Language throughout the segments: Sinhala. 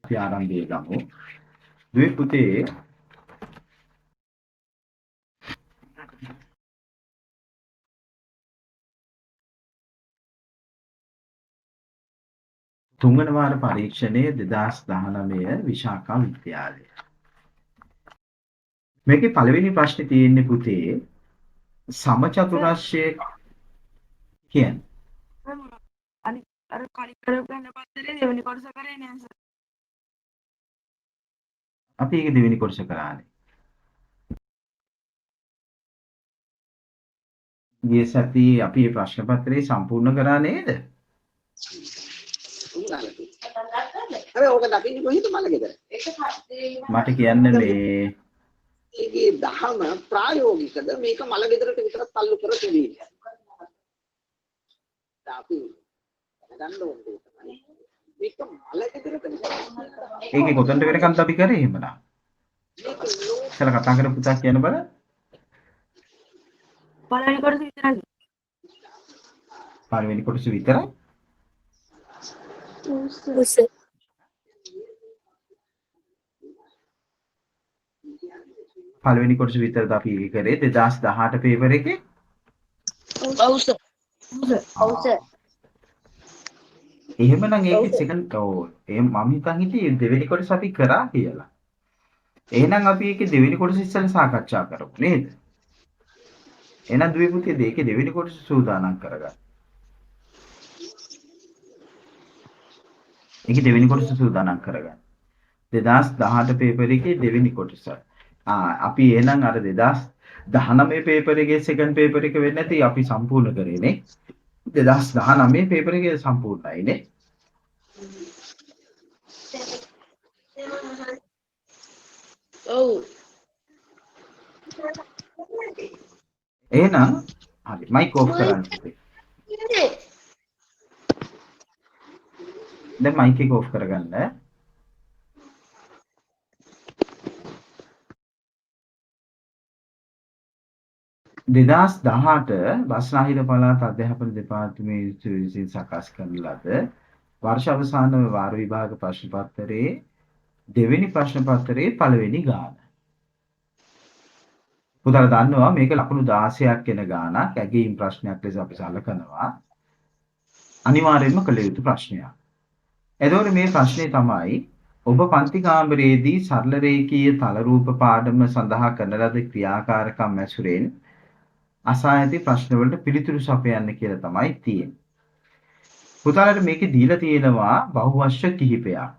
අපි ආරම්භය ගමු. දුවේ පුතේ තුන්වන වාර පරීක්ෂණයේ 2019 විශාඛා විද්‍යාලය. මේකේ පළවෙනි ප්‍රශ්නේ තියෙන්නේ පුතේ සමචතුරස්‍රයේ කියන්නේ. අනිත් අර කලින් කරපු යන පත්තරේ දෙවෙනි කොටස කරේ නෑ සර්. අපි ඒක දෙවෙනි කොටස කරානේ. ගිය සතියේ අපි මේ ප්‍රශ්න පත්‍රය සම්පූර්ණ කරා නේද? හැබැයි ඕක දකින්නේ කොහෙද මල ගෙදර? මට කියන්න මේ ඒකේ දහම ප්‍රායෝගිකද මේක මල ගෙදරට විතරක් තල්ලු කර තිබීම. අපි ගන්න ඕනේ තමයි. මේක මල ගෙදරට ඒකේ කොතනට වෙනකන්ද අපි කරේ එහෙමනම්? ඉතල කතා කරපු පුතා කියන බල. පළවෙනි කොටස විතරයි. පළවෙනි කොටස විතරයි. උස. පළවෙනි කොටස විතරද අපි කරේ 2018 පේපර් එකේ? උස. උස. එහෙමනම් ඒකේ සෙකන්ඩ් ඒ මම හිතන් හිටියේ දෙවෙනි කොටස අපි කරා කියලා. එහෙනම් අපි ඒකේ දෙවෙනි කොටස ඉස්සෙල්ලා සාකච්ඡා කරමු නේද? එහෙනම් දුවේ පුතේ ඒකේ දෙවෙනි කොටස සූදානම් කරගන්න. ඒකේ දෙවෙනි කොටස සූදානම් කරගන්න. 2018 පේපර් එකේ දෙවෙනි කොටස. අපි එහෙනම් අර 2019 පේපර් එකේ සෙකන්ඩ් පේපර් එක වෙන්නේ නැති අපි සම්පූර්ණ කරේ නේ. 2019 පේපර් එකේ සම්පූර්ණයි නේ. ඔව්. එහෙනම් හරි මයික් ඔෆ් කරන්න පුතේ. දැන් මයික් එක ඔෆ් කරගන්න. 2018 බස්නාහිර පළාත් අධ්‍යාපන දෙපාර්තමේන්තුව විසින් සකස් කරන ලද වර්ෂ අවසාන වාර විභාග ප්‍රශ්න පත්‍රයේ දෙවෙනි ප්‍රශ්න පත්‍රයේ පළවෙනි ගාන. පුතාලා දන්නවා මේක ලකුණු 16ක් එන ගානක්. ඇගීම් ප්‍රශ්නයක් ලෙස අපි සලකනවා. අනිවාර්යයෙන්ම කළ යුතු ප්‍රශ්නයක්. එතකොට මේ ප්‍රශ්නේ තමයි ඔබ පන්ති කාමරයේදී සරල රේඛීය තල රූප පාඩම සඳහා කරන ලද ක්‍රියාකාරකම් ඇසුරෙන් අසා ඇති ප්‍රශ්න වලට පිළිතුරු සපයන්න කියලා තමයි තියෙන්නේ. පුතාලට මේකේ දීලා තියෙනවා බහුවශ්‍ය කිහිපයක්.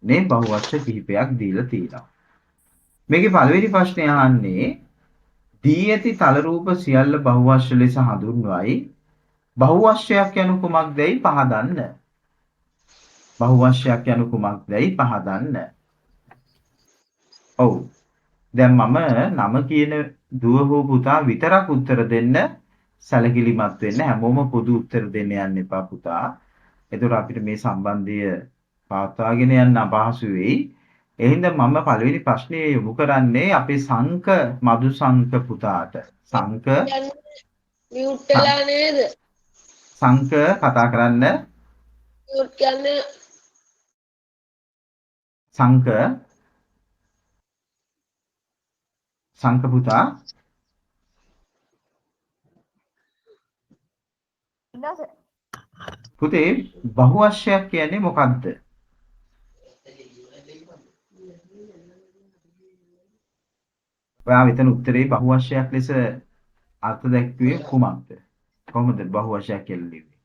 නේ බහුවශ්‍ය කිහිපයක් දීලා තියෙනවා. මේකේ පළවෙනි ප්‍රශ්නේ අහන්නේ දී ඇති තල රූප සියල්ල බහුවශ්‍ය ලෙස හඳුන්වයි. බහුවශ්‍යයක් යනු කුමක්දයි පහදන්න. බහුවශ්‍යයක් යනු කුමක්දයි පහදන්න. ඔව්. දැන් මම නම කියන දුව හෝ පුතා විතරක් උත්තර දෙන්න සැලකිලිමත් වෙන්න හැමෝම පොදු උත්තර දෙන්න යන්න එපා පුතා. එතකොට අපිට මේ සම්බන්ධය පවත්වාගෙන යන්න අපහසු වෙයි. ඒ හින්දා මම පළවෙනි ප්‍රශ්නේ යොමු කරන්නේ අපේ සංක මధు සංක පුතාට. සංක මියුට් වෙලා නේද? සංක කතා කරන්න. මියුට් කියන්නේ සංක සංක පුතා ඉන්නස. පුතේ බහුවශ්‍යයක් කියන්නේ මොකක්ද? ඔයා මෙතන උත්තරේ බහුවශ්‍යයක් ලෙස අර්ථ දැක්වුවේ කුමක්ද? කොහොමද බහුවශ්‍යයක් කියලා ලිව්වේ?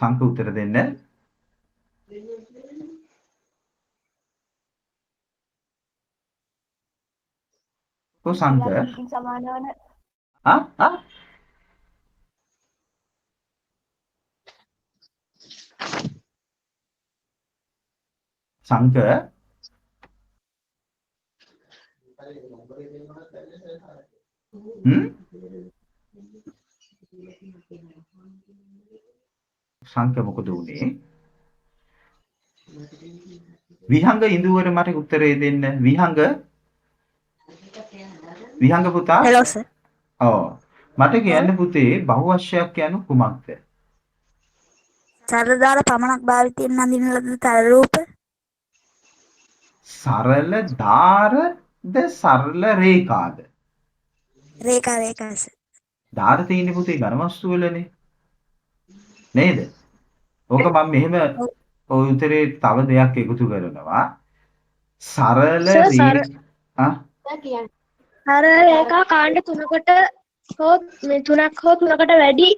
සංක උත්තර දෙන්න. සංක සමාන වන සංක සංක මොකද උනේ? විහංග ඉඳුවර මට උත්තරේ දෙන්න. විහංග පුතා. Hello sir. ඔව්. මට කියන්න පුතේ බහුවශ්‍යයක් කියන්නේ කුමක්ද? සරදාර පමණක් භාවිතයෙන් අඳින ලද තල රූප සරල ධාරද සරල රේඛාද? රේඛාස. ධාර තියෙන්නේ පුතේ ඝන වස්තු වලනේ. නේද? ඕක මම මෙහෙම ඔය උතරේ තව දෙයක් එකතු කරනවා. සරල රේඛා අර රේඛා කාණ්ඩ තුනකට හෝ මේ තුනක් හෝ තුනකට වැඩි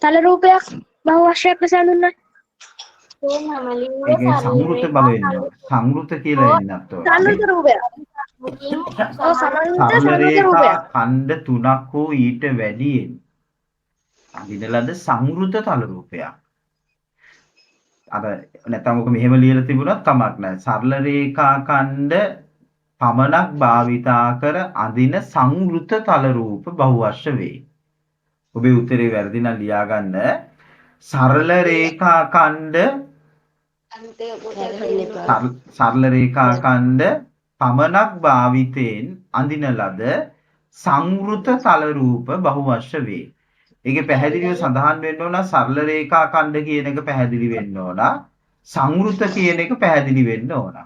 තල රූපයක් බහුවශ්‍යයක් ලෙස හඳුන්වයි. ඒකේ සංවෘත බව වෙනවා. සංවෘත කියලා එන්නත් ඕන. සංවෘත රූපයක්. ඔව් සරල රේඛා ඛණ්ඩ තුනක් හෝ ඊට වැඩියෙන් අඳින ලද සංවෘත තල රූපයක්. අර නැත්නම් ඔක මෙහෙම ලියලා තිබුණත් කමක් නැහැ. සරල රේඛා ඛණ්ඩ පමණක් භාවිතා කර අඳින සංවෘත තල රූප බහුවශ්‍ය වේ. ඔබේ උත්තරේ වැරදි නම් ලියා ගන්න. සරල රේඛා ඛණ්ඩ සරල රේඛා ඛණ්ඩ පමණක් භාවිතයෙන් අඳින ලද සංවෘත තල රූප බහුවශ්‍ය වේ. ඒකේ පැහැදිලිව සඳහන් වෙන්න ඕන සරල රේඛා ඛණ්ඩ කියන එක පැහැදිලි වෙන්න ඕන. සංවෘත කියන එක පැහැදිලි වෙන්න ඕන.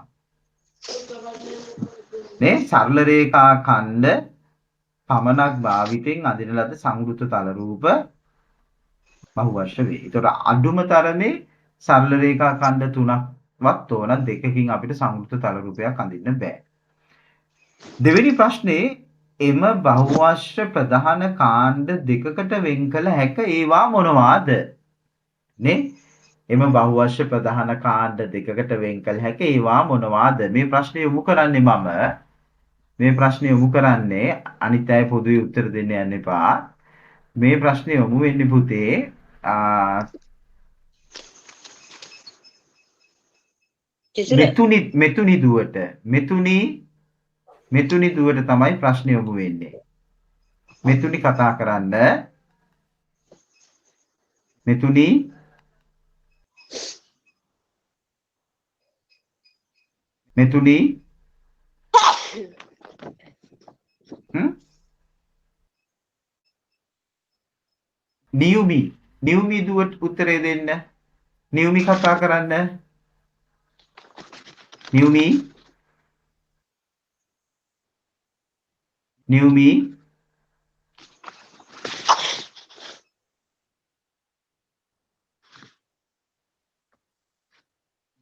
නේ සරල රේඛා ඛණ්ඩ පමණක් භාවිතයෙන් අඳින ලද සංවෘත තල රූප බහුවශ්‍ය වේ. ඒතකොට අඩුම තරමේ සරල රේඛා ඛණ්ඩ තුනක්වත් ඕන දෙකකින් අපිට සංවෘත තල රූපයක් අඳින්න බෑ. දෙවෙනි ප්‍රශ්නේ එම බහුවශ්‍ය ප්‍රධාන කාණ්ඩ දෙකකට වෙන් කළ හැක ඒවා මොනවාද? නේ? එම බහුවශ්‍ය ප්‍රධාන කාණ්ඩ දෙකකට වෙන් කළ හැක ඒවා මොනවාද? මේ ප්‍රශ්නේ යොමු කරන්නේ මම. මේ ප්‍රශ්නේ යොමු කරන්නේ අනිත් අය පොදුවේ උත්තර දෙන්න යන්න එපා. මේ ප්‍රශ්නේ යොමු වෙන්නේ පුතේ මෙතුනි දුවට මෙතුනි දුවට තමයි ප්‍රශ්න යොමු වෙන්නේ. මෙතුනි කතා කරන්න. මෙතුනි නියුමි දුවට උත්තරේ දෙන්න. නියුමි කතා කරන්න. නියුමි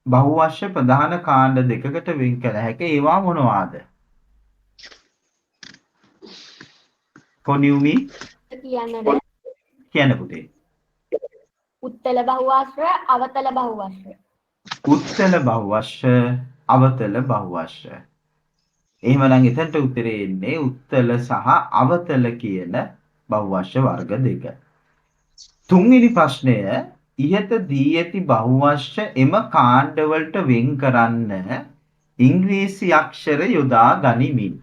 බහුවශ්‍ය ප්‍රධාන කාණ්ඩ දෙකකට වෙන් කළ හැක ඒවා මොනවාද? කොනියුමි කියන්න පුතේ. උත්තල බහුවශ්‍ය, අවතල බහුවශ්‍ය. උත්තල බහුවශ්‍ය, අවතල බහුවශ්‍ය. එහෙමනම් එතනට උත්තරේ එන්නේ උත්තල සහ අවතල කියන බහුවශ්‍ය වර්ග දෙක. තුන්වෙනි ප්‍රශ්නය ඉහත දී ඇති බහුවශ්‍ය එම කාණ්ඩ වලට වෙන් කරන්න ඉංග්‍රීසි අක්ෂර යොදා ගනිමින්.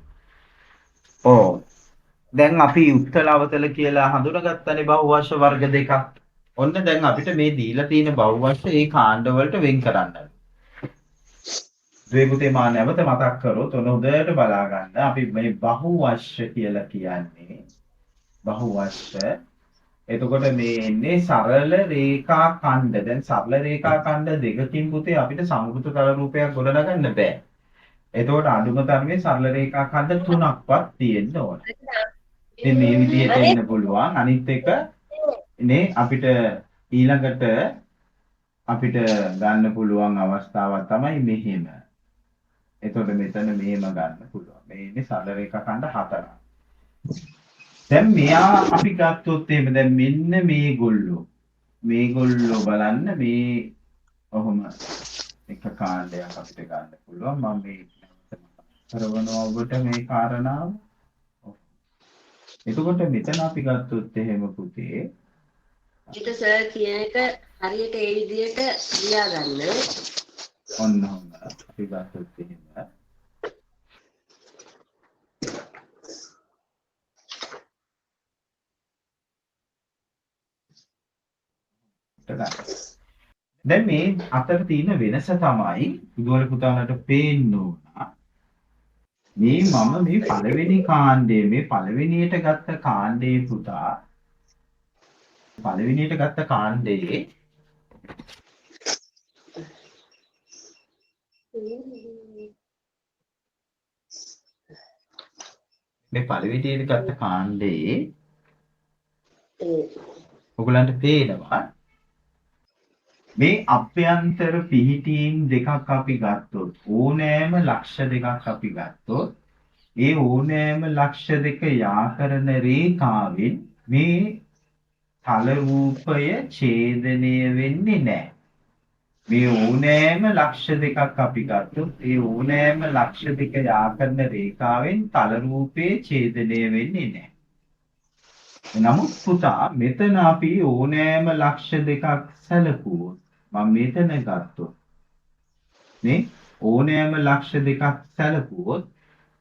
දැන් අපි උත්තල අවතල කියලා හඳුනාගත්තනේ බහුවශ්‍ය වර්ග දෙකක්. ඔන්න දැන් අපිට මේ දීලා තියෙන බහුවශ්‍ය ඒ කාණ්ඩ වලට වෙන් කරන්න. ද්වේපුතේ මා නැවත මතක් කරොත් ඔන්න හොඳට බලා ගන්න. අපි මේ බහුවශ්‍ය කියලා කියන්නේ බහුවශ්‍ය. එතකොට මේ එන්නේ සරල රේඛා ඛණ්ඩ. දැන් සරල රේඛා ඛණ්ඩ දෙකකින් පුතේ අපිට සංවෘත තල රූපයක් ගොඩනගන්න බෑ. එතකොට අඳුම තරමේ සරල රේඛා ඛණ්ඩ තුනක්වත් තියෙන්න ඕන. ඉතින් මේ විදිහට එන්න පුළුවන්. අනිත් එක නේ අපිට ඊළඟට අපිට ගන්න පුළුවන් අවස්ථාවක් තමයි මෙහෙම. එතකොට මෙතන මෙහෙම ගන්න පුළුවන්. මේ ඉන්නේ සරල රේඛා ඛණ්ඩ හතරක්. දැන් මෙයා අපි ගත්තොත් එහෙම දැන් මෙන්න මේගොල්ලෝ බලන්න මේ ඔහොම එක කාණ්ඩයක් අපිට ගන්න පුළුවන්. මම මේ කරවනවා ඔබට මේ කාරණාව. එතකොට මෙතන අපි ගත්තොත් එහෙම පුතේ ඊට සර් කියන එක හරියට ඒ විදිහට ලියා ගන්න. ඔන්න අපි ගත්තොත් එහෙම දැන් මේ අතර තියෙන වෙනස තමයි බුදුවර පුතාලට පේන්න ඕන. මේ මම මේ පළවෙනි කාණ්ඩයේ මේ පළවෙනියට ගත්ත කාණ්ඩයේ පුතා පළවෙනියට ගත්ත කාණ්ඩයේ මේ පළවෙනියට ගත්ත කාණ්ඩයේ ඔයගලන්ට පේනවා මේ අභ්‍යන්තර පිහිටීම් දෙකක් අපි ගත්තොත් ඕනෑම ලක්ෂ දෙකක් අපි ගත්තොත් ඒ ඕනෑම ලක්ෂ දෙක යා කරන රේඛාවෙන් මේ තල රූපය ඡේදනය වෙන්නේ නැහැ. මේ ඕනෑම ලක්ෂ දෙකක් අපි ගත්තොත් ඒ ඕනෑම ලක්ෂ දෙක යා කරන රේඛාවෙන් තල රූපේ ඡේදනය වෙන්නේ නැහැ. නමුත් පුතා මෙතන අපි ඕනෑම ලක්ෂ දෙකක් සැලකුවොත් මම මෙතන ගත්තොත් මේ ඕනෑම ලක්ෂ දෙකක් සැලකුවොත්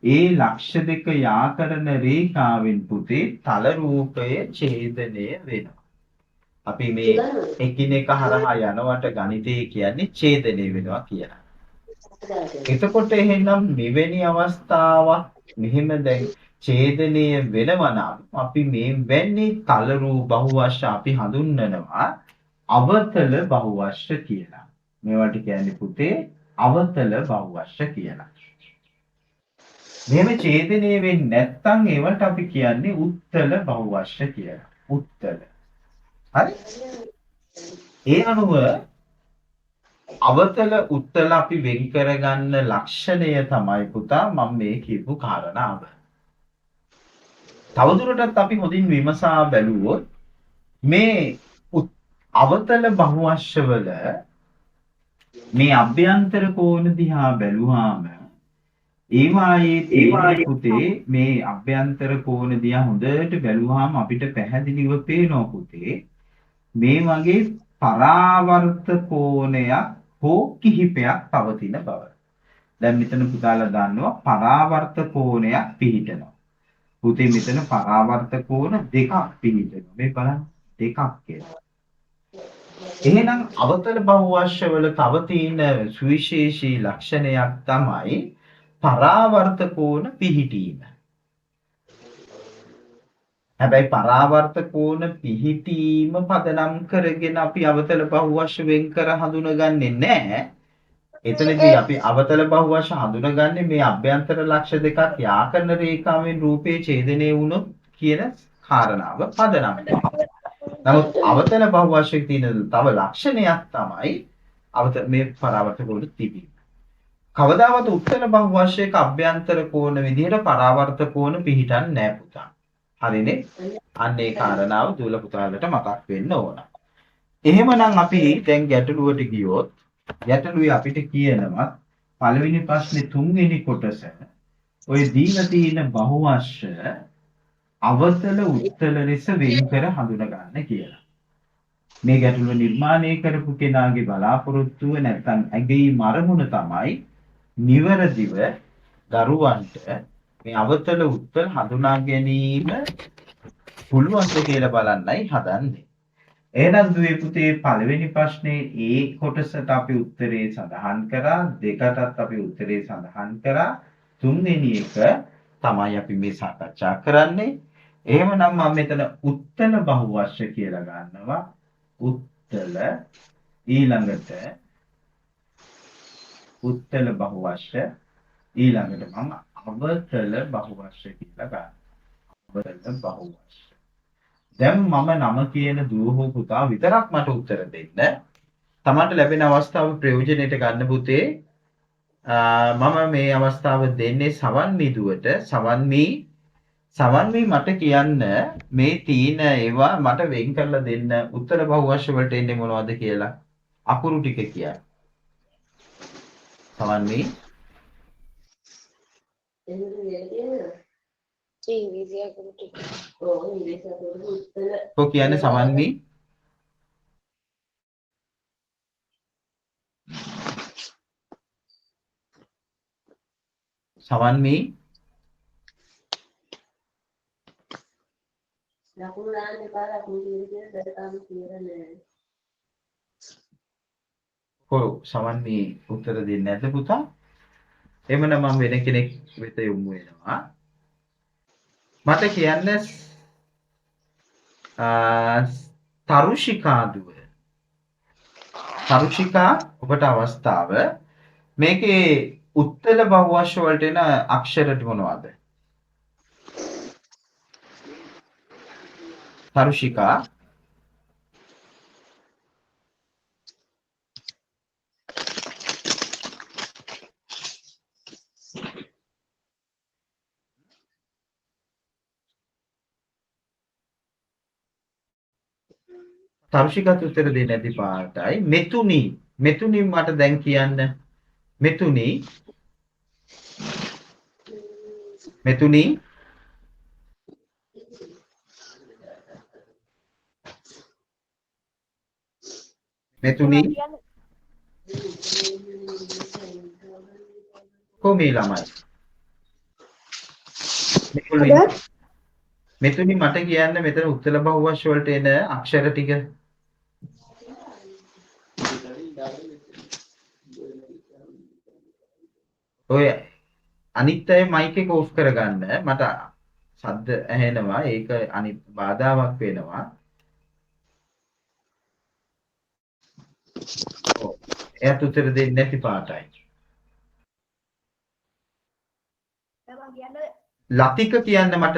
ඒ ලක්ෂ දෙක යා කරන රේඛාවෙන් පුතේ තල රූපය ඡේදනය වෙනවා. අපි මේ එකිනෙක හරහා යනවට ගණිතය කියන්නේ ඡේදනය වෙනවා කියලා. එතකොට එහෙනම් මෙවැනි අවස්ථාවක් මෙහෙම දැන් ඡේදනය වෙනවා නම් අපි මේ වෙන්නේ තල රූප බහුවශ්‍ය අපි හඳුන්වනවා අවතල බහුවශ්‍ය කියලා. මේවට කියන්නේ පුතේ අවතල බහුවශ්‍ය කියලා. මෙහෙම ඡේදනය වෙන්නේ නැත්නම් ඒවට අපි කියන්නේ උත්තල බහුවශ්‍ය කියලා. උත්තල. හරි? ඒ අනුව අවතල උත්තල අපි වෙන් කරගන්න ලක්ෂණය තමයි පුතා මම මේ කියපු කාරණාව. තවදුරටත් අපි හොඳින් විමසා බැලුවොත් මේ අවතල බහුවශ්‍ය වල මේ අභ්‍යන්තර කෝණ දිහා බැලුවාම ඒවායේ තියෙන පුතේ මේ අභ්‍යන්තර කෝණ දිහා හොඳට බැලුවාම අපිට පැහැදිලිව පේනවා පුතේ මේ වගේ පරාවර්ත කෝණයක් හෝ කිහිපයක් පවතින බව. දැන් මෙතන පුතාලා දන්නවා පරාවර්ත කෝණයක් පිහිටනවා. පුතේ මෙතන පරාවර්ත කෝණ දෙකක් පිහිටනවා. මේ බලන්න දෙකක් කියලා. එහෙනම් අවතල බහුවශ්‍ය වල තව තියෙන සුවිශේෂී ලක්ෂණයක් තමයි පරාවර්ත කෝණ පිහිටීම. හැබැයි පරාවර්ත කෝණ පිහිටීම පදනම් කරගෙන අපි අවතල බහුවශ්‍ය වෙන් කර හඳුනගන්නේ නැහැ. එතනදී අපි අවතල බහුවශ්‍ය හඳුනගන්නේ මේ අභ්‍යන්තර ලක්ෂ දෙකක් යා කරන රේඛාවෙන් රූපේ ඡේදනය වුණොත් කියන කාරණාව පදනම් කරගෙන. නමුත් අවතල බහුවශ්‍යයේ තියෙන තව ලක්ෂණයක් තමයි මේ පරාවර්ත කෝණ තිබීම. කවදාවත් උත්තර බහුවශ්‍යයක අභ්‍යන්තර කෝණ විදිහට පරාවර්ත කෝණ පිහිටන්නේ නැහැ පුතා. හරිනේ? අන්න ඒ කාරණාව දුවල පුතාලට මතක් වෙන්න ඕන. එහෙමනම් අපි දැන් ගැටලුවට ගියොත් ගැටලුවේ අපිට කියනවා පළවෙනි ප්‍රශ්නේ තුන්වෙනි කොටස ඔය දීලා තියෙන බහුවශ්‍ය අවතල උත්තල ලෙස වෙන් කර හඳුනා ගන්න කියලා. මේ ගැටලුව නිර්මාණය කරපු කෙනාගේ බලාපොරොත්තුව නැත්නම් ඇගේ මරමුණ තමයි නිවරදිව දරුවන්ට මේ අවතල උත්තර හඳුනා ගැනීම පුළුවන්ද කියලා බලන්නයි හදන්නේ. එහෙනම් දුවේ පුතේ පළවෙනි ප්‍රශ්නේ ඒ කොටසට අපි උත්තරේ සඳහන් කරා, දෙකටත් අපි උත්තරේ සඳහන් කරා, තුන්වෙනි එක තමයි අපි මේ සාකච්ඡා කරන්නේ. එහෙමනම් මම මෙතන උත්තල බහුවශ්‍ය කියලා ගන්නවා. උත්තල ඊළඟට උත්තල බහුවශ්‍ය ඊළඟට මම අවතල බහුවශ්‍ය කියලා ගන්නවා. අවතල බහුවශ්‍ය. දැන් මම නම කියන දුව හෝ පුතා විතරක් මට උත්තර දෙන්න. තමන්ට ලැබෙන අවස්ථාව ප්‍රයෝජනෙට ගන්න පුතේ. මම මේ අවස්ථාව දෙන්නේ සවන්මී දුවට. සවන්මී මට කියන්න මේ තීන ඒවා මට වෙන් කරලා දෙන්න උත්තර බහුවශ්‍ය වලට එන්නේ මොනවද කියලා. අකුරු ටික කියන්න. සවන්මී කො කියන්නේ සවන්මී ලකුණු දාන්න එපා ලකුණු කියන දඩකම් කියලා නෑ. කො සවන්මී උත්තර දෙන්නේ නැද්ද පුතා? එමනම් මම වෙන කෙනෙක් වෙත යොමු වෙනවා. මට කියන්න තරුෂිකා දුව. තරුෂිකා ඔබට අවස්ථාව. මේකේ උත්තර බහුවචන වලට එන අක්ෂර මොනවද? තරුෂිකා තරුෂිකත් උත්තර දෙන්නේ නැති පාටයි. මෙතුණි. මෙතුණි මට දැන් කියන්න. මෙතුණි. මෙතුණි. මෙතුණි. කොහේ ළමයි? මෙතුණි මට කියන්න මෙතන උත්තර බහුවචන වලට එන අක්ෂර ටික. ඔය අනිත් අය මයික් එක ඕෆ් කරගන්න. මට ශබ්ද ඇහෙනවා. ඒක අනිත් බාධාවක් වෙනවා. ඔව්. එයාට උත්තර දෙන්නේ නැති පාටයි. ලතික කියන්න මට.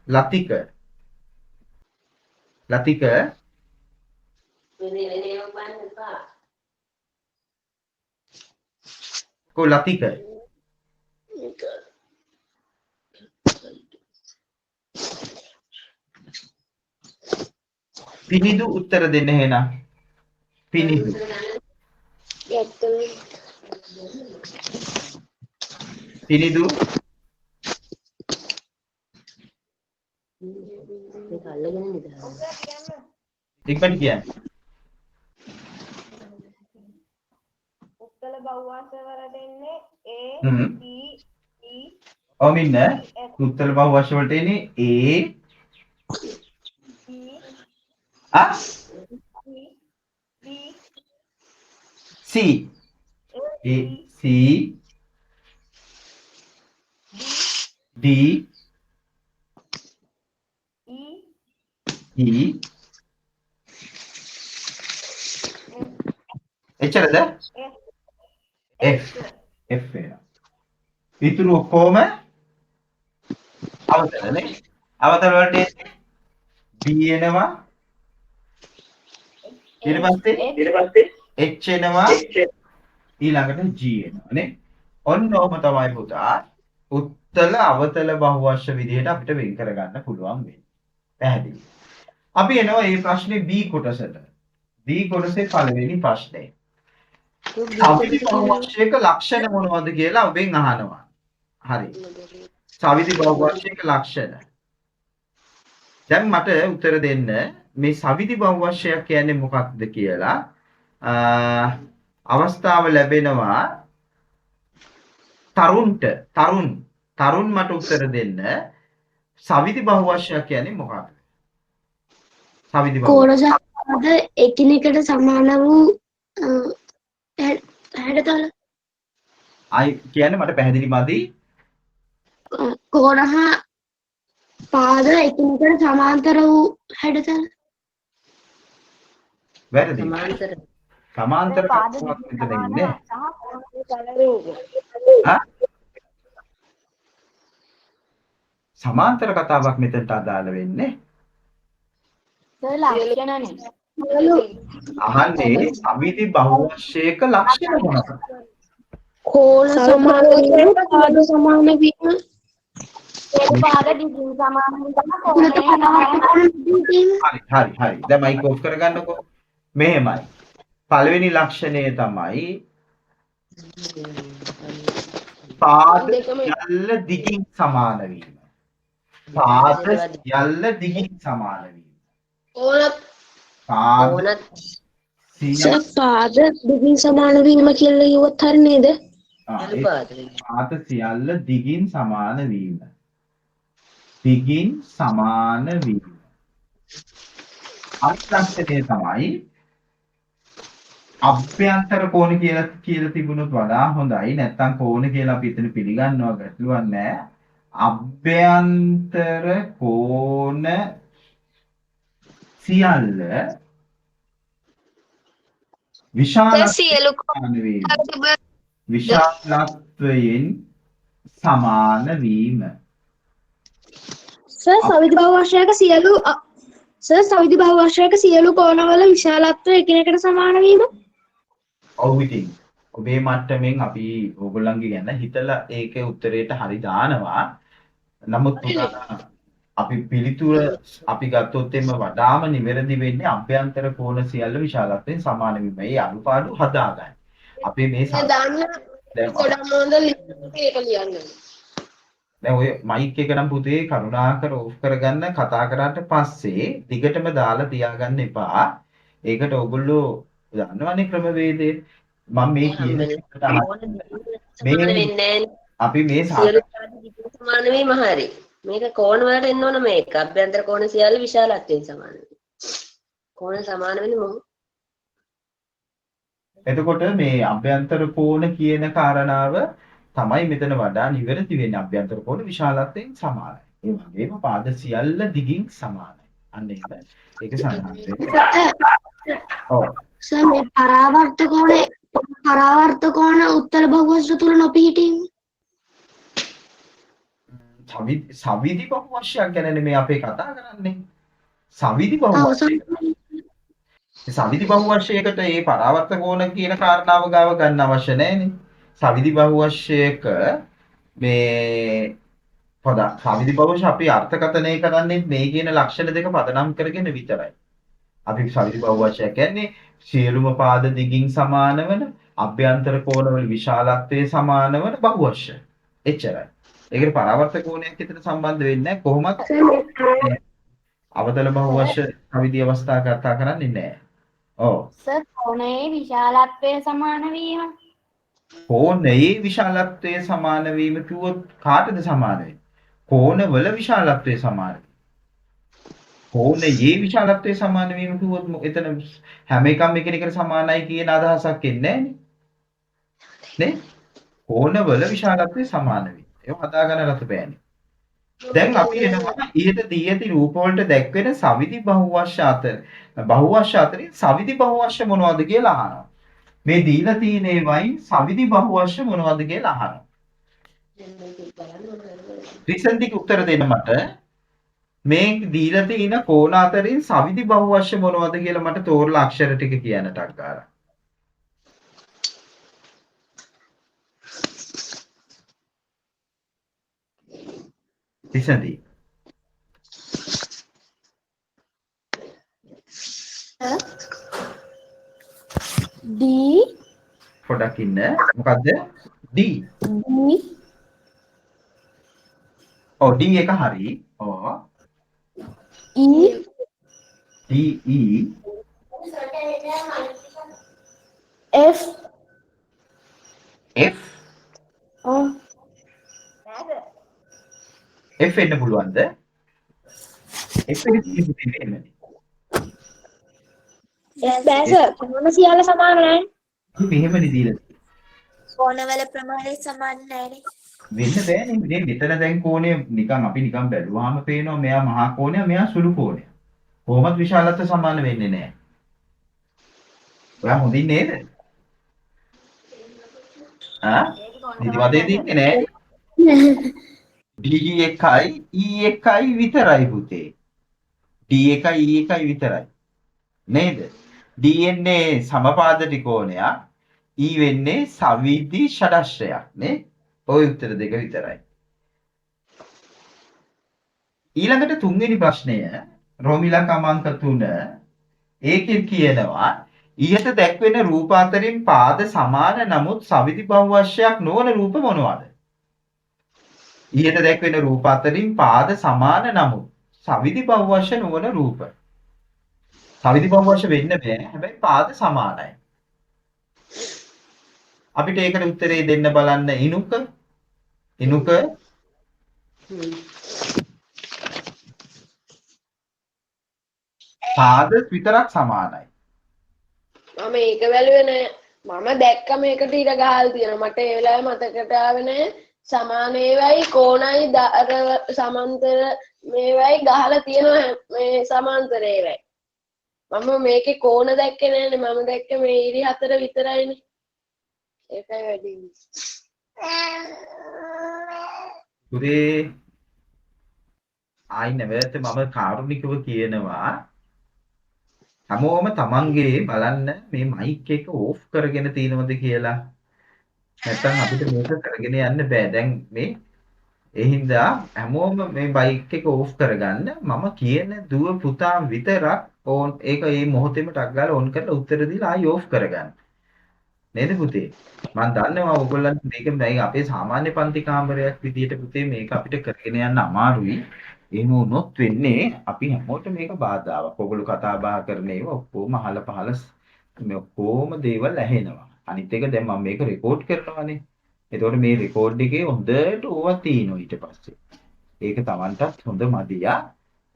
ලතික. ලතික. කො ලතික. පිනිදු උත්තර දෙන්න එහෙනම්. පිනිදු. පිනිදු. ඉක්මනට කියන්න. උත්තර බහුවචන වලට එන්නේ ඔමින්න උත්තර බහුවචන වලට එන්නේ C D E එච්චරද? F වෙනවා. ඉතුරු ඔක්කොම අවතලනේ. අවතල වලට B එනවා. ඊට පස්සේ H එනවා. ඊළඟට G එනවානේ. ඔන්න ඔහම තමයි පුතා උත්තල අවතල බහුවචන විදිහට අපිට වෙන් කරගන්න පුළුවන් වෙන්නේ. පැහැදිලි. අපි එනවා මේ ප්‍රශ්නේ B කොටසට. B කොටසේ පළවෙනි ප්‍රශ්නේ. සවිති බහුවචනයක ලක්ෂණ මොනවද කියලා ඔබෙන් අහනවා. හරි. සවිති බහුවචනයක ලක්ෂණ. දැන් මට උත්තර දෙන්න මේ සවිති බහුවචනයක් කියන්නේ මොකක්ද කියලා අවස්ථාව ලැබෙනවා තරුන් මට උත්තර දෙන්න. සවිති බහුවචනයක් කියන්නේ මොකක්ද? සවිති බහුවචන කෝරසාද එකිනෙකට සමාන වූ හැඩතල. අය කියන්නේ මට පැහැදිලි මදි. කෝණ හා පාද එකිනෙකට සමාන්තර වූ හැඩතල. වැරදි. සමාන්තර පාද කතාවක් දෙක විතර සමාන ඉන්නේ. සහ කෝණයේ තල රූප. සමාන්තර කතාවක් මෙතනට අදාළ වෙන්නේ. ලක්ෂණනේ. අහන්නේ සවිති බහුවචනයක ලක්ෂණ මොනවද? කෝණ සමාන වීම, පාද සමාන වීම, පාද දිගින් සමාන වීම හරි. දැන් මයික් ඔෆ් කරගන්නකෝ. මෙහෙමයි. පළවෙනි ලක්ෂණය තමයි පාද යල්ල දිගින් සමාන වීම. පාද යල්ල දිගින් සමාන වීම. පාද පාද දිගින් සමාන වීම කියලා කිව්වොත් හරි නේද? පාද සියල්ල දිගින් සමාන වීම. දිගින් සමාන වීම. අර්ථකථනය තමයි අභ්‍යන්තර කෝණ කියලා තිබුණොත් වඩා හොඳයි. නැත්තම් කෝණ කියලා අපි එතන පිළිගන්නවා ගැටලුවක් නැහැ. අභ්‍යන්තර කෝණ සියල්ල විශාලත්වයෙන් සමාන වීම. සර් සවිධි බහුවර්ෂයක සියලු කෝණවල විශාලත්වය එකිනෙකට සමාන වීම. ඔව් ඉතින් ඔබේ මට්ටමින් අපි ඕගොල්ලන්ගේ ගැන හිතලා ඒකේ උත්තරේට හරි දානවා. නමුත් අපි පිළිතුර අපි ගත්තොත් එimhe වඩාම නිවැරදි වෙන්නේ අභ්‍යන්තර කෝණ සියල්ල විශාලත්වයෙන් සමාන වීම. මේ අනුපාඩු හදාගන්න. අපි මේ දාන්න ගොඩක් මොඳ ඒක ලියන්න. දැන් ඔය මයික් එක නම් පුතේ කරුණාකර ඕෆ් කරගන්න. කතා කරාට පස්සේ දිගටම දාලා තියාගන්න එපා. ඒකට ඔයගොල්ලෝ දන්නවනේ ක්‍රමවේදය. මම මේ කියන අපි මේ සමාන වීම හරි. මේක කෝණ වලට එන්න ඕන මේක. අභ්‍යන්තර කෝණ සියල්ල විශාලත්වයෙන් සමාන වෙනවා. කෝණ සමාන වෙන්නේ මොකද? එතකොට මේ අභ්‍යන්තර කෝණ කියන කාරණාව තමයි මෙතන වඩා නිවැරදි වෙන්නේ. අභ්‍යන්තර කෝණ විශාලත්වයෙන් සමානයි. ඒ වගේම පාද සියල්ල දිගින් සමානයි. අන්න ඒක සඳහන් වෙනවා. ඔව්. සර් මේ පරාවර්ත කෝණ උත්තර බහුවර්ෂ තුල නොපිහිටීම. සවිධි බහුවර්ෂයක් ගැනනේ මේ අපේ කතා කරන්නේ. සවිධි බහුවර්ෂය. සවිධි බහුවර්ෂයකට මේ පරාවර්ත කෝණ කියන කාරණාව ගාව ගන්න අවශ්‍ය නැහැනේ. සවිධි බහුවර්ෂයක මේ සවිධි බහුවර්ෂ අපි අර්ථකථනය කරන්නේ මේ කියන ලක්ෂණ දෙක පදනම් කරගෙන විතරයි. අපි සවිධි බහුවර්ෂය කියන්නේ සියලුම පාද දිගින් සමාන වන අභ්‍යන්තර කෝණවල විශාලත්වයේ සමාන වන බහුවර්ෂ. එච්චරයි. ඒකට පරාවර්ත කෝණයක් එතන සම්බන්ධ වෙන්නේ නැහැ. කොහොමද? අවතල බහුවර්ෂ සවිධි අවස්ථා කතා කරන්නේ නැහැ. ඔව්. සර් කෝණයේ විශාලත්වය සමාන වීම. කෝණයේ විශාලත්වය සමාන වීම කිව්වොත් කාටද සමාන වෙන්නේ? කෝණවල විශාලත්වය සමාන. කෝණයේ විශාලත්වය සමාන වීම කිව්වොත් එතන හැම එකම එකිනෙකට සමානයි කියන අදහසක් එන්නේ නැහැ නේ? කෝණවල විශාලත්වය සමාන වීම. ඒක හදාගන්න රස බෑනේ. දැන් අපි එනවා ඊට දී ඇති රූප වලට දැක්වෙන සවිධි බහුවර්ෂ අතරින් සවිධි බහුවර්ෂ මොනවද කියලා අහනවා. මේ දීලා තියෙන ඒවයි සවිධි බහුවර්ෂ මොනවද කියලා අහනවා. රිසන්ටික් උත්තර දෙන්න මට. මේ දීලා තියෙන කෝණ අතරින් සවිධි බහුවර්ෂ මොනවද කියලා මට තෝරලා අක්ෂර ටික කියන්න ටක් ගාලා. රිසන්ටි. D පොඩක් ඉන්න. මොකද්ද? D. ඔව් D එක හරි. ඔව්. E D E F F F එන්න පුළුවන්ද? F එක තියෙන්නේ බෑ සර් කෝණ සියල්ල සමාන නැහැ. මෙහෙමනේ දීලා කෝණවල ප්‍රමාණය සමාන නැහැනේ. වෙන්න බෑනේ. මේ මෙතන දැන් කෝණය නිකන් අපි නිකන් බැලුවාම පේනවා මෙයා මහා කෝණය මෙයා සුළු කෝණය. කොහොමද විශාලත්වය සමාන වෙන්නේ නැහැ. ඔයා හොඳින් නේද? නිදිමතේ දින්නේ නැහැ. D එකයි E එකයි විතරයි පුතේ. D එකයි E එකයි විතරයි. නේද? D එන්නේ සමපාද ත්‍රිකෝණයක්. E වෙන්නේ සවිධි ෂඩශ්‍රයක් නේ. ඔය උත්තර දෙක විතරයි. ඊළඟට තුන්වෙනි ප්‍රශ්නය රෝමිලා ක්‍රමාංක 3 ඒකෙන් කියනවා ඊට දැක්වෙන රූප අතරින් පාද සමාන නමුත් සවිධි බහුවර්ෂයක් නොවන රූප මොනවාද? ඊට දැක්වෙන රූප අතරින් පාද සමාන නමුත් සවිධි බහුවර්ෂ නොවන රූප. සවිධි බහුවර්ෂ වෙන්න බෑ. හැබැයි පාද සමානයි. අපිට ඒකට උත්තරේ දෙන්න බලන්න ඉනුක පාද විතරක් සමානයි. මම ඒක බැලුවේ නෑ. මම දැක්ක මේකට ඉර ගහලා තියෙනවා. මට ඒ වෙලාවේ මතකට ආවේ නෑ. සමාන ඒවයි කෝණයි අර සමාන්තර මේවයි ගහලා තියෙනවා මේ සමාන්තර ඒවයි. මම මේකේ කෝණ දැක්කේ නෑනේ. මම දැක්කේ මේ ඉරි හතර විතරයිනේ. ඒකයි වැඩි. පුතේ ආයි නැවත මම කාරුණිකව කියනවා හැමෝම තමන්ගේ බලන්න මේ මයික් එක ඕෆ් කරගෙන තියෙනවද කියලා. නැත්තම් අපිට මේක කරගෙන යන්න බෑ. දැන් මේ ඒ හින්දා හැමෝම මේ බයික් එක ඕෆ් කරගන්න. මම කියන දුව පුතා විතරක් ඕන් ඒක මේ මොහොතේම ටක් ගාලා ඔන් කරලා උත්තර දීලා ආයි ඕෆ් කරගන්න. නේද පුතේ? මම දන්නවා ඔයගොල්ලන්ට මේක අපේ සාමාන්‍ය පන්ති කාමරයක් විදියට පුතේ මේක අපිට කරගෙන යන්න අමාරුයි. එහෙම වුණොත් වෙන්නේ අපි හැමෝටම මේක බාධාවක්. ඔයගොල්ලෝ කතා බහ කරන ඒවා ඔක්කොම අහල පහල මේ ඔක්කොම දේවල් ඇහෙනවා. අනිත් එක දැන් මම මේක රෙකෝඩ් කරනවානේ. එතකොට මේ රෙකෝඩ් එකේ හොඳට ඕවා තියෙනවා ඊට පස්සේ. ඒක Tamanටත් හොඳ මදියා.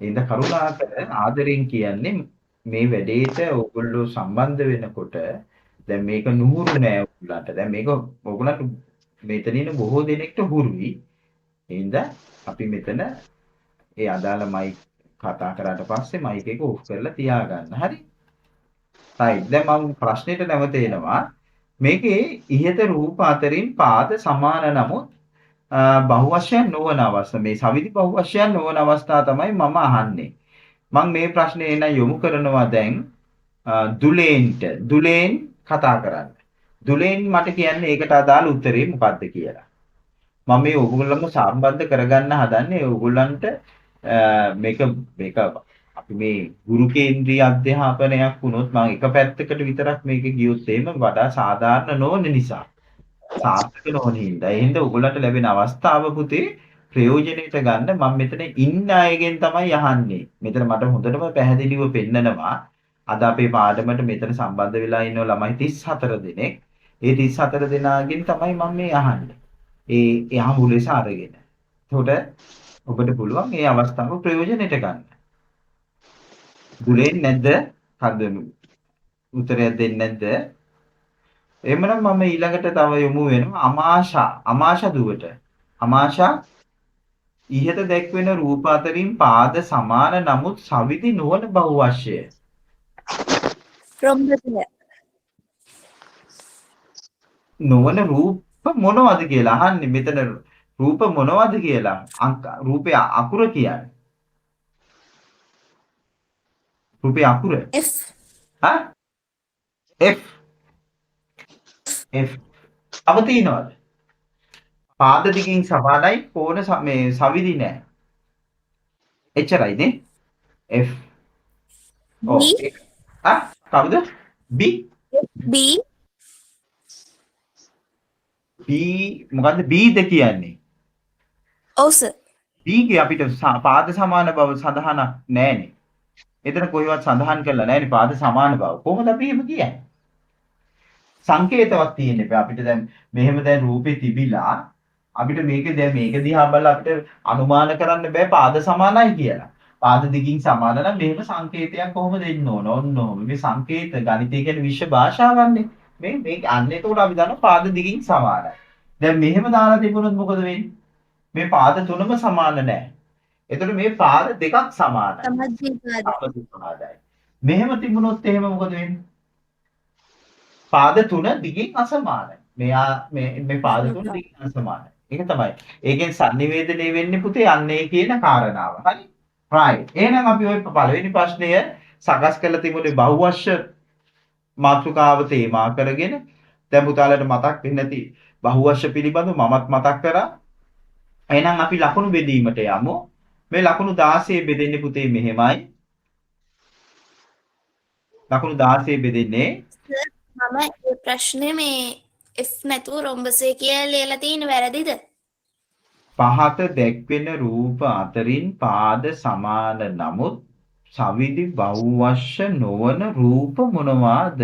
එහෙනම් කරුණාකර ආදරෙන් කියන්නේ මේ වැඩේට ඔයගොල්ලෝ සම්බන්ධ වෙනකොට දැන් මේක නුහුරු නෑ ඔයගොල්ලන්ට. දැන් මේක ඔයගොල්ලන්ට මෙතන ඉන්න බොහෝ දෙනෙක්ට හුරුයි. එහෙනම් අපි මෙතන ඒ අදාළ මයික් කතා කරාට පස්සේ මයික් එක ඔෆ් කරලා තියාගන්න. හරි? right. දැන් මම ප්‍රශ්නෙට නැවත එනවා. මේකේ ඉහත රූප අතරින් පාද සමාන නමුත් බහුවශයෙන් නොවන අවස්ථා මේ සවිදි බහුවශයෙන් නොවන අවස්ථා තමයි මම අහන්නේ. මම මේ ප්‍රශ්නේ එන යොමු කරනවා දැන් දුලේන් කතා කරන්න. දුලේන් මට කියන්නේ ඒකට අදාළ උත්තරේ මොකක්ද කියලා. මම මේ ඕගොල්ලන්ව සම්බන්ධ කරගන්න හදන්නේ ඕගොල්ලන්ට මේක අපි මේ ගුරු කේන්ද්‍රීය අධ්‍යාපනයක් වුණොත් මම එක පැත්තකට විතරක් මේක ගියොත් එහෙම වඩා සාධාරණ නොවන නිසා සාර්ථක නොවන හින්දා ඒ හින්දා ඔයගොල්ලන්ට ලැබෙන අවස්ථාව පුතේ ප්‍රයෝජනෙට ගන්න මම මෙතන ඉන්න අයගෙන් තමයි අහන්නේ. මෙතන මට හොඳටම පැහැදිලිව පෙන්නනවා. අද අපේ පාඩමට මෙතන සම්බන්ධ වෙලා ඉන්න ළමයි 34 දෙනෙක්. ඒ 34 දෙනාගෙන් තමයි මම මේ අහන්නේ. ඒ යහමු ලෙස අරගෙන. එතකොට ඔබට පුළුවන් මේ අවස්ථාව ප්‍රයෝජනෙට ගන්න. දුලෙන් නැද්ද? කද්ද උත්තරයක් දෙන්නේ නැද්ද? එහෙමනම් මම ඊළඟට තව යොමු වෙනවා අමාෂා දුවට. අමාෂා ඉහත දැක්වෙන රූප අතරින් පාද සමාන නමුත් සවිදි නොවන බහුවශ්‍යය. රොම්බසය. නොවන රූප මොනවද කියලා අහන්නේ මෙතන රූප මොනවද කියලා රූපේ අකුර කියන්නේ. රූපේ අකුර F. හා F තව තියනවාද? පාද දිගින් සමානයි කෝණ මේ සවිදි නැහැ. එච්චරයි නේ. F. ඔව්. කවුද? B. B. B මොකද්ද B ද කියන්නේ? ඔව් සර්. B ගේ අපිට පාද සමාන බව සඳහනක් නැහැනේ. එතන කොහෙවත් සඳහන් කරලා නැහැනේ පාද සමාන බව. කොහොමද අපි එහෙම කියන්නේ? සංකේතවත් තියෙන්නේ බෑ අපිට දැන් මෙහෙම දැන් රූපේ තිබිලා අපිට මේක දිහා බලලා අපිට අනුමාන කරන්න බෑ පාද සමානයි කියලා. පාද දිගින් සමාන නම් මෙහෙම සංකේතයක් කොහොමද එන්න ඕන? ඔන්න ඔහොම. මේ සංකේත ගණිතය කියන්නේ විශ්ව භාෂාවන්නේ. මේ අන්න එතකොට අපි දන්නවා පාද දිගින් සමානයි. දැන් මෙහෙම දාලා තිබුණොත් මොකද වෙන්නේ? මේ පාද තුනම සමාන නැහැ. එතකොට මේ පාද දෙකක් සමානයි. සමජීපාදයි. මෙහෙම තිබුණොත් එහෙම මොකද වෙන්නේ? පාද තුන දිගින් අසමානයි. මේ පාද තුන දිගින් අසමානයි. ඒක තමයි. ඒකෙන් sannivedanaya වෙන්නේ පුතේ අන්නේ කියන කාරණාව. හරි? right. එහෙනම් අපි ওই පළවෙනි ප්‍රශ්නය සකස් කරලා තිබුණේ බහුවශ්‍ය මාතෘකාව තේමා කරගෙන දැන් පුතාලට මතක් වෙන්නේ නැති බහුවශ්‍ය පිළිබඳව මමත් මතක් කරා. එහෙනම් අපි ලකුණු බෙදීමට යමු. මේ ලකුණු 16 බෙදෙන්නේ පුතේ මෙහෙමයි. ලකුණු 16 බෙදෙන්නේ මම ඒ ප්‍රශ්නේ මේ F නැතුව රොම්බසය කියලා ලියලා තියෙන වැරදිද? පහත දැක්වෙන රූප අතරින් පාද සමාන නමුත් සවිදි බහුවශ්‍ය නොවන රූප මොනවාද?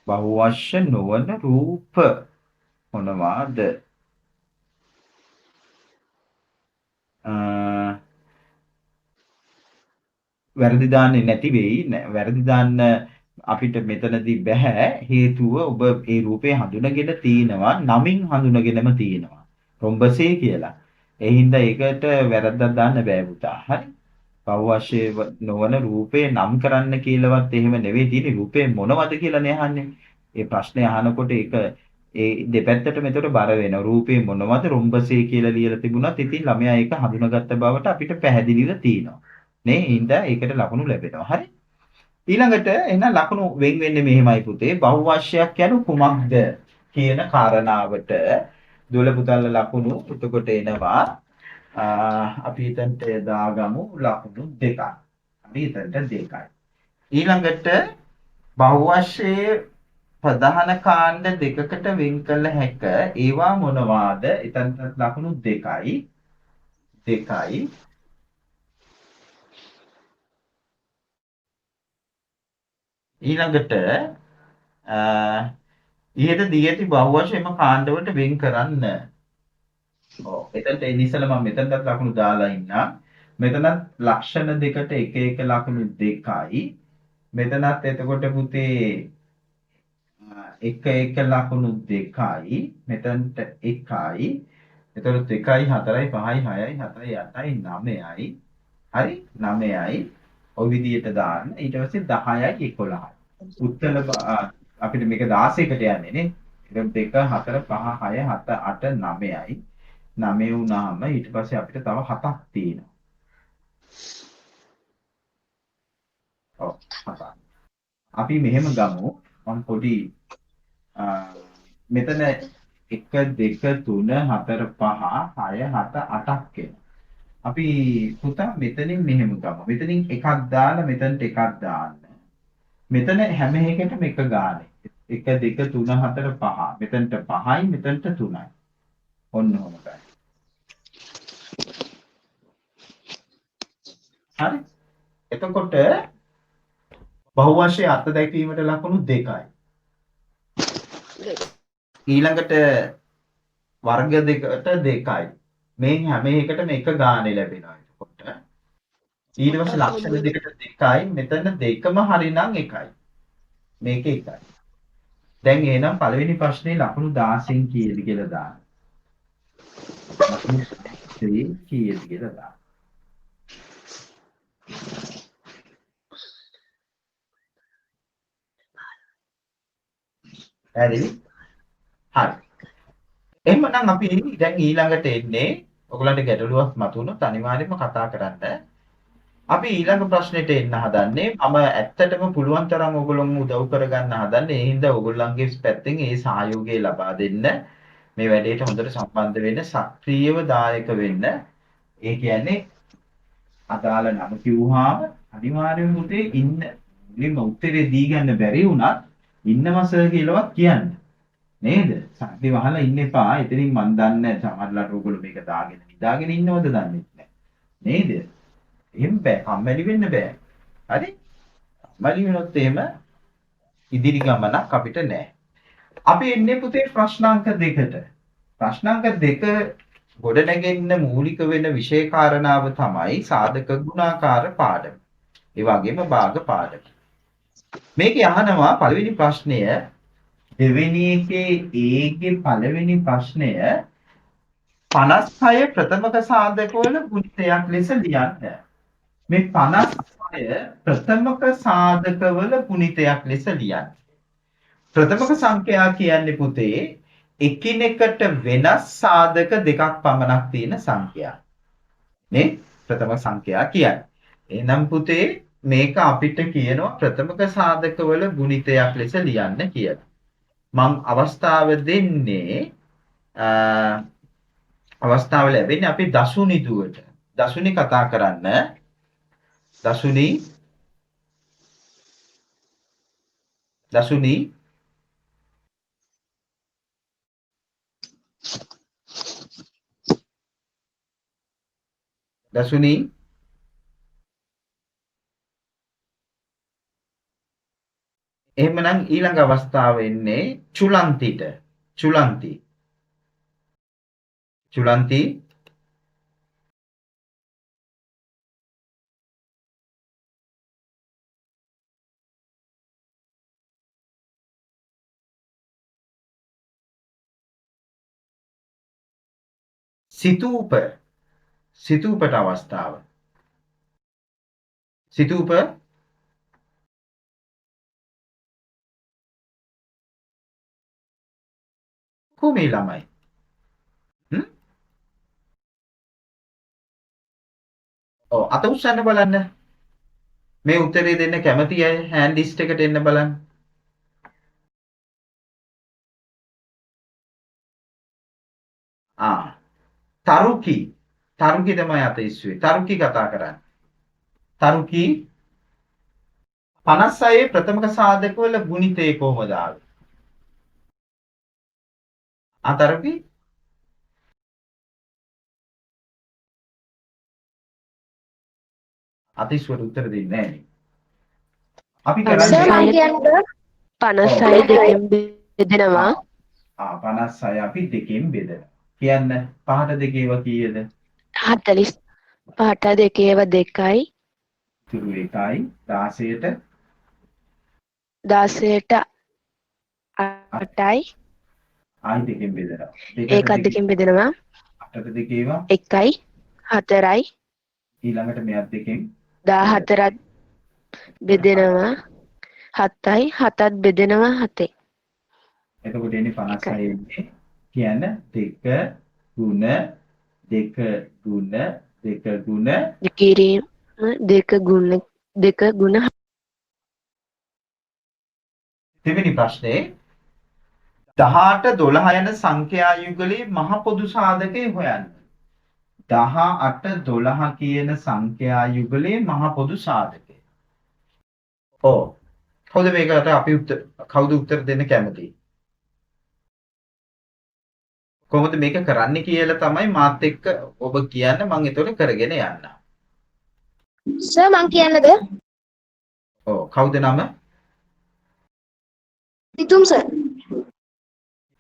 බහුවශ්‍ය නොවන රූප මොනවාද? වැරදි දාන්නේ නැති වෙයි. වැරදි දාන්න අපිට මෙතනදී බෑ හේතුව ඔබ ඒ රූපේ හඳුනගෙන තිනවා නමින් හඳුනගෙනම තිනවා. රොම්බසේ කියලා. ඒ හින්දා ඒකට වැරද්දක් දාන්න බෑ පුතා. හරි? බහුවශය නොවන රූපේ නම් කරන්න කියලාවත් එහෙම නෙවෙයි තියෙන්නේ. රූපේ මොනවද කියලා නේ අහන්නේ. ඒ ප්‍රශ්නේ අහනකොට ඒක ඒ දෙපැත්තටම එතකොට බර වෙනවා. රූපේ මොනවද රොම්බසේ කියලා ලියලා තිබුණත් ඉතින් ළමයා ඒක හඳුනාගත්ත බවට අපිට පැහැදිලිව තියෙනවා. නේ? ඒ හින්දා ඒකට ලකුණු ලැබෙනවා. හරි? ඊළඟට එන ලකුණු වෙන් වෙන්නේ මෙහෙමයි පුතේ. බහුවශයක් යනු කුමක්ද කියන කාරණාවට දුවල පුතල්ල ලකුණු එතකොට එනවා. අපි හිතන්ට දාගමු ලකුණු දෙකක්. අපි හිතන්ට දෙකයි. ඊළඟට බහුවශයේ ප්‍රධාන කාණ්ඩ දෙකකට වෙන් කළ හැක. ඒවා මොනවාද? එතනට ලකුණු දෙකයි. දෙකයි. ඊළඟට ඉහත දී ඇති බහුවශයෙන්ම කාණ්ඩවලට වෙන් කරන්න. ඔව් එතනට එන්න ඉස්සෙල්ලා මම මෙතනටත් ලකුණු දාලා ඉන්නම්. මෙතනත් ලක්ෂණ දෙකට එක එක ලකුණු දෙකයි. මෙතනත් එතකොට පුතේ එක එක ලකුණු දෙකයි. මෙතනට එකයි. එතකොට 2යි 4යි 5යි 6යි 7යි 8යි 9යි. හරි 9යි. ඔය විදිහට දාන්න. ඊට පස්සේ 10යි 11යි. උත්තර අපිට මේක 16කට යන්නේ නේ. ඒක 2 4 5 6 7 8 9යි. 9 වුණාම ඊට පස්සේ අපිට තව 7ක් තියෙනවා. ඔව් 7ක්. අපි මෙහෙම ගමු. මම පොඩි මෙතන 1 2 3 4 5 6 7 8ක් එනවා. අපි පුතා මෙතනින් මෙහෙම ගමු. මෙතනින් එකක් දාලා මෙතනට එකක් දාන්න. මෙතන හැම එකකටම එක ගානේ. 1 2 3 4 5. මෙතනට 5යි මෙතනට 3යි. ඔන්න ඔහොමයි. හරි? එතකොට බහුවශය අර්ථ දැක්වීමට ලකුණු 2යි. ඊළඟට වර්ග දෙකට 2යි. මේ හැම එකකටම එක ගානේ ලැබෙනවා එතකොට. ඊට පස්සේ ලක්ෂණ දෙකට 2යි. මෙතන දෙකම හරිනම් 1යි. මේක 1යි. දැන් එහෙනම් පළවෙනි ප්‍රශ්නේ ලකුණු 16න් කීයද කියලා දාන්න. ලකුණු 16න් කීයද කියලා දාන්න. හරි? හරි. එහෙනම් අපි දැන් ඊළඟට එන්නේ ඔයගලන්ට ගැටලුවක් මතුනොත් අනිවාර්යයෙන්ම කතා කරන්න. අපි ඊළඟ ප්‍රශ්නෙට එන්න හදන්නේ. මම ඇත්තටම පුළුවන් තරම් ඔයගොල්ලොම උදව් කරගන්න හදන්නේ. ඒ හින්දා ඔයගොල්ලන්ගේ පැත්තෙන් ඒ සහයෝගය ලබා දෙන්න. මේ වැඩේට හොඳට සම්බන්ධ වෙන්න, සක්‍රීයව දායක වෙන්න. ඒ කියන්නේ අදාළ නම කිව්වහම අනිවාර්යයෙන්ම උදේ ඉන්න මුලින්ම උත්තරේ දී ගන්න බැරි වුණත් ඉන්නම සර් කියලාවත් කියන්න. නේද? සද්දේ වහලා ඉන්න එපා. එතනින් මන් දන්නේ සමහරලාට ඔයගොල්ලෝ මේක දාගෙන නිදාගෙන ඉන්නවද දන්නේ නැහැ. නේද? එහෙම බෑ. කම්මැලි වෙන්න බෑ. හරි? කම්මැලි වෙනොත් එහෙම ඉදිරි ගමනක් අපිට නැහැ. අපි එන්නේ පුතේ ප්‍රශ්නාංක 2ට. ප්‍රශ්නාංක 2 ගොඩනැගෙන්න මූලික වෙන විෂය කාරණාව තමයි සාධක ගුණාකාර පාඩම. ඒ වගේම භාග පාඩම. මේකේ අහනවා පළවෙනි ප්‍රශ්නය දෙවෙනි එකේ ඒගේ පළවෙනි ප්‍රශ්නය 56 ප්‍රථමක සාධකවල ගුණිතයක් ලෙස ලියන්න. මේ 56 ප්‍රථමක සාධකවල ගුණිතයක් ලෙස ලියන්න. ප්‍රථමක සංඛ්‍යා කියන්නේ පුතේ එකිනෙකට වෙනස් සාධක දෙකක් පමණක් තියෙන සංඛ්‍යා. නේ? ප්‍රථම සංඛ්‍යා කියන්නේ. එහෙනම් පුතේ මේක අපිට කියනවා ප්‍රථමක සාධකවල ගුණිතයක් ලෙස ලියන්න කියලා. මම අවස්ථාව දෙන්නේ අවස්ථාව ලැබෙන්නේ අපි දසුනි දුවට. දසුනි කතා කරන්න. දසුනි එහෙමනම් ඊළඟ අවස්ථාව එන්නේ චුලන්තිට. චුලන්ති සිතූපට අවස්ථාව. සිතූප කොමේ ළමයි. හ්ම්? ඔව් අත උස්සන්න බලන්න. මේ උත්තරේ දෙන්න කැමති අය හෑන්ඩ් ලිස්ට් එකට එන්න බලන්න. තරුකි තමයි අත ඉස්සුවේ. තරුකි කතා කරන්නේ. තරුකි 56 ප්‍රථමක සාධකවල ගුණිතය කොහොමද ආවේ? තරුකි අත ඉස්සුවට උත්තර දෙන්නේ නැහැ නේ. අපි සර් මම කරන්නේ කියන්නේ 56 දෙකෙන් බෙදෙනවා 56 අපි දෙකෙන් බෙදනවා. කියන්න 5ට දෙකේව කීයද? 45ට දෙකේව 2යි ඉතුරු 1යි 16ට 16ට 8යි ආයි දෙකෙන් බෙදනවා. ඒකත් දෙකෙන් බෙදෙනවා 8ට දෙකේව 1යි 4යි ඊළඟට මෙයත් දෙකෙන් 14ත් බෙදෙනවා 7යි 7ත් බෙදෙනවා 7යි. එතකොට එන්නේ 56 එන්නේ කියන්න 2 ගුණ 2 ගුණ 2 ගුණ කිරීම 2 ගුණ 2 ගුණ දෙවෙනි ප්‍රශ්නේ 18 12 යන සංඛ්‍යා යුගලේ මහ පොදු සාධකය හොයන්න. 18 12 කියන සංඛ්‍යා යුගලේ මහ පොදු සාධකය. ඔව්. කවුද මේකට අපි කවුද උත්තර දෙන්න කැමති? කොහොමද මේක කරන්නේ කියලා තමයි මාත් එක්ක ඔබ කියන්න මම ඒතකොට කරගෙන යන්න. සර් මම කියන්නද? ඔව් කවුද නම? සිතුම් සර්.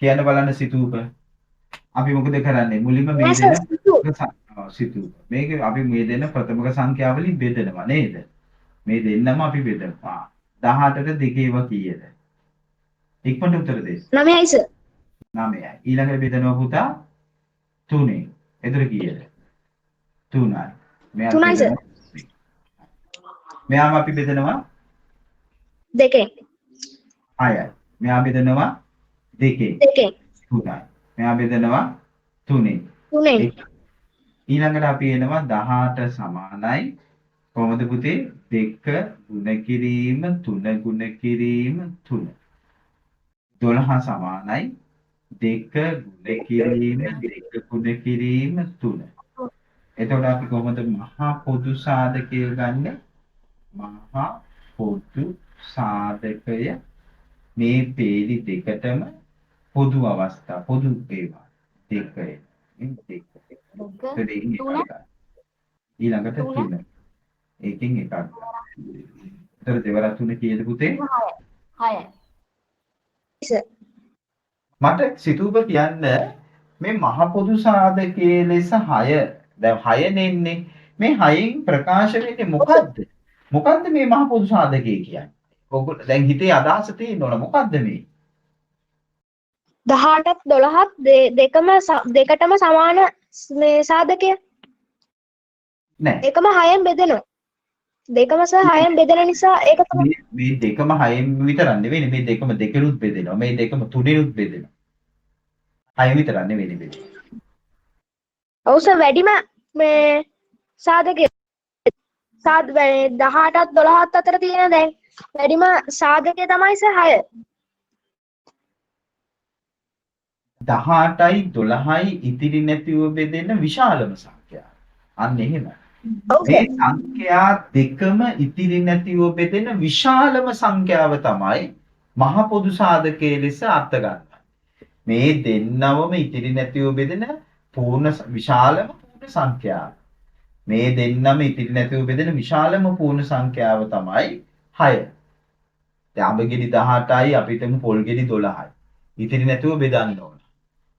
කියන්න බලන්න සිතූප. අපි මොකද කරන්නේ? මුලින්ම මේ නෑ සර් දෙන සිතුම්. සිතූප. මේක අපි මේ දෙන ප්‍රථමක සංඛ්‍යාවලින් බෙදනවා නේද? මේ දෙන්නම අපි බෙදනවා. 18ට දෙකේව කීයද? ඉක්මනට උත්තර දෙන්න. 9යි සර්. 9යි. ඊළඟට බෙදනවා පුතා 3. එතන කීයද? 3යි. මෙයා 3යි සර්. මෙයාම අපි බෙදනවා දෙකෙන්. 6යි. මෙයා බෙදනවා 2. දෙකෙන්. 3යි. මෙයා බෙදනවා 3. තුනෙන්. ඊළඟට අපි එනවා 18 සමානයි කොහොමද පුතේ 2 ගුණ කිරීම 3 ගුණ කිරීම 3 12 සමානයි 2 ගුණ කිරීම 2 ගුණ කිරීම 3 එතකොට අපි කොහොමද මහා පොදු සාධකය ගන්නෙ මහා පොදු සාධකය මේ පේලි දෙකටම පොදු අවස්ථා පොදු ඒවා දෙකයි ඊළඟට 3 ඒකෙන් එකක් උතර දෙවරක් 3 කීයද පුතේ 6යි. සර්. මට සිතූප කියන්න මේ මහ පොදු සාධකයේ ලෙස 6 දැන් 6 නෙන්නේ මේ 6න් ප්‍රකාශ වෙන්නේ මොකද්ද මේ මහ පොදු සාධකය කියන්නේ ඔයගොල්ලෝ දැන් හිතේ අදහස තියෙනවනේ මොකද්ද මේ 18ත් 12ත් දෙකටම සමාන මේ සාධකය. නෑ එකම 6ෙන් බෙදෙනවා. දෙකම සර් 6ෙන් බෙදෙන නිසා ඒක තමයි. මේ දෙකම 6න් විතරක් නෙවෙයි මේ දෙකම දෙකෙනුත් බෙදෙනවා මේ දෙකම තුනෙනුත් බෙදෙනවා 6 විතරක් නෙවෙයි බෙදෙන්නේ ඔව් සර් වැඩිම මේ සාධකය 18ත් 12ත් අතර තියෙන දැන් වැඩිම සාධකය තමයි සර් 6. 18යි 12යි ඉතිරි නැතිව බෙදෙන විශාලම සංඛ්‍යාව. අන්න එහෙම. මේ සංඛ්‍යා දෙකම ඉතිරි නැතිව බෙදෙන විශාලම සංඛ්‍යාව තමයි මහ පොදු සාධකයේ ලෙස අර්ථ ගන්නවා. මේ දෙන්නවම ඉතිරි නැතිව බෙදෙන විශාලම පූර්ණ සංඛ්‍යාව. මේ දෙන්නම ඉතිරි නැතිව බෙදෙන විශාලම පූර්ණ සංඛ්‍යාව තමයි 6. දැන් අඹගෙඩි 18යි අපිටම පොල්ගෙඩි 12යි. ඉතිරි නැතුව බෙදන්න ඕන.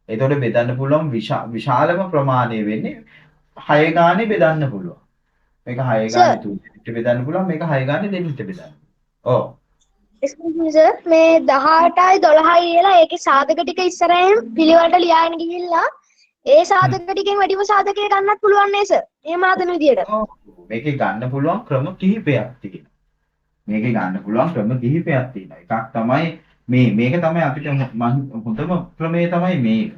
එතකොට බෙදන්න පුළුවන් විශාලම ප්‍රමාණය වෙන්නේ 6 ගානේ බෙදන්න පුළුවන්. මේක 6 ගානේ 3 බෙදන්න පුළුවන් මේක 6 ගානේ 2 බෙදන්න. ඔව්. excuse me sir මේ 18යි 12යි කියලා ඒකේ සාධක ටික ඉස්සරහින් පිළිවෙලට ලියාගෙන ගිහිල්ලා ඒ සාධක ටිකෙන් වැඩිම සාධකය ගන්නත් පුළුවන් නේ සර්. එහෙම හදන විදියට. ඔව්. මේකේ ගන්න පුළුවන් ක්‍රම කිහිපයක් තියෙනවා. මේකේ ගන්න පුළුවන් ක්‍රම කිහිපයක් තියෙනවා. එකක් තමයි මේක තමයි අපිට හොඳම ක්‍රමය තමයි මේක.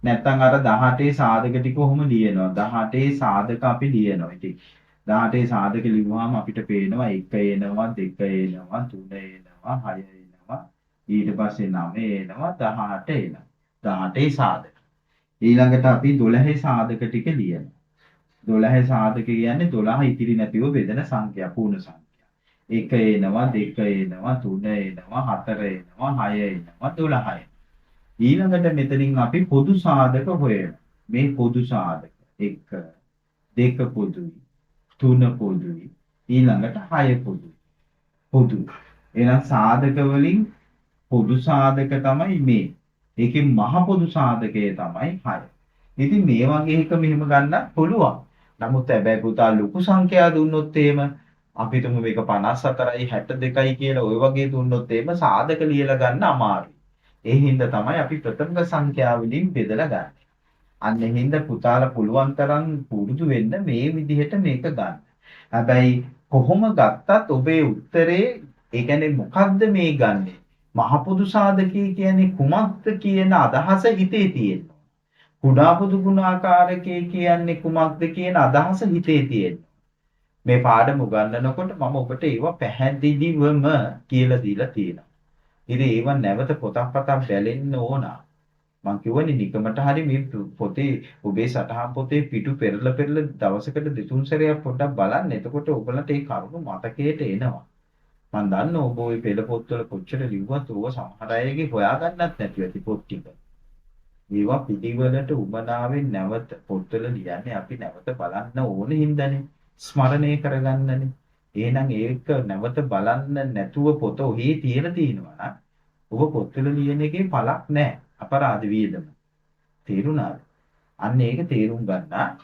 නැත්තම් අර 18 සාධක ටික කොහොම ලියනවා? 18 සාධක අපි ලියනවා. ඉතින් 18 සාධක ලිව්වහම අපිට පේනවා 1 එනවා, 2 එනවා, 3 එනවා, 6 එනවා. ඊට පස්සේ 9 එනවා, 18 එනවා. 18 සාධක. ඊළඟට අපි 12 සාධක ටික ලියනවා. 12 සාධක කියන්නේ 12 ඉතිරි නැතිව බෙදෙන සංඛ්‍යා පූර්ණ සංඛ්‍යා. 1 එනවා 2 එනවා 3 එනවා 4 එනවා 6 එනවා 12. ඊළඟට මෙතනින් අපි පොදු සාධක හොයනවා. මේ පොදු සාධක 1 2 පොදුයි 3 පොදුයි ඊළඟට 6 පොදුයි. පොදු. එහෙනම් සාධක වලින් පොදු සාධක තමයි මේ. ඒකේ මහ පොදු සාධකය තමයි 6. ඉතින් මේ වගේ එක මෙහෙම ගන්නත් පුළුවන්. නමුත් හැබැයි පුතා ලොකු සංඛ්‍යා දුන්නොත් එහෙම අපි තුමු මේක 54යි 62යි කියලා ওই වගේ දුන්නොත් එහෙම සාධක ලියලා ගන්න අමාරුයි. ඒ හින්දා තමයි අපි ප්‍රථම සංඛ්‍යා වලින් බෙදලා ගන්න. අන්න ඒ හින්දා පුතාලා පුළුවන් තරම් පුරුදු වෙන්න මේ විදිහට මේක ගන්න. හැබැයි කොහොම ගත්තත් ඔබේ උත්තරේ ඒ කියන්නේ මොකද්ද මේ ගන්නෙ? මහ පොදු සාධකය කියන්නේ කුමක්ද කියන අදහස හිතේ තියෙනවා. කුඩා පොදු ගුණාකාරකය කියන්නේ කුමක්ද කියන අදහස හිතේ තියෙනවා. මේ පාඩම උගන්වනකොට මම ඔබට ඒවා පැහැදිලිවම කියලා දීලා තියෙනවා. ඉතින් ඒවා නැවත පොතක් බැලෙන්න ඕන. මම කියවනේ නිකමට හරි මේ පොතේ ඔබේ සටහන් පොතේ පිටු පෙරලා දවසකට දෙතුන් සැරයක් පොඩ්ඩක් බලන්න. එතකොට ඔයගලන්ට ඒ කරුණු මතකයට එනවා. මම දන්නවා ඔබ ওই පෙළ පොත්වල කොච්චර ලිව්වත් ඕව සමහර අයගේ හොයාගන්නත් නැති ඇති පොත් ටික. ඒවා පිළිවෙලට උමනාවෙන් නැවත පොත්වල ලියන්නේ අපි නැවත බලන්න ඕන හින්දානේ. ස්මරණය කරගන්නනේ. එහෙනම් ඒක නැවත බලන්න නැතුව පොත ඔහේ තියලා තිනවා නම් ඔබ පොත්වල ලියන එකේ පළක් නැහැ. අපරාධ වියදම. තේරුණාද? අන්න ඒක තේරුම් ගන්න.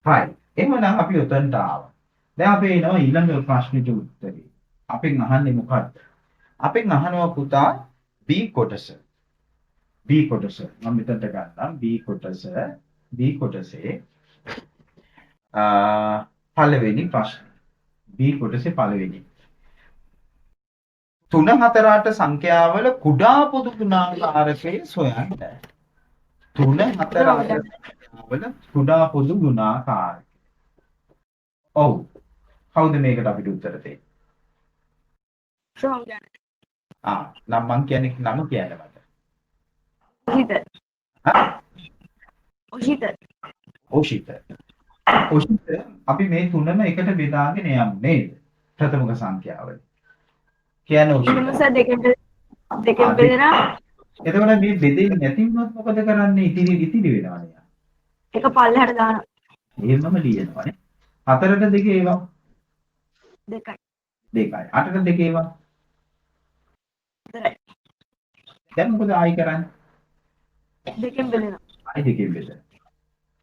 right. එහෙනම් අපි උතන්ට ආවා. දැන් අපි එනවා ඊළඟ ප්‍රශ්නෙට උත්තරේ. අපෙන් අහන්නේ මොකක්ද? අපෙන් අහනවා පුතා B කොටස. B කොටස. මම මෙතනට ගන්නම් B කොටස. B කොටසේ පළවෙනි ප්‍රශ්න. B කොටසේ පළවෙනි. 3 4 8 සංඛ්‍යාවල කුඩා පොදු ගුණාකාරකය සොයන්න. 3 4 8 සංඛ්‍යාවල කුඩා පොදු ගුණාකාරකය. ඔව්. කවුද මේකට අපිට උත්තර දෙන්නේ? ශ්‍රෝගන. නම් මං කියන්නේ නම කියන්න මට. ඔෂිත. හා? ඔෂිත. ඔෂිත. අපි මේ තුනම එකට බෙදාගෙන යමු නේද? ප්‍රථමක සංඛ්‍යාවල. කියන්නේ ඔෂිත. ඊළඟට දෙකෙන් බෙදලා එතකොට මේ බෙදෙන්නේ නැති වුණොත් මොකද කරන්නේ? ඉතිරි වෙනවනේ. එක පල්ලෙහාට දානවා. එහෙමම ලියනවානේ. 4ට 2 ඒවා. 2යි. 2යි. 8ට 2 ඒවා. 4යි. දැන් මොකද ආයි කරන්නේ? දෙකෙන් බෙදෙනවා. ආයි දෙකෙන් බෙදලා.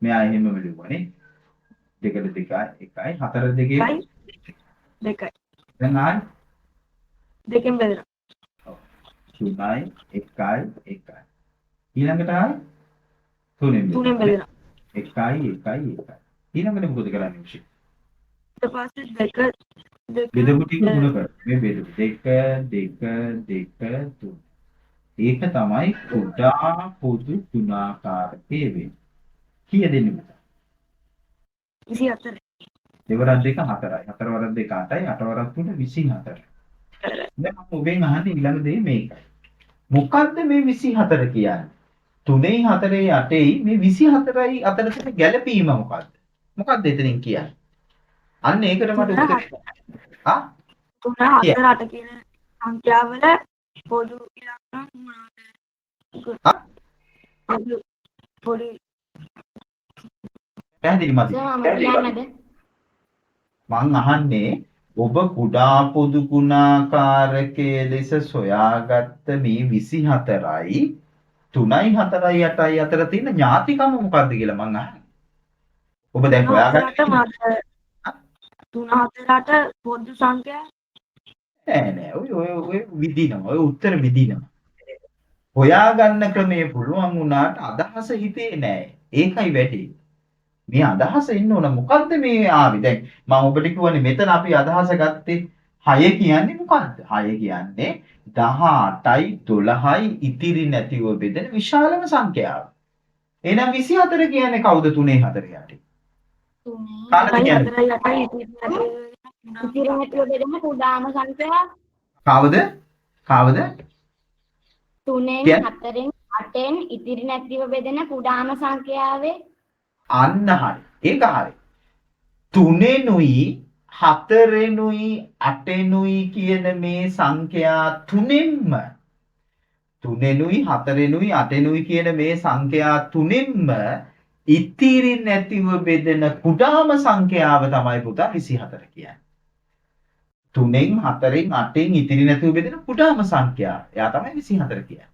මෙයා එහෙමම ලියුවානේ. 2ට 2යි 1යි 4ට 2 2යි. දැන් ආයි දෙකෙන් බෙදෙනවා. 3යි 1යි 1යි. ඊළඟට ආයි 3ෙන් බෙදෙනවා. 1යි 1යි 1යි. ඊළඟට මොකද කරන්නේ විශේෂ? ඊට පස්සේ දෙක බෙදපු ටික ගුණ කර. මේ බෙදපු 2 2 2 3. ඒක තමයි කුඩා පොදු ගුණාකාරකයේ වෙන්නේ. කීය දෙන්නේ? 24. දෙවරක් 2 4යි. 4 වරක් 2 8යි. 8 වරක් 3 24. දැන් මම ඔබෙන් අහන්නේ ඊළඟ දේ මේකයි. මොකද්ද මේ 24 කියන්නේ? 3යි 4යි 8යි මේ 24යි අතර තියෙන ගැළපීම මොකද්ද? මොකද්ද එතනින් කියන්නේ? අන්න ඒකට මට උත්තර. 3 4 8 කියන සංඛ්‍යාවල පොදු ඉලක්ක මොනවද? පොදු පැහැදිලි මදි. මං අහන්නේ ඔබ කුඩා පොදු ගුණාකාරකයේ ලෙස සොයාගත්ත මේ 24යි 3යි 4යි 8යි අතර තියෙන ඥාතිකම මොකද්ද කියලා මං අහන්නේ. ඔබ දැන් හොයාගන්න 3 4 8 පොදු සංඛ්‍යා නෑ ඔය විදිනවා. ඔය උත්තර විදිනවා. හොයාගන්න ක්‍රමයේ පුළුවන් වුණාට අදහස හිතේ නෑ. ඒකයි වැඩි. මේ අදහස ඉන්න ඕන මොකද්ද මේ ආවේ? දැන් මම ඔබට කිව්වනේ මෙතන අපි අදහස ගත්තේ 6 කියන්නේ මොකද්ද? 6 කියන්නේ 18යි 12යි ඉතිරි නැතිව බෙදෙන විශාලම සංඛ්‍යාව. එහෙනම් 24 කියන්නේ කවුද 3 4 යටි? කාටද කියන්නේ? ඉතිරි නැතිව බෙදෙන කුඩාම සංඛ්‍යාව කවුද? කවුද? 3න් කියන්නේ? 4න් 8න් ඉතිරි නැතිව බෙදෙන කුඩාම සංඛ්‍යාවේ අන්න හරි. ඒක හරි. 3නුයි 4නුයි 8නුයි කියන මේ සංඛ්‍යා තුනෙන්ම 3නුයි 4නුයි 8නුයි කියන මේ සංඛ්‍යා තුනෙන්ම ඉතිරි නැතිව බෙදෙන කුඩාම සංඛ්‍යාව තමයි පුතා 24 කියන්නේ. 3න් 4න් 8න් ඉතිරි නැතිව බෙදෙන කුඩාම සංඛ්‍යාව. එයා තමයි 24 කියන්නේ.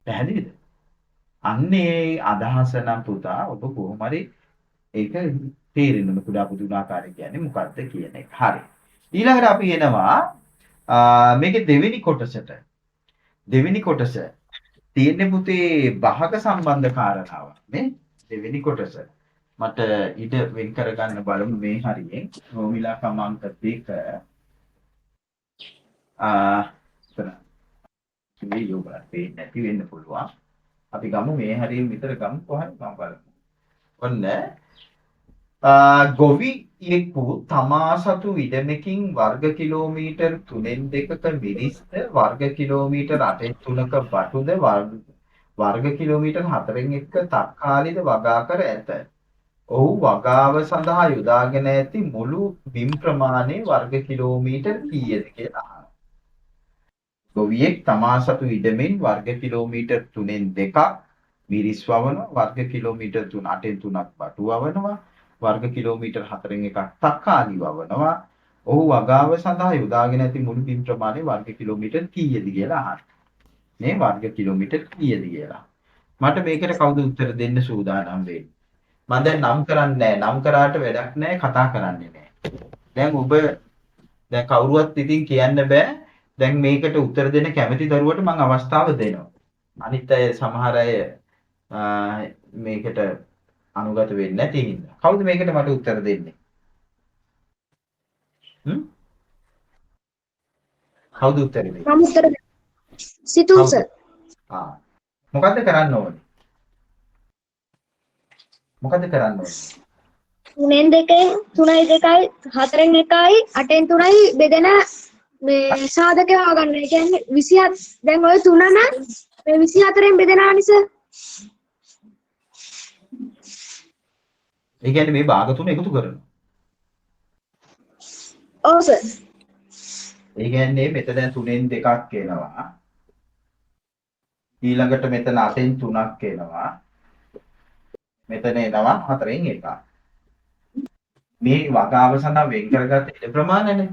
පැහැදිලිද? අන්නේ අදහස නම් පුතා ඔබ කොහොම හරි ඒක තේරෙන්න කුඩා පුදු ගුණාකාරය කියන්නේ මොකක්ද කියන එක. හරි. ඊළඟට අපි එනවා මේකේ දෙවෙනි කොටසට. දෙවෙනි කොටස තියෙන්නේ පුතේ භාග සම්බන්ධ කාරණාවක් නේ. දෙවෙනි කොටස. මට ඉඩ වෙන් කරගන්න බලමු මේ හරියෙන්. රෝමිලා ක්‍රමාංක 2 මේ යෝගලා පේන්නේ නැති වෙන්න පුළුවන්. අපි ගමු මේ හරියෙන් විතර ගමු කොහොමද මම බලමු. ඔන්න ගොවියෙකු තමා සතු ඉඩමකින් වර්ග කිලෝමීටර් 3න් 2ක මිරිස්ද වර්ග කිලෝමීටර් 8න් 3ක බටුද වර්ග කිලෝමීටර් 4න් 1ක තක්කාලිද වගා කර ඇත. ඔහු වගාව සඳහා යොදාගෙන ඇති මුළු බිම් ප්‍රමාණය වර්ග කිලෝමීටර් කීයද කියලා අහනවා. ගොවියෙක් තමා සතු ඉඩමින් වර්ග කිලෝමීටර් 3න් 2ක් මිරිස් වවනවා වර්ග කිලෝමීටර් 8න් 3ක් බටු වවනවා වර්ග කිලෝමීටර් 4න් 1ක් තක්කාලි වවනවා. ඔහු වගාව සඳහා යොදාගෙන ඇති මුළු බිම් ප්‍රමාණය වර්ග කිලෝමීටර් කීයද කියලා අහනවා. මේ වර්ග කිලෝමීටර් කීයද කියලා. මට මේකට කවුද උත්තර දෙන්න සූදානම් වෙන්නේ? මම දැන් නම් කරන්නේ නැහැ. නම් කරාට වැඩක් නැහැ. කතා කරන්නේ නැහැ. දැන් ඔබ දැන් කවුරුවත් ඉතින් කියන්න බෑ. දැන් මේකට උත්තර දෙන්න කැමති දරුවට මම අවස්ථාව දෙනවා. අනිත් අය සමහර අය මේකට අනුගත වෙන්නේ නැති හින්දා. කවුද මේකට මට උත්තර දෙන්නේ? කවුද උත්තර දෙන්නේ? මම උත්තර සිතුල් සර් මොකද්ද කරන්න ඕනේ? මොකද්ද කරන්න ඕනේ? 3න් 2යි 3යි 2යි 4න් 1යි 8න් 3යි බෙදෙන මේ සාධකය හොයාගන්න. ඒ කියන්නේ 27 දැන් ඔය 3ම මේ 24න් බෙදෙනා නිසා ඒ කියන්නේ මේ භාග තුන එකතු කරනවා. ඔව් සර්. ඒ කියන්නේ මෙතන 3න් 2ක් එනවා. ඊළඟට මෙතන 8න් 3ක් එනවා. මෙතන එනවා 4න් 1ක්. මේ වගාව සඳහා වෙන් කරගත්ත ඉඩ ප්‍රමාණයනේ.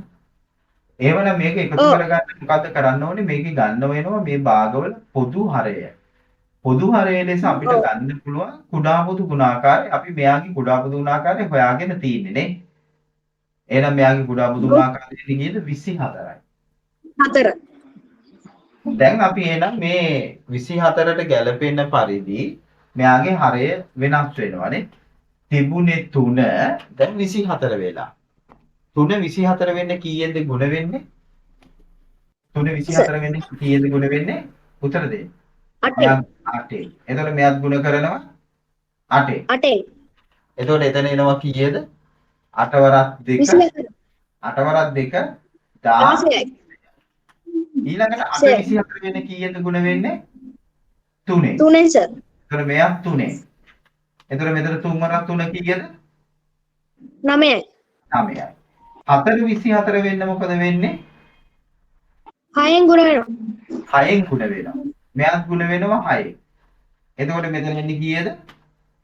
එහෙමනම් මේක එකතු කරගන්න මොකද්ද කරන්න ඕනේ? මේක ගන්න වෙනවා මේ භාගවල පොදු හරය. පොදු හරය ලෙස අපිට ගන්න පුළුවන් කුඩා පොදු ගුණාකාරය. අපි මෙයාගේ කුඩා පොදු ගුණාකාරය හොයාගෙන තියෙන්නේ නේ. එහෙනම් මෙයාගේ කුඩා පොදු ගුණාකාරය කියන්නේ 24යි. 4. දැන් අපි එහෙනම් මේ 24ට ගැලපෙන පරිදි මෙයාගේ හරය වෙනස් වෙනවානේ. තිබුණේ 3 දැන් 24 වෙලා. 3 24 වෙන්නේ කීයෙන්ද ගුණ වෙන්නේ? 3 24 වෙන්නේ කීයෙන්ද ගුණ වෙන්නේ? උත්තර දෙන්න. 8. 8. එතකොට මෙයාත් ගුණ කරනවා 8. 8. එතකොට එතන එනවා කීයද? 8 වරක් 2. 8 වරක් 2 16යි. ඊළඟට 8 24 වෙන්නේ කීයෙන්ද ගුණ වෙන්නේ? 3. 3න් සර්. එතකොට මෙයාත් 3. එතකොට මෙතන 3 වරක් 3 කීයද? 9යි. 9යි. 4 24 වෙන්න මොකද වෙන්නේ? 6න් ගුණ වෙනවා. 6න් ගුණ වෙනවා. මෙයාත් ගුණ වෙනවා 6. එතකොට මෙතන එන්නේ කීයද?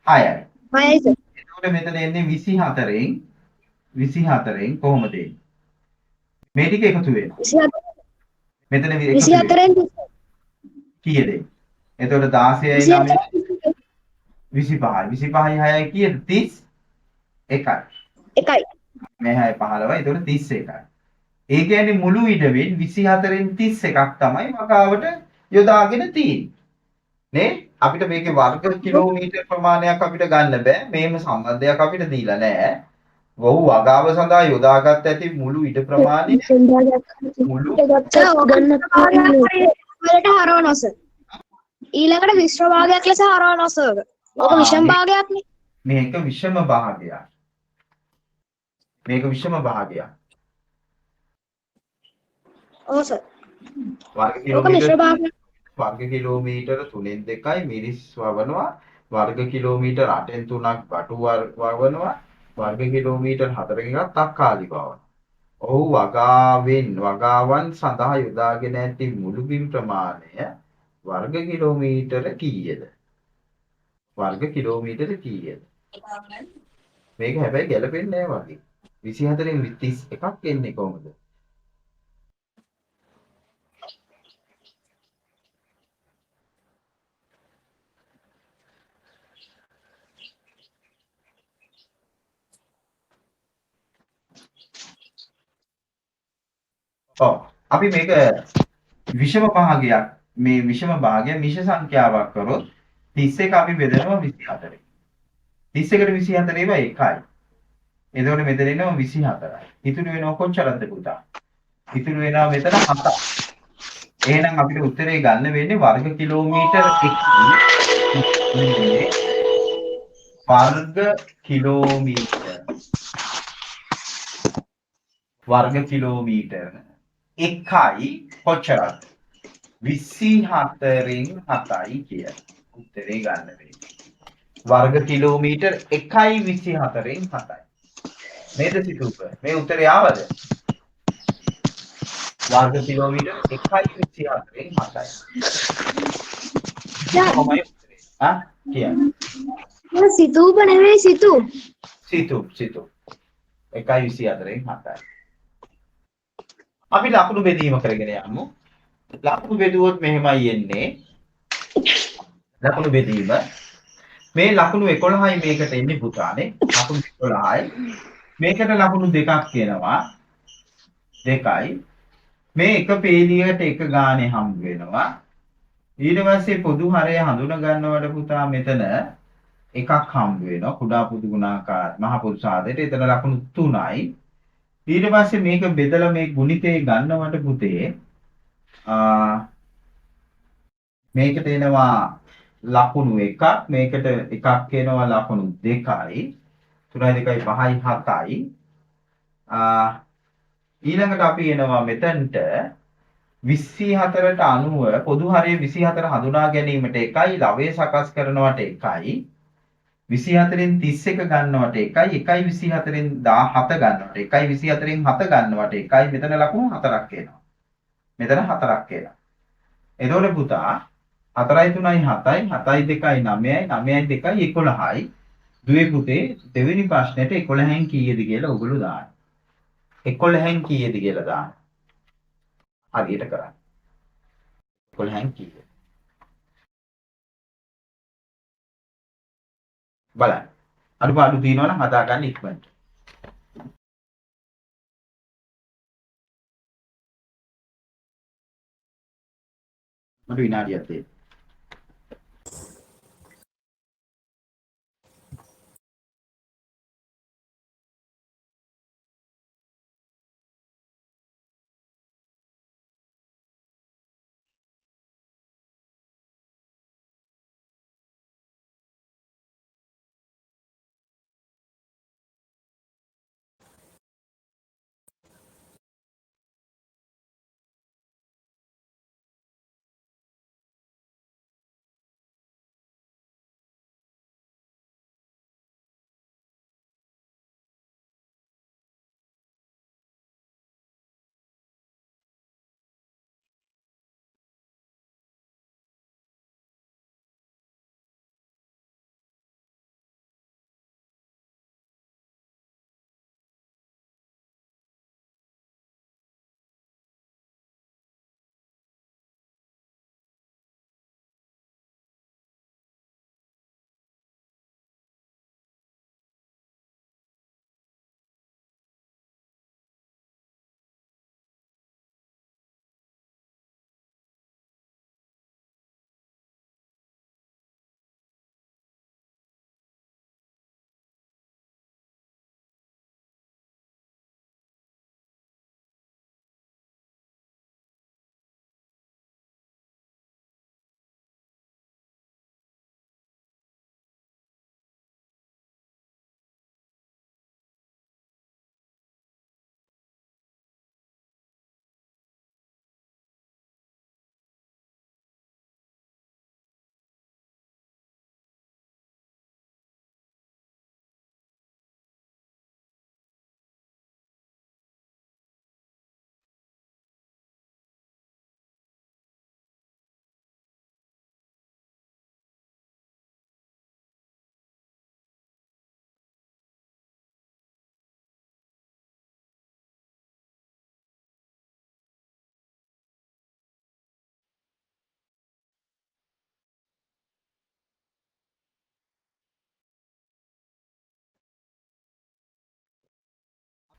6යි. 6යි සර්. එතකොට මෙතන එන්නේ 24න් කොහොමද එන්නේ? මේ ටික එකතු වෙනවා. 24. මෙතන 24න් කීයද? එතකොට 16යි 9යි 25යි. 25යි 6යි කීයද? 31යි. 1යි. මේ 6 15යි. එතකොට 31යි. ඒ කියන්නේ මුළු ඉඩවෙන් 24න් 31ක් තමයි වගාවට යොදාගෙන තියෙන්නේ. නේ? අපිට මේකේ වර්ග කිලෝමීටර් ප්‍රමාණයක් අපිට ගන්න බෑ. මේම සම්බන්ධයක් අපිට දීලා නැහැ. වහු වගාව සඳහා යොදාගත් ඇති මුළු ඉඩ ප්‍රමාණය මුළු වලට හරවනවා සර්. ඊළඟට මිශ්‍ර භාගයක් ලෙස හරවනවා සර්. ඕක විෂම භාගයක්නේ. මේක විෂම භාගයක්. මේක විෂම භාගයක්. ඔව් සර්. වර්ග ඕක මිශ්‍ර භාගයක්. කිලෝමීටර 3න් 2යි මිරිස් වවනවා. වර්ග කිලෝමීටර 8න් 3ක් බටු වවනවා. වර්ග කිලෝමීටර 4න් එකක් තක්කාලි වවනවා. ඔහු වගාවන් සඳහා යොදාගෙන ඇති මුළු බිම් ප්‍රමාණය වර්ග කිලෝමීටර කීයද? වර්ග කිලෝමීටර කීයද? මේක හැබැයි ගැලපෙන්නේ නැහැ වගේ. 24න් 31ක් එන්නේ කොහොමද? ඔව් අපි මේක විෂම භාගයක් මේ විෂම භාගය මිශ්‍ර සංඛ්‍යාවක් කරොත් 31 අපි බෙදනවා 24. 31ට 24 ඒවා එකයි. එතකොට මෙතන එනවා 24යි. ඉතුරු වෙනවා කොච්චරද පුතා? ඉතුරු වෙනවා මෙතන 7ක්. එහෙනම් අපිට උත්තරේ ගන්න වෙන්නේ වර්ග කිලෝමීටර 1. වර්ග කිලෝමීටර එකයි කොච්චරද? 24න් 7යි කියලා. උත්තරේ ගන්න වෙන්නේ. වර්ග කිලෝමීටර 1යි 24න් 7යි. නේද සිතුප? මේ උත්තරේ ආවද? වර්ග කිලෝමීටර 1යි 24න් 7යි. කොහොමයි උත්තරේ? කියන්නේ. සිතූප නෙවෙයි සිතූ. සිතු 1යි 24න් 7යි. අපි ලකුණු බෙදීම කරගෙන යමු. ලකුණු බෙදුවොත් මෙහෙමයි එන්නේ. ලකුණු බෙදීම මේ ලකුණු 11යි මේකට එන්නේ පුතානේ. ලකුණු 11යි. මේකට ලකුණු දෙකක් එනවා. 2යි. මේ එක පේලියකට එක ගානේ හම්බ වෙනවා. ඊට පස්සේ පොදු හරය හඳුනා ගන්නවට පුතා මෙතන එකක් හම්බ වෙනවා. කුඩා පොදු ගුණාකාර මහ පොදු සාදයට එතන ලකුණු 3යි. ඊට පස්සේ මේක බෙදලා මේ ගුණිතේ ගන්නවට පුතේ මේකට එනවා ලකුණු 1ක් මේකට එකක් එනවා ලකුණු 2යි 3යි 2යි 5යි 7යි ඊළඟට අපි එනවා මෙතනට 24ට අනුව පොදු හරය 24 හඳුනා ගැනීමට 1යි ලවය සකස් කරනවට 1යි 24න් 31 ගන්නවට 1යි 1යි 24න් 17 ගන්නවට 1යි 24න් 7 ගන්නවට 1යි මෙතන ලකුණු 4ක් එනවා. මෙතන 4ක් එනවා. එතකොට පුතා 4යි 3යි 7යි 7යි 2යි 9යි 9යි 2යි 11යි දුවේ පුතේ දෙවෙනි ප්‍රශ්නෙට 11න් කීයද කියලා ඔයගොල්ලෝ දාන්න. 11න් කීයද කියලා දාන්න. හරියට කරන්න. 11න් කීයද? බලන්න. අඩුපාඩු තියෙනවා නම් හදා ගන්න ඉක්මනට. මට විනාඩියක් දෙන්න.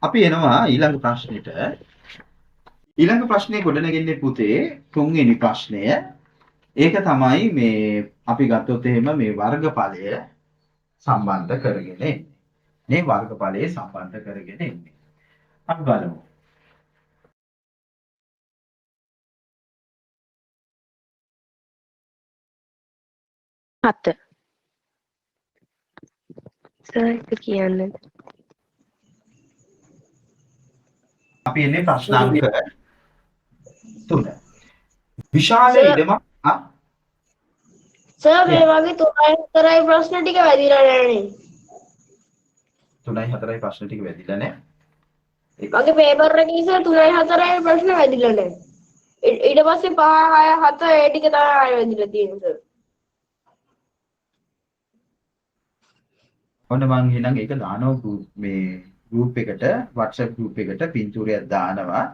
අපි එනවා ඊළඟ ප්‍රශ්නෙට. ඊළඟ ප්‍රශ්නේ ගොඩනගන්නේ පුතේ තුන්වෙනි ප්‍රශ්නය. ඒක තමයි මේ අපි ගත්තොත් එහෙම මේ වර්ගඵලය සම්බන්ධ කරගෙන එන්නේ. මේ වර්ගඵලය සම්බන්ධ කරගෙන එන්නේ. අපි බලමු. හත. සර් එක කියන්න. අපි එන්නේ ප්‍රශ්නාංක 3. විශාල සර්. ඉඩමක් සර් මේ වගේ 3යි 4යි ප්‍රශ්න ටික වැදිලා නැහැ. 3යි 4යි ප්‍රශ්න ටික වැදිලා නැහැ. මගේ පේපර් එකේ සර් 3යි 4යි ප්‍රශ්න වැදිලා නැහැ. ඊට පස්සේ 5 6 7 ඒ ටික තමයි වැදිලා තියෙන්නේ සර්. ඔන්න මම එහෙනම් ඒක දානවා මේ group එකට WhatsApp group එකට පින්තූරයක් දානවා.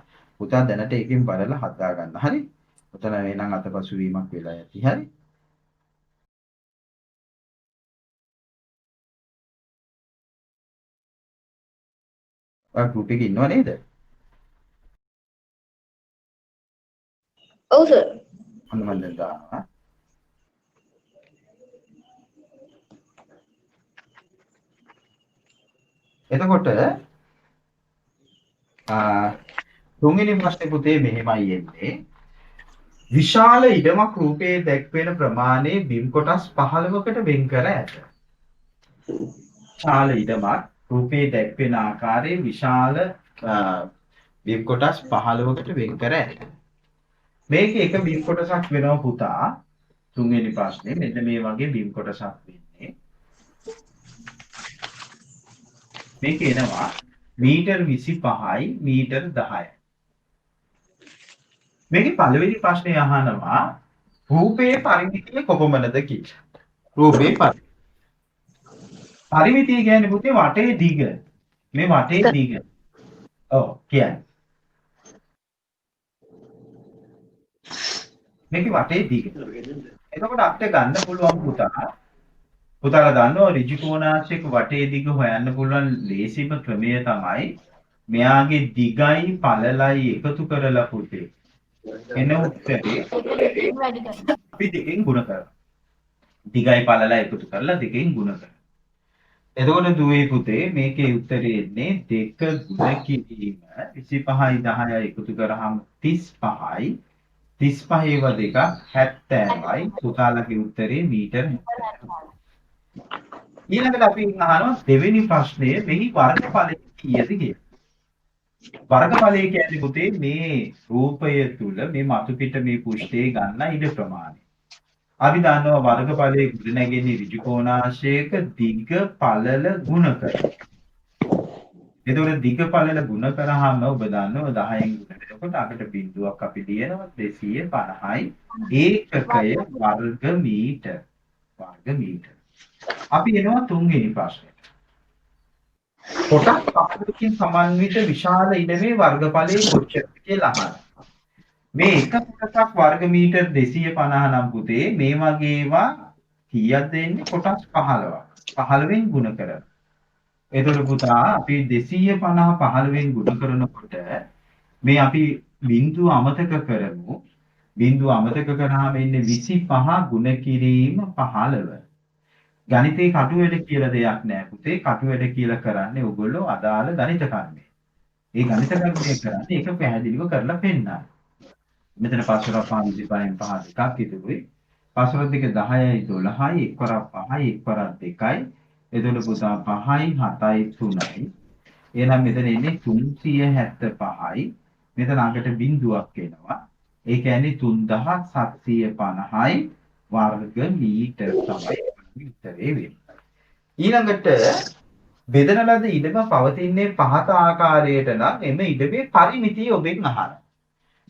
පුතා දැනට ඒකෙන් බලලා හදා ගන්න. හරි? උතන එනං අතපසු වීමක් වෙලා ඇති. හරි? ඔය group එකේ ඉන්නව නේද? ඔව් සර්. ඔන්න මම දැන් දානවා. එතකොට තුන්වෙනි ප්‍රශ්නේ පුතේ මෙහෙමයි එන්නේ. විශාල ඉඩමක් රූපයේ දැක්වෙන ප්‍රමාණය බිම් කොටස් 15කට වෙන් කර ඇත. විශාල ඉඩමක් රූපයේ දැක්වෙන ආකාරයේ විශාල බිම් කොටස් 15කට වෙන් කර ඇත. මේක එක බිම් කොටසක් වෙනවා පුතා. තුන්වෙනි ප්‍රශ්නේ මෙන්න මේ වගේ බිම් කොටසක් වෙන්නේ. මේක එනවා මීටර් 25යි මීටර් 10යි. මේකේ පළවෙනි ප්‍රශ්නේ අහනවා රූපයේ පරිමිතිය කොපමණද කියලා. රූපයේ පරිමිතිය කියන්නේ පුතේ වටේ දිග. මේ වටේ දිග. ඔව් කියන්නේ. මේකේ වටේ දිග. එතකොට අපිට ගන්න පුළුවන් පුතා. පුතාලා දන්නවා ඍජු කෝණාංශයක වටේ දිග හොයන්න පුළුවන් ලේසිම ක්‍රමය තමයි මෙයාගේ දිගයි පළලයි එකතු කරලා පුතේ. එන උත්තරේ අපි දෙකෙන් ගුණ කරනවා. දිගයි පළලයි එකතු කරලා දෙකෙන් ගුණ කරනවා. එතකොට දුවේ පුතේ මේකේ උත්තරේ එන්නේ 2 ගුණ කිරීම 25යි 10යි එකතු කරාම 35යි 35ව දෙකක් 70යි. පුතාලගේ උත්තරේ මීටර් 70. ඊළඟට අපි අහනවා දෙවෙනි ප්‍රශ්නය මෙහි වර්ගඵලය කීයද කියලා. වර්ගඵලය කියන්නේ පුතේ මේ රූපය තුල මේ මතු පිට මේ පෘෂ්ඨයේ ගන්න ඉඩ ප්‍රමාණය. අපි දන්නවා වර්ගඵලයේ ගුණ නැගෙන්නේ ඍජු කෝණාංශයක දිග පළල ගුණ කරලා. එතකොට දිග පළල ගුණ කරාම ඔබ දන්නවා 10න් ගුණ කරනකොට අකට බිඳුවක් අපි ලියනවා 250යි ඒකකය වර්ග මීටර. වර්ග මීටර. අපි එනවා තුන්වෙනි ප්‍රශ්නෙට. කොටස් 15කින් සමන්විත විශාල ඉඩමේ වර්ගඵලය කොච්චරද කියලා අහනවා. මේ එක කොටසක් වර්ග මීටර් 250 නම් පුතේ මේ වගේ ඒවා කීයක් දෙන්නේ කොටස් 15ක්. 15න් ගුණ කරලා. එතකොට පුතා අපි 250 15න් ගුණ කරනකොට මේ අපි බිංදුව අමතක කරමු. බිංදුව අමතක කරාම එන්නේ 25 ගුණ කිරීම 15. ගණිතේ කටුවැඩ කියලා දෙයක් නැහැ පුතේ. කටුවැඩ කියලා කරන්නේ ඔයගොල්ලෝ අදාළ ගණිත කර්මය. ඒ ගණිත කර්මය කරන්නේ ඒක පැහැදිලිව කරලා පෙන්නන්න. මෙතන පස්වරක් 5 25න් 5 දෙකක් ඉතුරුයි. පස්වර දෙක 10යි 12යි එක් වරක් 5යි එක් වරක් 2යි. එතකොට පුතා 5යි 7යි 3යි. එහෙනම් මෙතන එන්නේ 375යි. මෙතන අගට බිඳුවක් එනවා. ඒ කියන්නේ 3750යි වර්ග මීටර තමයි උත්තරේ වෙන්නේ. ඊළඟට බෙදන ලද ඉඩම පවතින්නේ පහත ආකාරයට නම් එම ඉඩමේ පරිමිතිය ඔබෙන් අහනවා.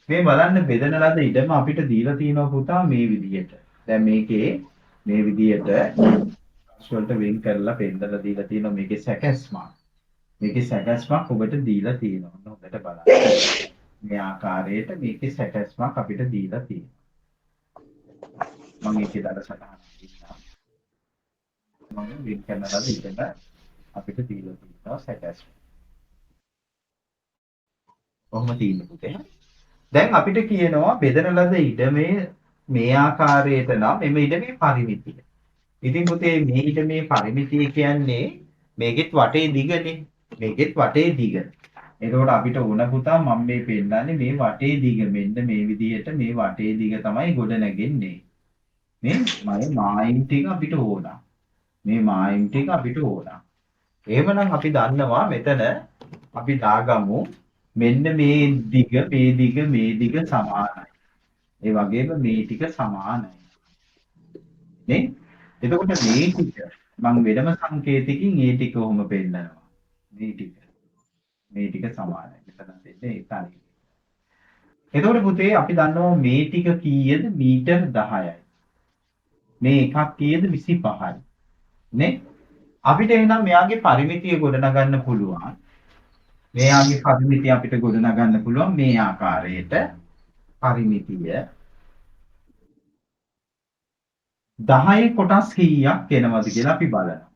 මේ බලන්න බෙදන ලද ඉඩම අපිට දීලා තියෙනවා පුතා මේ විදිහට. දැන් මේකේ මේ විදිහට වලට වෙන් කරලා පෙන්නලා දීලා තියෙනවා මේකේ සැකස්මක්. මේකේ සැකස්මක් ඔබට දීලා තියෙනවා. හොඳට බලන්න. මේ ආකාරයට මේකේ සැකස්මක් අපිට දීලා තියෙනවා. මම ඒකේ දාලා සටහන් කරනවා. මම වෙන් කරන ලද ඉඩම අපිට දීලා තියෙනවා සැකස්මක්. කොහොම තියෙන්නේ පුතේ? දැන් අපිට කියනවා බෙදන ලද ඉඩමේ මේ ආකාරයට නම් මෙම ඉඩමේ පරිමිතිය. ඉතින් පුතේ මේ ඉඩමේ පරිමිතිය කියන්නේ මේකෙත් වටේ දිගනේ. මේකෙත් වටේ දිග. එතකොට අපිට ඕන පුතා මම මේ පෙන්නන්නේ මේ වටේ දිග මෙන්න මේ විදිහට මේ වටේ දිග තමයි ගොඩ නැගෙන්නේ. මේ මම මායිම් ටික අපිට ඕන. මේ මායිම් ටික අපිට ඕන. එහෙමනම් අපි දන්නවා මෙතන අපි දාගමු මෙන්න මේ දිග සමානයි. ඒ වගේම මේ ටික සමානයි. නේ? එතකොට මේ ටික මම වෙනම සංකේතකින් මේ ටික කොහොම පෙන්නනවා. මේ ටික සමානයි. මෙතන දෙන්නේ ඒකයි. එතකොට පුතේ අපි දන්නවා මේ ටික කීයද? මීටර් 10යි. මේ එකක් කීයද? 25යි. නේ? අපිට එහෙනම් මෙයාගේ පරිමිතිය ගොඩනගන්න පුළුවන්. මෙයාගේ පරිමිතිය අපිට ගොඩනගන්න පුළුවන් මේ ආකාරයට. පරිමිතිය 10 කොටස් කීයක් එනවද කියලා අපි බලනවා.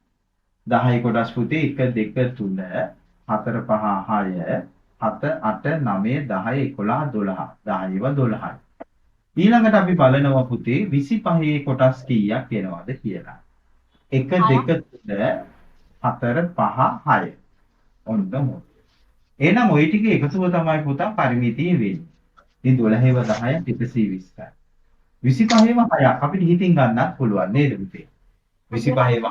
10 කොටස් පුතේ 1 2 3 4 5 6 7 8 9 10 11 12 10 12යි. ඊළඟට අපි බලනවා පුතේ 25 කොටස් කීයක් එනවද කියලා. 1 2 3 4 5 6 ඔන්න මොකද. එහෙනම් ওই ටික එකතුව තමයි පුතා පරිමිතිය වෙන්නේ. ඉතින් 12 10 120යි. 25ව 6ක් අපිට හිතින් ගන්නත් පුළුවන් නේද පුතේ? 25ව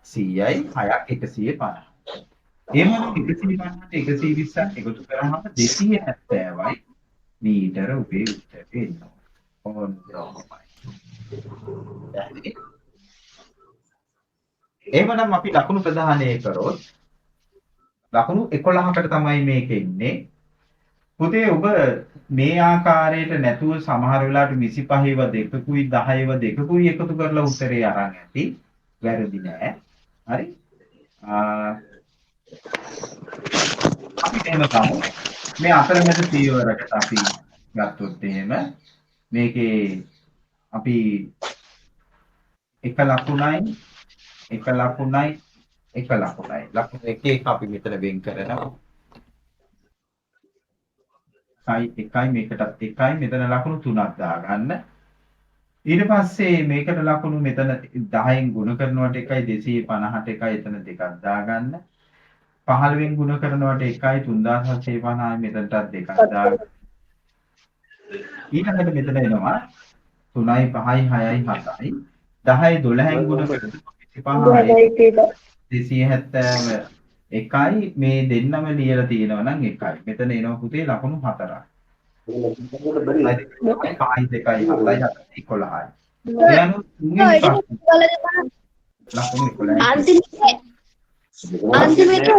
100යි 6ක් 150. එහෙනම් 150ට 120ක් එකතු කරාම 270යි මීටර උපේ උත්තරේ එනවා. ඕන තමයි. එහෙනම් අපි ලකුණු ප්‍රදානය කරොත් ලකුණු 11කට තමයි මේක ඉන්නේ. පුතේ ඔබ මේ ආකාරයට නැතුව සමහර වෙලාවට 25ව දෙකකුයි 10ව දෙකකුයි එකතු කරලා උත්තරේ අරන් ඇති. වැරදි නෑ. හරි? අපි එහෙම ගමු. මේ අතරමැද පියවරකට අපි ගත්තොත් එහෙම මේකේ අපි එක ලකුණයි ලකුණු එකක අපි මෙතන වෙන් කරනවා. එකයි මේකටත් එකයි මෙතන ලකුණු 3ක් දාගන්න. ඊට පස්සේ මේකට ලකුණු මෙතන 10න් ගුණ කරනවට එකයි 250ට එකයි එතන දෙකක් දාගන්න. 15න් ගුණ කරනවට එකයි 3750යි මෙතනටත් දෙකක් දාගන්න. ඊළඟට මෙතන එනවා 3යි 5යි 6යි 7යි 10යි 12න් ගුණ කරනකොට 270 එකයි මේ දෙන්නම ලියලා තියෙනවා නම් එකයි. මෙතන එනවා පුතේ ලකුණු 4ක්. 5යි 2යි 7යි 11යි. දැන් තුන්වෙනි ලකුණු 11යි. අන්තිමට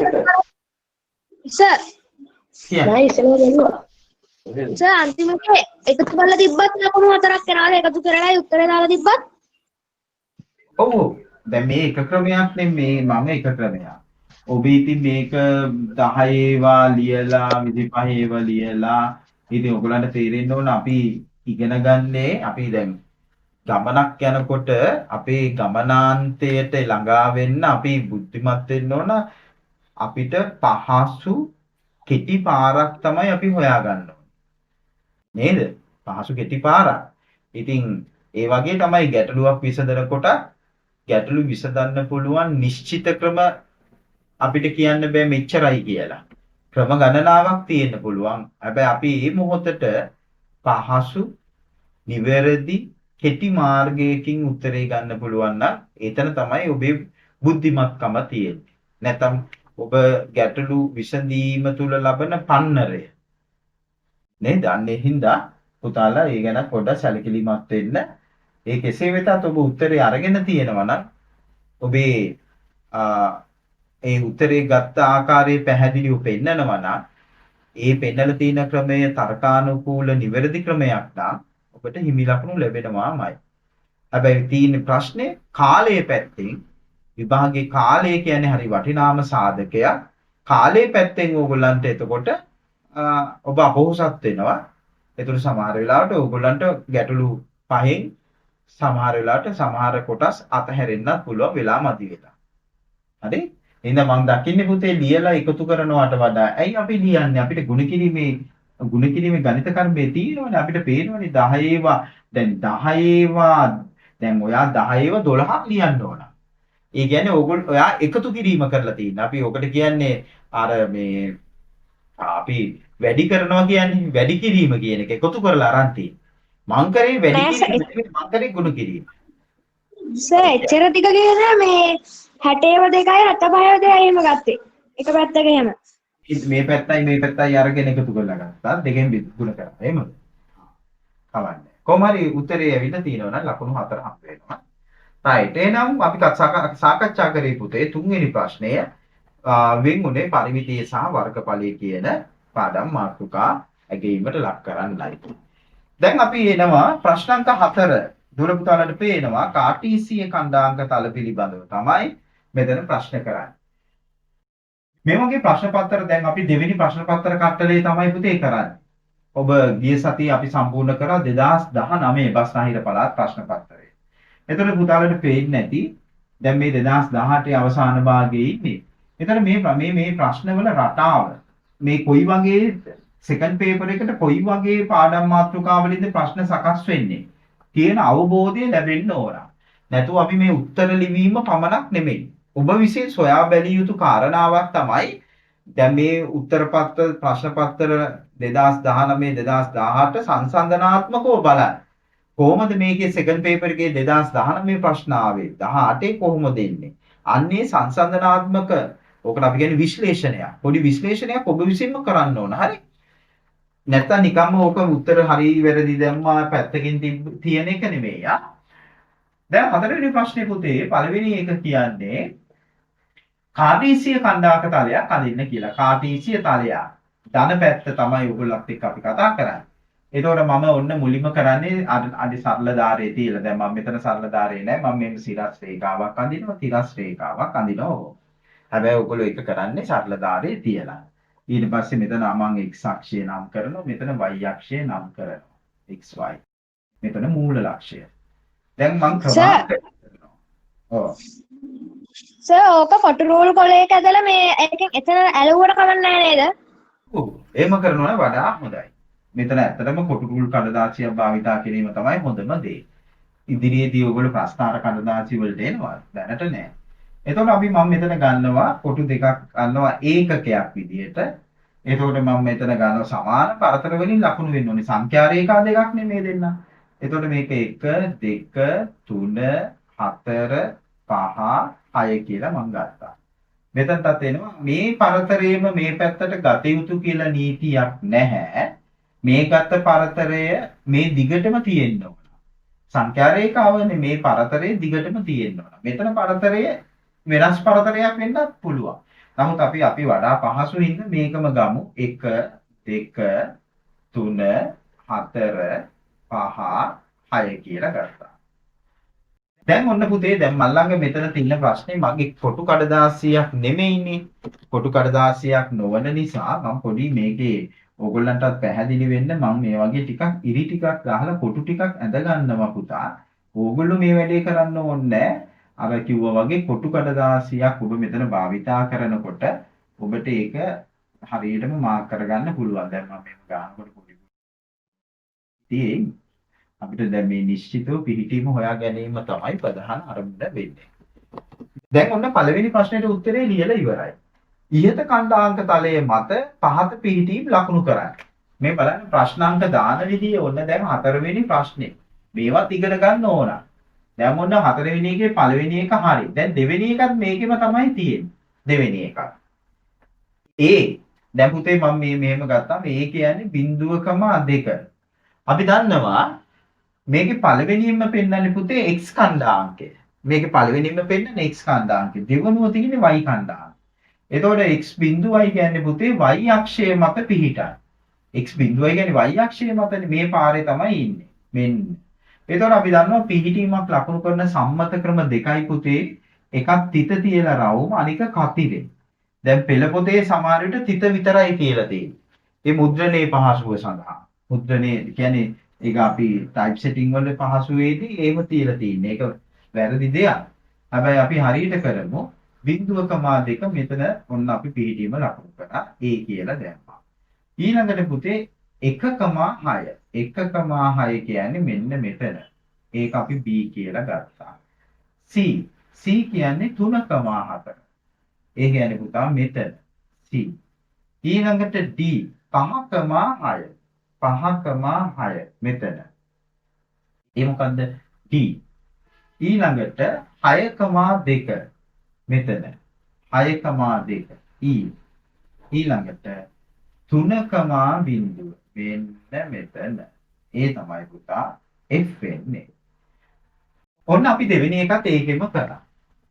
සර් අන්තිමට එකතු කරලා තිබ්බත් ලකුණු 4ක් එනවා. එකතු කරලා උත්තරේ දාලා තිබ්බත් ඔව් දැන් මේ එක ක්‍රමයක් නෙමේ මම එක ක්‍රමයක්. ඔබ ඉතින් මේක 10 ඒවා ලියලා 25 ඒවා ලියලා ඉතින් ඔයගලන්ට තේරෙන්න ඕන අපි ඉගෙන ගන්නේ අපි දැන් ගමනක් යනකොට අපේ ගමනාන්තයට ළඟා වෙන්න අපි බුද්ධිමත් වෙන්න ඕන. අපිට පහසු කෙටි පාරක් තමයි අපි හොයාගන්න ඕනේ. නේද? පහසු කෙටි පාරක්. ඉතින් ඒ වගේ තමයි ගැටලුවක් විසඳනකොට ගැටලු විසඳන්න පුළුවන් නිශ්චිත ක්‍රම අපිට කියන්න බෑ මෙච්චරයි කියලා. ක්‍රම ගණනාවක් තියෙන්න පුළුවන්. හැබැයි අපි මේ මොහොතට පහසු නිවැරදි කෙටි මාර්ගයකින් උත්තරේ ගන්න පුළුවන් නම් එතන තමයි ඔබේ බුද්ධිමත්කම තියෙන්නේ. නැත්නම් ඔබ ගැටලු විසඳීම තුල ලබන පන්නරය. නේද? අන්නේ හින්දා පුතාලා ඒ ගැන පොඩ්ඩක් සැලකිලිමත් වෙන්න. ඒ කෙසේ වෙතත් ඔබ උත්තරේ අරගෙන තියෙනවා නම් ඔබේ ඒ උත්තරේ ගත්ත ආකාරයේ පැහැදිලිව පෙන්නනවා නම් ඒ පෙන්නලා තියෙන ක්‍රමය තර්කානුකූල නිවැරදි ක්‍රමයක් නම් ඔබට හිමි ලකුණු ලැබෙනවාමයි. හැබැයි තියෙන ප්‍රශ්නේ කාලයේ පැත්තෙන් විභාගයේ කාලය කියන්නේ හරි වටිනාම සාධකයක්. කාලයේ පැත්තෙන් ඕගොල්ලන්ට එතකොට ඔබ අපොහසත් වෙනවා. ඒතර සමහර වෙලාවට ඕගොල්ලන්ට ගැටලු පහෙන් සමහර වෙලාවට සමහර කොටස් අතහැරෙන්නත් පුළුවන් වෙලා මදි වෙලා. හරි? එහෙනම් මම දකින්නේ පුතේ ලියලා එකතු කරනවට වඩා ඇයි අපි ලියන්නේ අපිට ගුණ කිරීමේ ගුණ කිරීමේ ගණිත කර්මයේ තියෙනවනේ අපිට පේනවනේ 10 දැන් 10 දැන් ඔයා 10 12ක් ලියන්න ඕන. ඒ කියන්නේ ඕගොල්ලෝ ඔයා එකතු කිරීම කරලා තියෙනවා. අපි ඔකට කියන්නේ අර මේ අපි වැඩි කරනවා කියන්නේ වැඩි කිරීම කියන එක එකතු කරලා අරන් තියෙන්නේ. මං කරේ වැඩි නෑ සර්. කිරීම නෙමෙයි මං කරේ ගුණ කිරීම. සර් එච්චර ටික කියන මේ 60 2යි 75 2යි එහෙම ගත්තේ. එක පැත්තක එහෙම. මේ පැත්තයි අරගෙන එකතු කරලා ගත්තා. දෙකෙන් ගුණ කරා. එහෙමද? කවන්නේ. කොහොම හරි උත්තරේ ඇවිල්ලා තියෙනවා නම් ලකුණු 4 හම්බ වෙනවා. right. එහෙනම් අපි සාකච්ඡා කරේ පුතේ තුන්වෙනි ප්‍රශ්නය වෙන් උනේ පරිමිතිය සහ වර්ගඵලය කියන පාඩම් මාතෘකා ඇගීමට ලක් කරන්නයි. දැන් අපි එනවා ප්‍රශ්න අංක 4. දුර පුතාලට පේනවා කාටීසිය ඛණ්ඩාංක තල පිළිබඳව තමයි මෙතන ප්‍රශ්න කරන්නේ. මේ වගේ ප්‍රශ්න පත්‍ර දැන් අපි දෙවෙනි ප්‍රශ්න පත්‍ර කට්ටලේ තමයි පුතේ කරන්නේ. ඔබ ගිය සතියේ අපි සම්පූර්ණ කරා 2019 බස්නාහිර පළාත් ප්‍රශ්න පත්‍රය. එතකොට පුතාලට පේන්නේ නැති දැන් මේ 2018 අවසාන භාගයේ ඉන්නේ. එතකොට මේ ප්‍රශ්නවල රටාව මේ කොයි වගේ සෙකන්ඩ් පේපර් එකට කොයි වගේ පාඩම් මාතෘකාවලින්ද ප්‍රශ්න සකස් වෙන්නේ කියන අවබෝධය ලැබෙන්න ඕන. නැතුව අපි මේ උත්තර ලිවීම පමණක් නෙමෙයි. ඔබ විසින් සොයා බැලිය යුතු කාරණාවක් තමයි දැන් මේ උත්තර පත්‍ර ප්‍රශ්න පත්‍ර 2019 2018 සංසන්දනාත්මකව බලන්න. කොහොමද මේකේ සෙකන්ඩ් පේපර් එකේ 2019 ප්‍රශ්න ආවේ 18 කොහොමද එන්නේ? අන්නේ සංසන්දනාත්මක ඕකට අපි කියන්නේ විශ්ලේෂණයක්. පොඩි විශ්ලේෂණයක් ඔබ විසින්ම කරන්න ඕන. හරි? නැත්තම් නිකම්ම ඕක උත්තර හරි වැරදි දැම්මා පැත්තකින් තියෙන එක නෙමෙයි. දැන් හතරවෙනි ප්‍රශ්නේ පුතේ පළවෙනි එක කියන්නේ කාටීසිය ඛණ්ඩාංක තලයක් අඳින්න කියලා. කාටීසිය තලය. ධන පැත්ත තමයි ඔයගොල්ලොත් එක්ක අපි කතා කරන්නේ. එතකොට මම ඔන්න මුලින්ම කරන්නේ අඩි සරල ධාරයේ තියලා. දැන් මම මෙතන සරල ධාරයේ නෑ. මම මේ සිරස් රේඛාවක් අඳිනවා, තිරස් රේඛාවක් අඳිනවා. හැබැයි ඔයගොල්ලෝ එක කරන්නේ සරල ධාරයේ තියලා. ඊට පස්සේ මෙතන මම x අක්ෂය නම් කරනවා, මෙතන y අක්ෂය නම් කරනවා. xy. මෙතන මූල ලක්ෂය. දැන් මම ක්‍රමාංක කරනවා. ඔව්. සර් ඕක ෆොටෝ රූල් කොලයක ඇදලා මේ එකෙන් එතන ඇලුවට කමක් නැහැ නේද? ඔව්. එහෙම කරනවා නම් වඩා හොඳයි. මෙතන ඇත්තටම කොටු රූල් කඩදාසියක් භාවිතා කිරීම තමයි හොඳම දේ. ඉදිරියේදී ඔයගොල්ලෝ ප්‍රස්ථාර කඩදාසි වලට එනවා. දැනට නෑ. එතකොට අපි මම මෙතන ගන්නවා කොටු දෙකක් ගන්නවා ඒකකයක් විදියට. එතකොට මම මෙතන ගන්නවා සමාන පරතර වලින් ලකුණු වෙන්න ඕනේ. සංඛ්‍යා රේඛා දෙකක් නේ මේ දෙන්න. එතකොට මේක 1 2 3 4 5 6 කියලා මම ගත්තා. මෙතනටත් එනවා මේ පරතරයේම මේ පැත්තට ගත යුතු කියලා නීතියක් නැහැ. මේ ගත පරතරය මේ දිගටම තියෙන්න ඕන. සංඛ්‍යා රේඛාවනේ මේ පරතරයේ දිගටම තියෙන්න ඕන. මෙතන පරතරය වෙනස් පරතරයක් වෙන්නත් පුළුවන්. නමුත් අපි වඩා පහසු හින්දා මේකම ගමු. 1 2 3 4 5 6 කියලා ගත්තා. දැන් ඔන්න පුතේ දැන් මල්ලංග මෙතන තියෙන ප්‍රශ්නේ මගේ කොටු කඩදාසියක් නෙමෙයිනේ. කොටු කඩදාසියක් නොවන නිසා මම පොඩි මේකේ ඕගොල්ලන්ටත් පැහැදිලි වෙන්න මම මේ වගේ ටිකක් ඉරි ටිකක් ගහලා කොටු ටිකක් ඇඳ ගන්නවා පුතා. ඕගොල්ලෝ මේ වැඩේ කරන්න ඕනේ අර කිව්වා වගේ කොටු කඩදාසියක් ඔබ මෙතන භාවිතා කරනකොට ඔබට ඒක හරියටම මාක් කරගන්න පුළුවන්. දැන් මම මේක ගන්නකොට පොඩි ඉතින් අපිට දැන් මේ නිශ්චිතව පිළිටීම හොයා ගැනීම තමයි ප්‍රධාන අරමුණ වෙන්නේ. දැන් ඔන්න පළවෙනි ප්‍රශ්නෙට උත්තරේ ලියලා ඉවරයි. ඉහත ඛණ්ඩාංක තලයේ මත පහත පිළිටීම් ලකුණු කරන්න. මේ බලන්න ප්‍රශ්නාංක දාන විදිය ඔන්න දැන් හතරවෙනි ප්‍රශ්නේ. මේවත් ඉගෙන ගන්න ඕන. දැන් ඔන්න හතරවෙනි එකේ පළවෙනි එක හරි. දැන් දෙවෙනි එකත් මේකෙම තමයි තියෙන්නේ. දෙවෙනි එකත්. දැන් පුතේ මම මෙහෙම ගත්තා. මේ කියන්නේ 0.2. අපි දන්නවා මේකේ පළවෙනියෙන්ම පෙන්නන්නේ පුතේ x ඛණ්ඩාංකය. මේකේ පළවෙනියෙන්ම පෙන්නන්නේ x ඛණ්ඩාංකය. දෙවෙනුව තියෙන්නේ y ඛණ්ඩාංකය. එතකොට x බිඳුවයි කියන්නේ පුතේ y අක්ෂය මත පිහිටයි. x බිඳුවයි කියන්නේ y අක්ෂය මතනේ මේ පාරේ තමයි ඉන්නේ. මෙන්න. එතකොට අපි දන්නවා පිහිටීමක් ලකුණු කරන සම්මත ක්‍රම දෙකයි පුතේ. එකක් තිත තියලා රවුම අනික කතිරේ. දැන් පෙළ පොතේ සමහර විට තිත විතරයි කියලා තියෙන්නේ. ඒ මුද්‍රණයේ පහසුව සඳහා. මුද්‍රණයේ කියන්නේ ඒක අපි ටයිප් සෙටින් වල පහසුවේදී ඒව තියලා තියෙන්නේ. ඒක වැරදි දෙයක්. හැබැයි අපි හරියට කරමු 0.2 මෙතන ඔන්න අපි පිළිටීම ලකුණු කරා A කියලා දැම්මා. ඊළඟට පුතේ 1,6. 1,6 කියන්නේ මෙන්න මෙතන. ඒක අපි B කියලා ගත්තා. C. C කියන්නේ 3,4. ඒ කියන්නේ පුතා මෙතන. C. ඊළඟට D 5,6. 5,6 මෙතන. ඒ මොකද්ද? D. ඊළඟට 6,2 මෙතන. 6,2 E. ඊළඟට 3,0 මෙන්න මෙතන. ඒ තමයි පුතා F වෙන්නේ. ඔන්න අපි දෙවෙනි එකත් ඒකෙම කරා.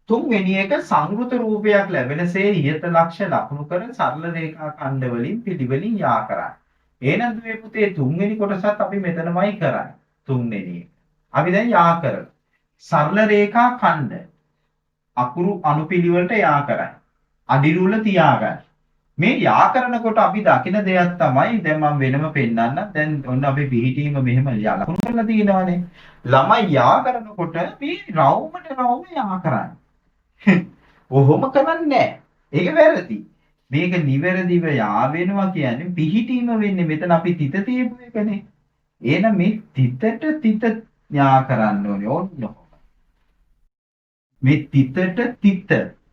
තුන්වෙනි එක සංවෘත රූපයක් ලැබෙනසේ ඉහත ලක්ෂ ලකුණු කර සරල රේඛා ඛණ්ඩ වලින් පිළිවෙලින් යා කරන්න. එහෙනම් මේ පුතේ තුන්වෙනි කොටසත් අපි මෙතනමයි කරන්නේ. තුන්වෙනි එක. අපි දැන් යා කරමු. සරල රේඛා ඛණ්ඩ අකුරු අනුපිළිවෙලට යා කරන්නේ. අඩිරුල තියාගන්න. මේ යා කරනකොට අපි දකින දෙයක් තමයි දැන් මම වෙනම පෙන්නන්නම්. දැන් ඔන්න අපි පිළිහිටීම මෙහෙම ලකුණු කරලා තියෙනවානේ. ළමයි යා කරනකොට මේ රවුමට රවුම යා කරන්නේ. ඔහොම කරන්නේ නැහැ. ඒක වැරදි. මේක නිවැරදිව යා වෙනවා කියන්නේ පිළිහිටීම වෙන්නේ මෙතන අපි තිත තියපු එකනේ. එහෙනම් මේ තිතට තිත යා කරන්න ඕනේ. ඕන්න ඔහොම. මේ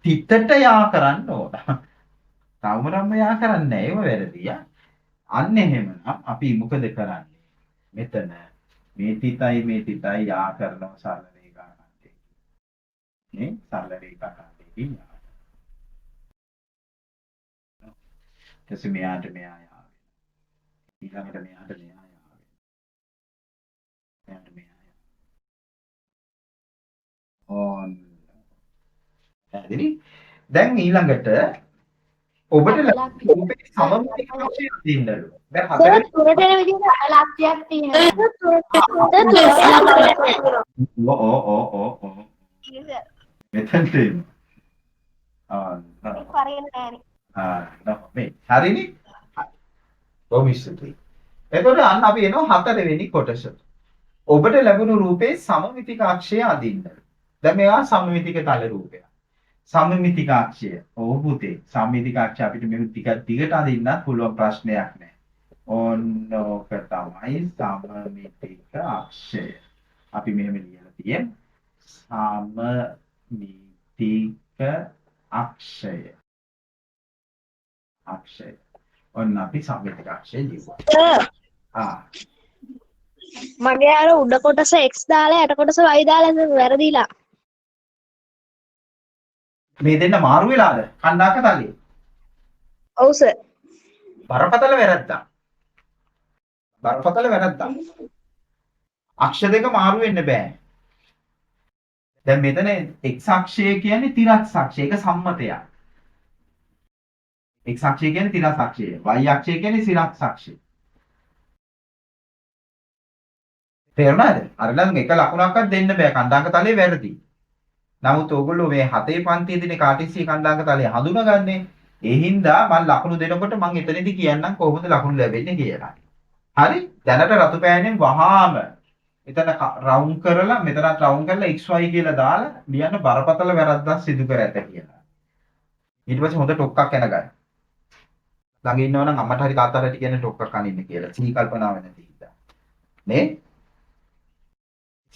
තිතට යා කරන්න ඕන. රවුමරම්ම යා කරන්නේ නැහැ. ඒව වැරදි. අන්න එහෙමනම් අපි මොකද කරන්නේ? මෙතන මේ තිතයි යා කරනවා සරල රේඛා ඛණ්ඩේ. නේ සරල රේඛා ඛණ්ඩේ යා. ඊට මෙයාට මෙයා යා වෙනවා. ඊළඟට මෙයාට මෙයා යා වෙනවා. මෙයාට මෙයා යා. ඕන්. හරිද? දැන් ඊළඟට ඔබට රූපේ සමමිතික අංශය අදින්නලු. දැන් හතරේ තුනට එන විදිහට ලක්ෂයක් තියෙනවා. ඕ මෙතනට එන්න. මේ හරිනේ. කොමිස්ටි. එතකොට අන්න අපි එනවා හතරවෙනි කොටස. ඔබට ලැබුණු රූපේ සමමිතික අක්ෂය අදින්න. දැන් මේවා සමමිතික තල රූපයක්. සමමිතික අක්ෂය. ඔව් පුතේ. සමමිතික අක්ෂය අපිට මේ ටිකක් දිගට අදින්නත් පුළුවන් ප්‍රශ්නයක් නෑ. ඔන්න ඕක තමයි සමමිතික අක්ෂය. අපි මෙහෙම ලියලා තියෙන්නේ. සමමිතික අක්ෂය. අක්ෂය. ඔන්න අපි සමමිතික අක්ෂය ලියුවා. මගේ අර උඩ කොටස x දාලා යට කොටස y දාලා වැරදිලා. මේ දෙන්න මාරු වෙලාද? කණ්ඩාක තලයේ. ඔව් සර්. බරපතල වැරද්දක්. බරපතල වැරද්දක්. අක්ෂ දෙක මාරු වෙන්න බෑ. දැන් මෙතන x අක්ෂය කියන්නේ තිරස් අක්ෂය. ඒක සම්මතයක්. x අක්ෂය කියන්නේ තිරස් අක්ෂය. y අක්ෂය කියන්නේ සිරස් අක්ෂය. තේරුණාද? අර නම් එක ලකුණක්වත් දෙන්න බෑ. කණ්ඩාක තලයේ වැරදි. නමුත් ඕගොල්ලෝ මේ 7 පන්තියේදී කාටිසි කණ්ඩාක තලය හඳුනාගන්නේ. ඒ හින්දා මම ලකුණු දෙනකොට මම එතනදී කියන්නම් කොහොමද ලකුණු ලැබෙන්නේ කියලා. හරි? දැනට රතු පෑනෙන් වහාම එතන රවුන්ඩ් කරලා මෙතනත් රවුන්ඩ් කරලා xy කියලා දාලා ලියන්න බරපතල වැරද්දක් සිදු කර ඇත කියලා. ඊට පස්සේ හොඳ ටොක්ක්ක් යන ගන්න. ළඟ ඉන්නවනම් අම්මට හරි තාත්තට හරි කියන්නේ ටොක්ක්ක් අනින්න කියලා. සී කල්පනාව නැති හින්දා. නේ?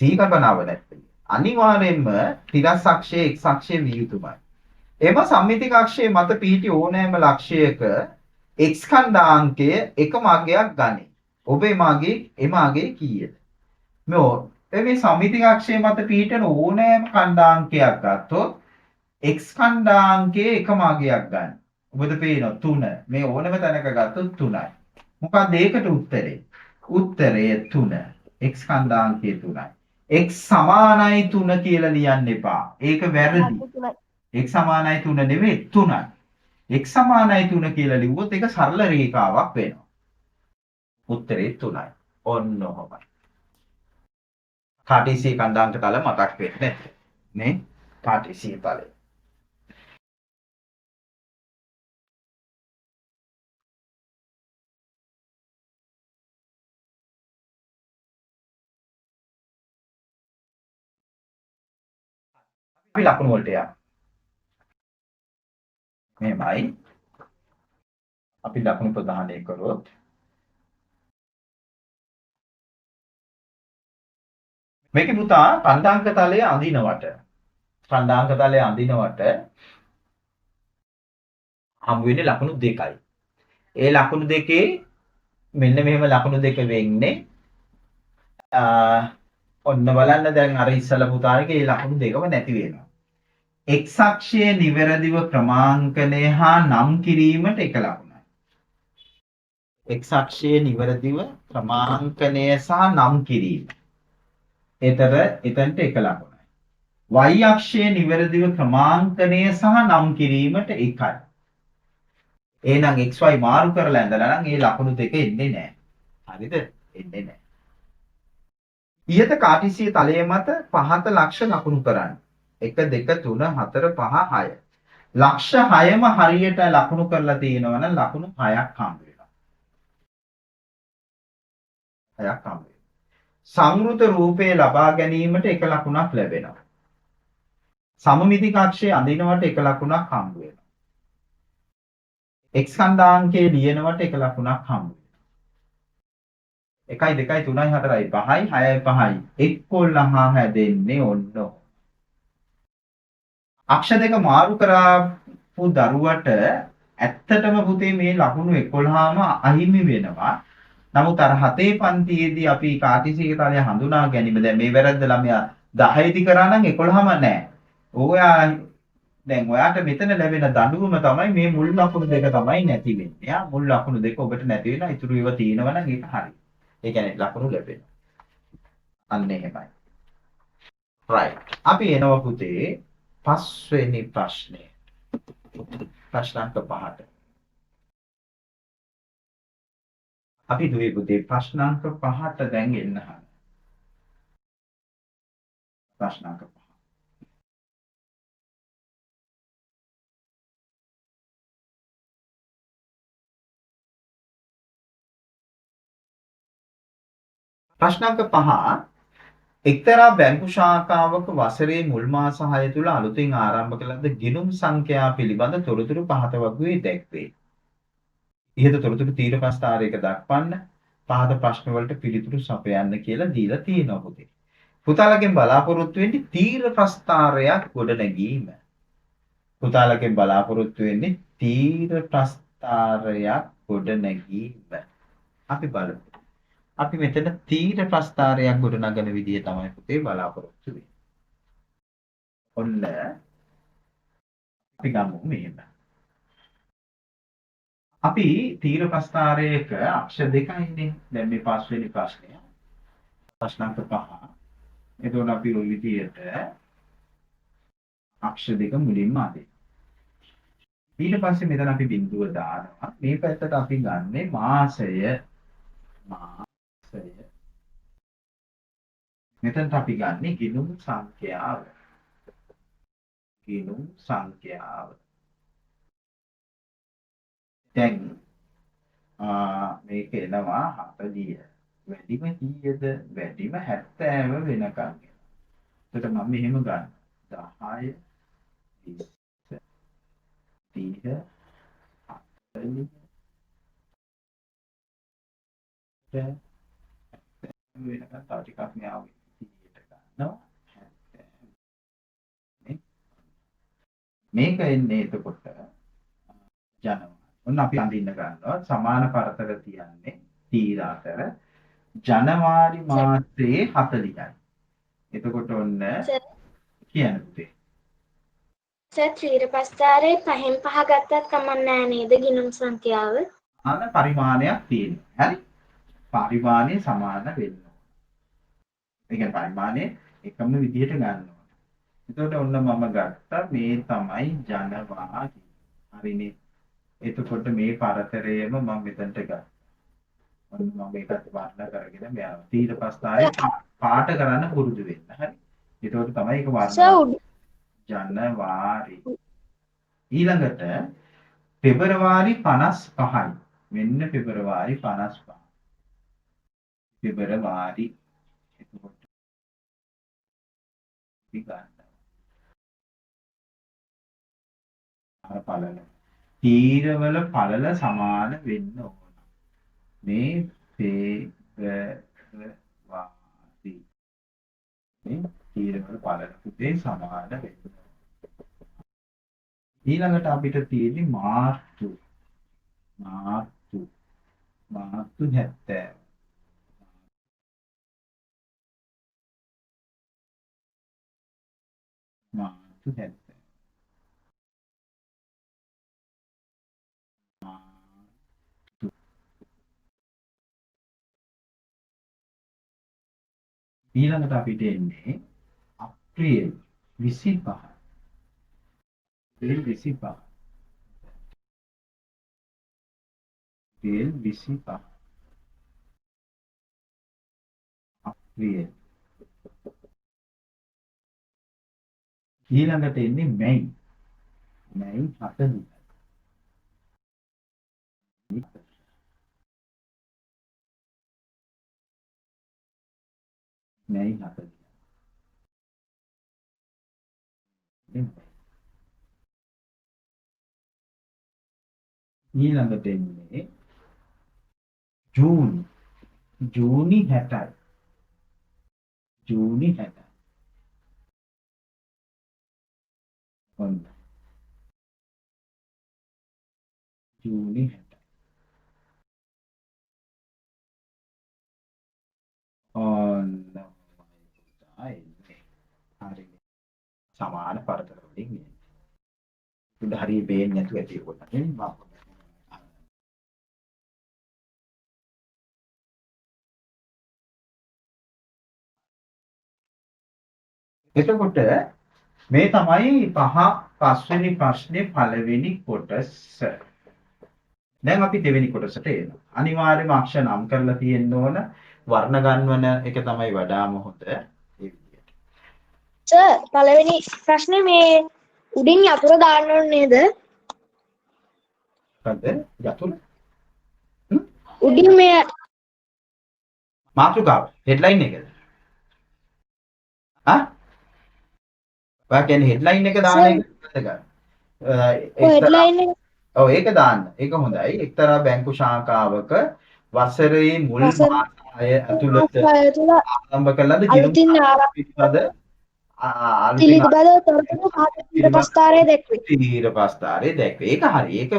සී කල්පනාව නැත්නම් අනිවාර්යෙන්ම තිරස් අක්ෂය x අක්ෂය විය යුතුමයි. එම සම්මිතික අක්ෂයේ මත පිහිටි ඕනෑම ලක්ෂයක x ඛණ්ඩාංකය එකම අගයක් ගනී. ඔබේ මාගේ කීයද? මේ සම්මිතික අක්ෂයේ මත පිහිටන ඕනෑම ඛණ්ඩාංකයක් ගත්තොත් x ඛණ්ඩාංකයේ එකම අගයක් ගන්න. ඔබට පේනවා 3. මේ ඕනෑම තැනක ගත්තොත් 3යි. මොකක්ද ඒකට උත්තරේ? උත්තරය 3. x ඛණ්ඩාංකය 3යි. x සමානයි 3 කියලා ලියන්න එපා. ඒක වැරදි. x සමානයි 3 නෙවෙයි 3යි. x සමානයි 3 කියලා ලිව්වොත් ඒක සරල රේඛාවක් වෙනවා. උත්තරේ 3යි. ඔන්න ඔහොමයි. කාටිසි කණ්ඩාංක තල මතක් වෙන්නේ නේ? කාටිසි තලය. අපි ලකුණු වලට යමු. මෙහෙමයි. අපි ලකුණු ප්‍රදානය කරොත් මේකේ පුතා ඛණ්ඩාංක තලයේ අඳිනවට හම්බ වෙන්නේ ලකුණු දෙකයි. ඒ ලකුණු දෙකේ මෙන්න මෙහෙම ලකුණු දෙක වෙන්නේ ඔන්න බලන්න දැන් අර ඉස්සල පුතාගේ ඒ ලකුණු දෙකම නැති වෙනවා. x අක්ෂයේ නිවැරදිව ක්‍රමාංකනය හා නම් කිරීමට එක ලකුණයි. x අක්ෂයේ නිවැරදිව ක්‍රමාංකනය සහ නම් කිරීම. එතනට එක ලකුණයි. y අක්ෂයේ නිවැරදිව ක්‍රමාංකනය සහ නම් කිරීමට එකයි. එහෙනම් xy මාරු කරලා ඇඳලා නම් ඒ ලකුණු දෙක එන්නේ නැහැ. හරිද? එන්නේ නැහැ. ඉහත කාටිසිය තලය මත පහත ලක්ෂ ලකුණු කරන්න. 1 2 3 4 5 6. ලක්ෂ 6ම හරියට ලකුණු කරලා තියෙනවා නම් ලකුණු 6ක් හම්බ වෙනවා. 6ක් හම්බ වෙනවා. සංවෘත රූපය ලබා ගැනීමට එක ලකුණක් ලැබෙනවා. සමමිති කක්ෂයේ අඳිනවට එක ලකුණක් හම්බ වෙනවා. x ඛණ්ඩාංකයේ ලියනවට එක ලකුණක් හම්බ වෙනවා. 1 2 3 4 5යි 6යි 5යි 11 හැදෙන්නේ ඔන්න. අක්ෂ දෙක මාරු කරපු දරුවට ඇත්තටම පුතේ මේ ලකුණු 11ම අහිමි වෙනවා. නමුත් අර 7 පන්තියේදී අපි කාටිසික තලය හඳුනා ගැනීම දැන් මේ වැරද්ද ළමයා 10 දී කරා නම් 11ම නැහැ. ඔයා දැන් ඔයාට මෙතන ලැබෙන දඬුවම තමයි මේ මුල් ලකුණු දෙක තමයි නැති වෙන්නේ. යා මුල් ලකුණු දෙක ඔබට නැති වෙනවා. ඉතුරු ඒවා තියෙනවා නම් ඒක හරි. ඒ කියන්නේ ලකුණු ලැබෙනවා. අන්න එහෙමයි. right. අපි එනවා පුතේ පස්වෙනි ප්‍රශ්නේ. ප්‍රශ්නාංක 5ට. අපි දුවේ පුතේ ප්‍රශ්නාංක 5ට දැන් එන්න හරි. ප්‍රශ්නාංක 5. ප්‍රශ්නාංක 5 එක්තරා බැංකු ශාඛාවක වසරේ මුල් මාස 6 තුල අලුතින් ආරම්භ කළ ලද ගිණුම් සංඛ්‍යා පිළිබඳ තොරතුරු පහත වගුවේ දැක්වේ. ඉහත තොරතුරු තීර ප්‍රස්තාරයක දක්වන්න පහත ප්‍රශ්න වලට පිළිතුරු සපයන්න කියලා දීලා තියෙනවා පුතේ. පුතාලගෙන් බලාපොරොත්තු වෙන්නේ තීර ප්‍රස්තාරයක් ගොඩනැගීම. පුතාලගෙන් බලාපොරොත්තු වෙන්නේ තීර ප්‍රස්තාරයක් ගොඩනැගීම. අපි බලමු. අපි මෙතන තීර ප්‍රස්තාරයක් ගොඩනගන විදිය තමයි පුතේ බලාපොරොත්තු වෙන්නේ. ඔන්න අපි ගමු මෙහෙම. අපි තීර ප්‍රස්තාරයක අක්ෂ දෙකයිනේ. දැන් මේ පස්වෙනි ප්‍රශ්නය. ප්‍රශ්නාංක 5. එතකොට අපි ওই විදියට අක්ෂ දෙක මුලින්ම අදිනවා. ඊට පස්සේ මෙතන අපි බිඳුව දානවා. මේ පැත්තට අපි ගන්නෙ මාසය. මෙතනට අපි ගන්නෙ ගිණුම් සංඛ්‍යාව. ගිණුම් සංඛ්‍යාව. දැන් මේක එනවා 40. වැඩිම කීයද? වැඩිම 70 වෙනකන්. එතකොට මම මෙහෙම ගන්න. 10 20 30 40 වෙනකන් තව ටිකක් මෙයාව 30ට ගන්නවා. 70 මේක එන්නේ එතකොට ජනවාරි. ඔන්න අපි අඳින්න ගන්නවා. සමාන පරතර තියන්නේ තීර අතර ජනවාරි මාසයේ 40යි. එතකොට ඔන්න කියන්න පුතේ. සර් තීර ප්‍රස්තාරේ 5න් 5 ගත්තත් කමක් නැහැ නේද ගිණුම් සංඛ්‍යාව? අන්න පරිමාණයක් තියෙනවා. හරි? පරිමාණය සමාන වෙන්න ඕන. ඒ කියන්නේ පරිමාණය එකම විදිහට ගන්න ඕන. එතකොට ඔන්න මම ගත්තා මේ තමයි ජනවාරි. හරිනේ. එතකොට මේ පරතරයම මම මෙතනට ගත්තා. ඔන්න මම මේකත් වර්ණ කරගෙන මෙයා තීර ප්‍රස්තාරේ පාට කරන්න පුරුදු වෙන්න. හරි? එතකොට තමයි ඒක වර්ණ ජනවාරි. ඊළඟට පෙබරවාරි 55යි. මෙන්න පෙබරවාරි 55. පෙබරවාරි එතකොට ගන්න. අර පළල. තීරවල පළල සමාන වෙන්න ඕන. මේ පෙබරවාරි පුතේ සමාන වෙනවා. ඊළඟට අපිට තියෙන්නේ මාර්තු 70. මාර්තු 70. ඊළඟට අපිට එන්නේ අප්‍රේල් 25. අප්‍රේල් 25. අප්‍රේල් 25. අප්‍රේල්. ඊළඟට එන්නේ මැයි. මැයි 40. මැයි 40. ඊළඟට එන්නේ ජූනි. ජූනි 60යි. ජූනි 60. ඔන්න. ජූනි 60. ඔන්න. හරි. සමාන පරතර වලින් එන්නේ. උඩ හරිය පේන්නේ නැතුව ඇති කොට නේ මම. එතකොට මේ තමයි පස්වෙනි ප්‍රශ්නේ පළවෙනි කොටස. දැන් අපි දෙවෙනි කොටසට එනවා. අනිවාර්යයෙන්ම අක්ෂර නම් කරලා තියෙන්න ඕන. වර්ණ ගන්වන එක තමයි වඩාම හොඳ. ඒ විදිහට. සර් පළවෙනි ප්‍රශ්නේ මේ උඩින් යතුර දාන්න ඕනේ නේද? මොකද යතුරු උඩින් මේ මාතෘකාව හෙඩ්ලයින් එකද? ආ? ඔයා කියන්නේ හෙඩ්ලයින් එක දාන එක වැදගත්. හෙඩ්ලයින් එක ඔව් ඒක දාන්න. ඒක හොඳයි. එක්තරා බැංකු ශාඛාවක වසරේ මුල් මාසය ඇතුළත ආරම්භ කළාද අලුතින් ආරම්භ පිළිබඳ පිළිබඳ තොරතුරු පාඨ ප්‍රස්තාරයේ දැක්වේ. තීර ප්‍රස්තාරයේ දැක්වේ. ඒක හරි. ඒක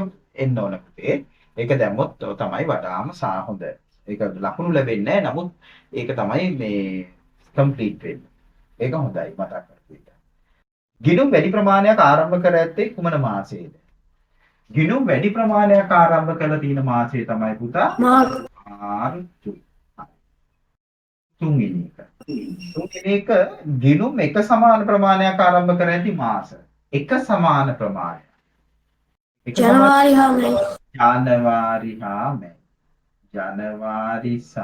එන්න ඕන පුතේ. ඒක දැම්මොත් තමයි වඩාම හොඳ. ඒක ලකුණු ලැබෙන්නේ නැහැ. නමුත් ඒක තමයි මේ කම්ප්ලීට් වෙන්නේ. ඒක හොඳයි මතක් කරගන්න. ගිණුම් වැඩි ප්‍රමාණයක් ආරම්භ කර ඇත්තේ කුමන මාසයේද? ගිණුම් වැඩි ප්‍රමාණයක් ආරම්භ කළ තියෙන මාසය තමයි පුතා මාර්තු. තුන්වෙනි එක ගිණුම් එක සමාන ප්‍රමාණයක් ආරම්භ කර ඇති මාස. එක සමාන ප්‍රමාණයක්. ජනවාරි හා මැයි. ජනවාරි හා මැයි. ජනවාරි සහ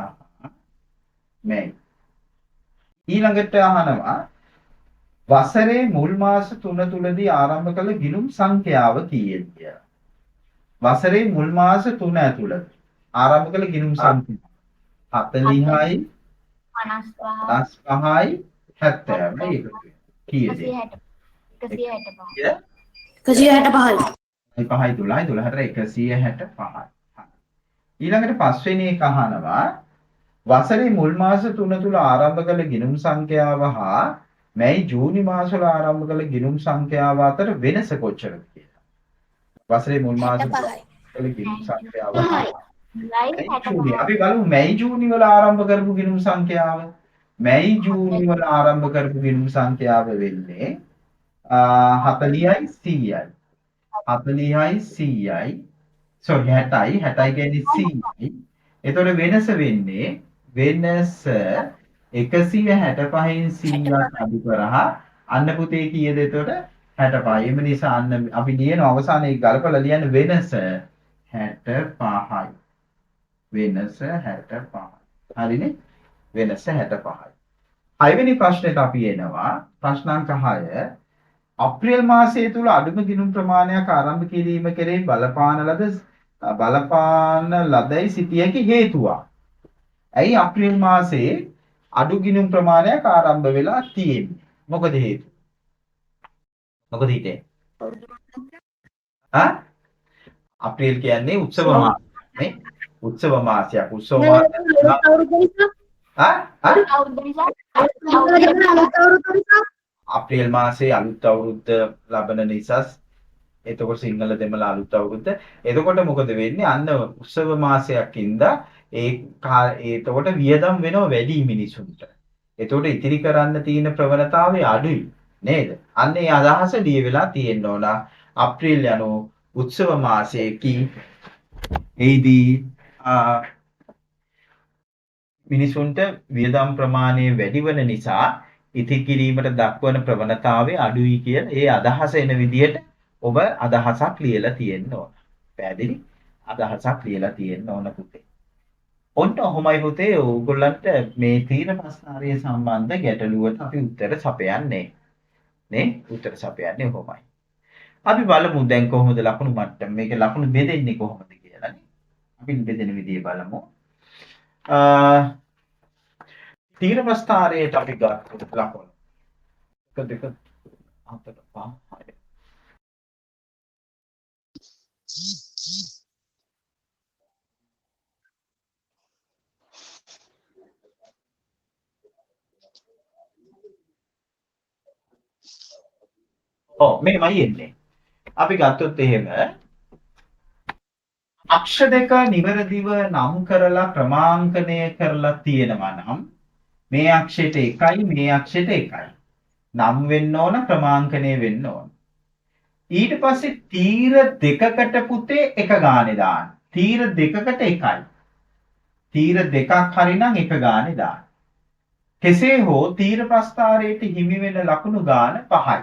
මැයි. ඊළඟට අහනවා වසරේ මුල් මාස 3 තුලදී ආරම්භ කළ ගිණුම් සංඛ්‍යාව කීයද? වසරේ මුල් මාස 3 ඇතුළත ආරම්භ කළ ගිණුම් සංඛ්‍යාව 40යි 55යි 70යි එකතු වෙනවා. කීයද? 165යි. 5යි 12යි 12ට 165යි. ඊළඟට පස්වෙනි එක අහනවා වසරේ මුල් මාස 3 තුල ආරම්භ කළ ගිණුම් සංඛ්‍යාව හා මැයි ජූනි මාසවල ආරම්භ කළ ගිණුම් සංඛ්‍යාව අතර වෙනස කොච්චරද කියලා. වසරේ මුල් මාස වල ගිණුම් සංඛ්‍යාව අපි බලමු මැයි ජූනි වල ආරම්භ කරපු ගිණුම් සංඛ්‍යාව. මැයි ජූනි වල ආරම්භ කරපු ගිණුම් සංඛ්‍යාව වෙන්නේ 40යි 100යි. 40යි 100යි. sorry 60යි 60යි කියන්නේ 100යි. එතකොට වෙනස වෙන්නේ 165න් 100ක් අඩු කරා අන්න පුතේ කීයද එතකොට 65යි. එම නිසා අන්න අපි ලියන අවසානයේ ගලපලා ලියන්න වෙනස 65යි. වෙනස 65යි. හරිනේ? වෙනස 65යි. 6 වෙනි ප්‍රශ්නෙට අපි එනවා. ප්‍රශ්නාංක 6 අප්‍රේල් මාසයේ තුල අඩුම ගිණුම් ප්‍රමාණයක් ආරම්භ කිරීම කෙරෙහි බලපාන ලදයි සිටියකි හේතුවක්. ඇයි අප්‍රේල් මාසයේ අඩු ගිණුම් ප්‍රමාණයක් ආරම්භ වෙලා තියෙන්නේ? මොකද හේතුව? මොකද හිතේ? අප්‍රේල් කියන්නේ උත්සව මාසයක් නේ? උත්සව මාසයක්. උත්සව මාසයක්. අප්‍රේල් මාසේ අලුත් අවුරුද්ද ලබන නිසා එතකොට සිංහල දෙමළ අලුත් අවුරුද්ද. එතකොට මොකද වෙන්නේ? අන්න උත්සව මාසයක් ඉඳලා එතකොට වියදම් වෙනවා වැඩි මිනිසුන්ට. එතකොට ඉතිරි කරන්න තියෙන ප්‍රවණතාවය අඩුයි නේද? අන්න ඒ අදහස දී වෙලා තියෙන්න ඕන. අප්‍රේල් යනු උත්සව මාසයේකී එයිදී මිනිසුන්ට වියදම් ප්‍රමාණය වැඩි වෙන නිසා ඉතිරි කිරීමට දක්වන ප්‍රවණතාවය අඩුයි කියන ඒ අදහස එන විදිහට ඔබ අදහසක් ලියලා තියෙන්න ඕන. පැහැදිලි? අදහසක් ලියලා තියෙන්න ඕන පුතේ. ඔන්න ඔහොමයි පුතේ ඕගොල්ලන්ට මේ තීන ප්‍රශ්නාරය සම්බන්ධ ගැටලුවට අපි උත්තර සපයන්නේ. නේ? උත්තර සපයන්නේ ඔහොමයි. අපි බලමු දැන් කොහොමද ලකුණු මට්ටම මේක ලකුණු බෙදෙන්නේ කොහොමද කියලා නේ. අපි බෙදෙන විදිය බලමු. තීන ප්‍රස්ථාරයට අපි ගත්ත ලකුණු 1 2 4 5 6 මේමයි එන්නේ. අපි ගත්තොත් එහෙම අක්ෂ දෙක නිවැරදිව නම් කරලා ක්‍රමාංකණය කරලා තියෙනවා නම් මේ අක්ෂයට 1යි මේ අක්ෂයට 1යි. නම් වෙන්න ඕන ක්‍රමාංකණය වෙන්න ඕන. ඊට පස්සේ තීර දෙකකට පුතේ එක ගානේ දාන්න. තීර දෙකකට 1යි. තීර දෙකක් හරිනම් එක ගානේ දාන්න. කෙසේ හෝ තීර ප්‍රස්ථාරයට හිමි වෙන ලකුණු ගාන 5යි.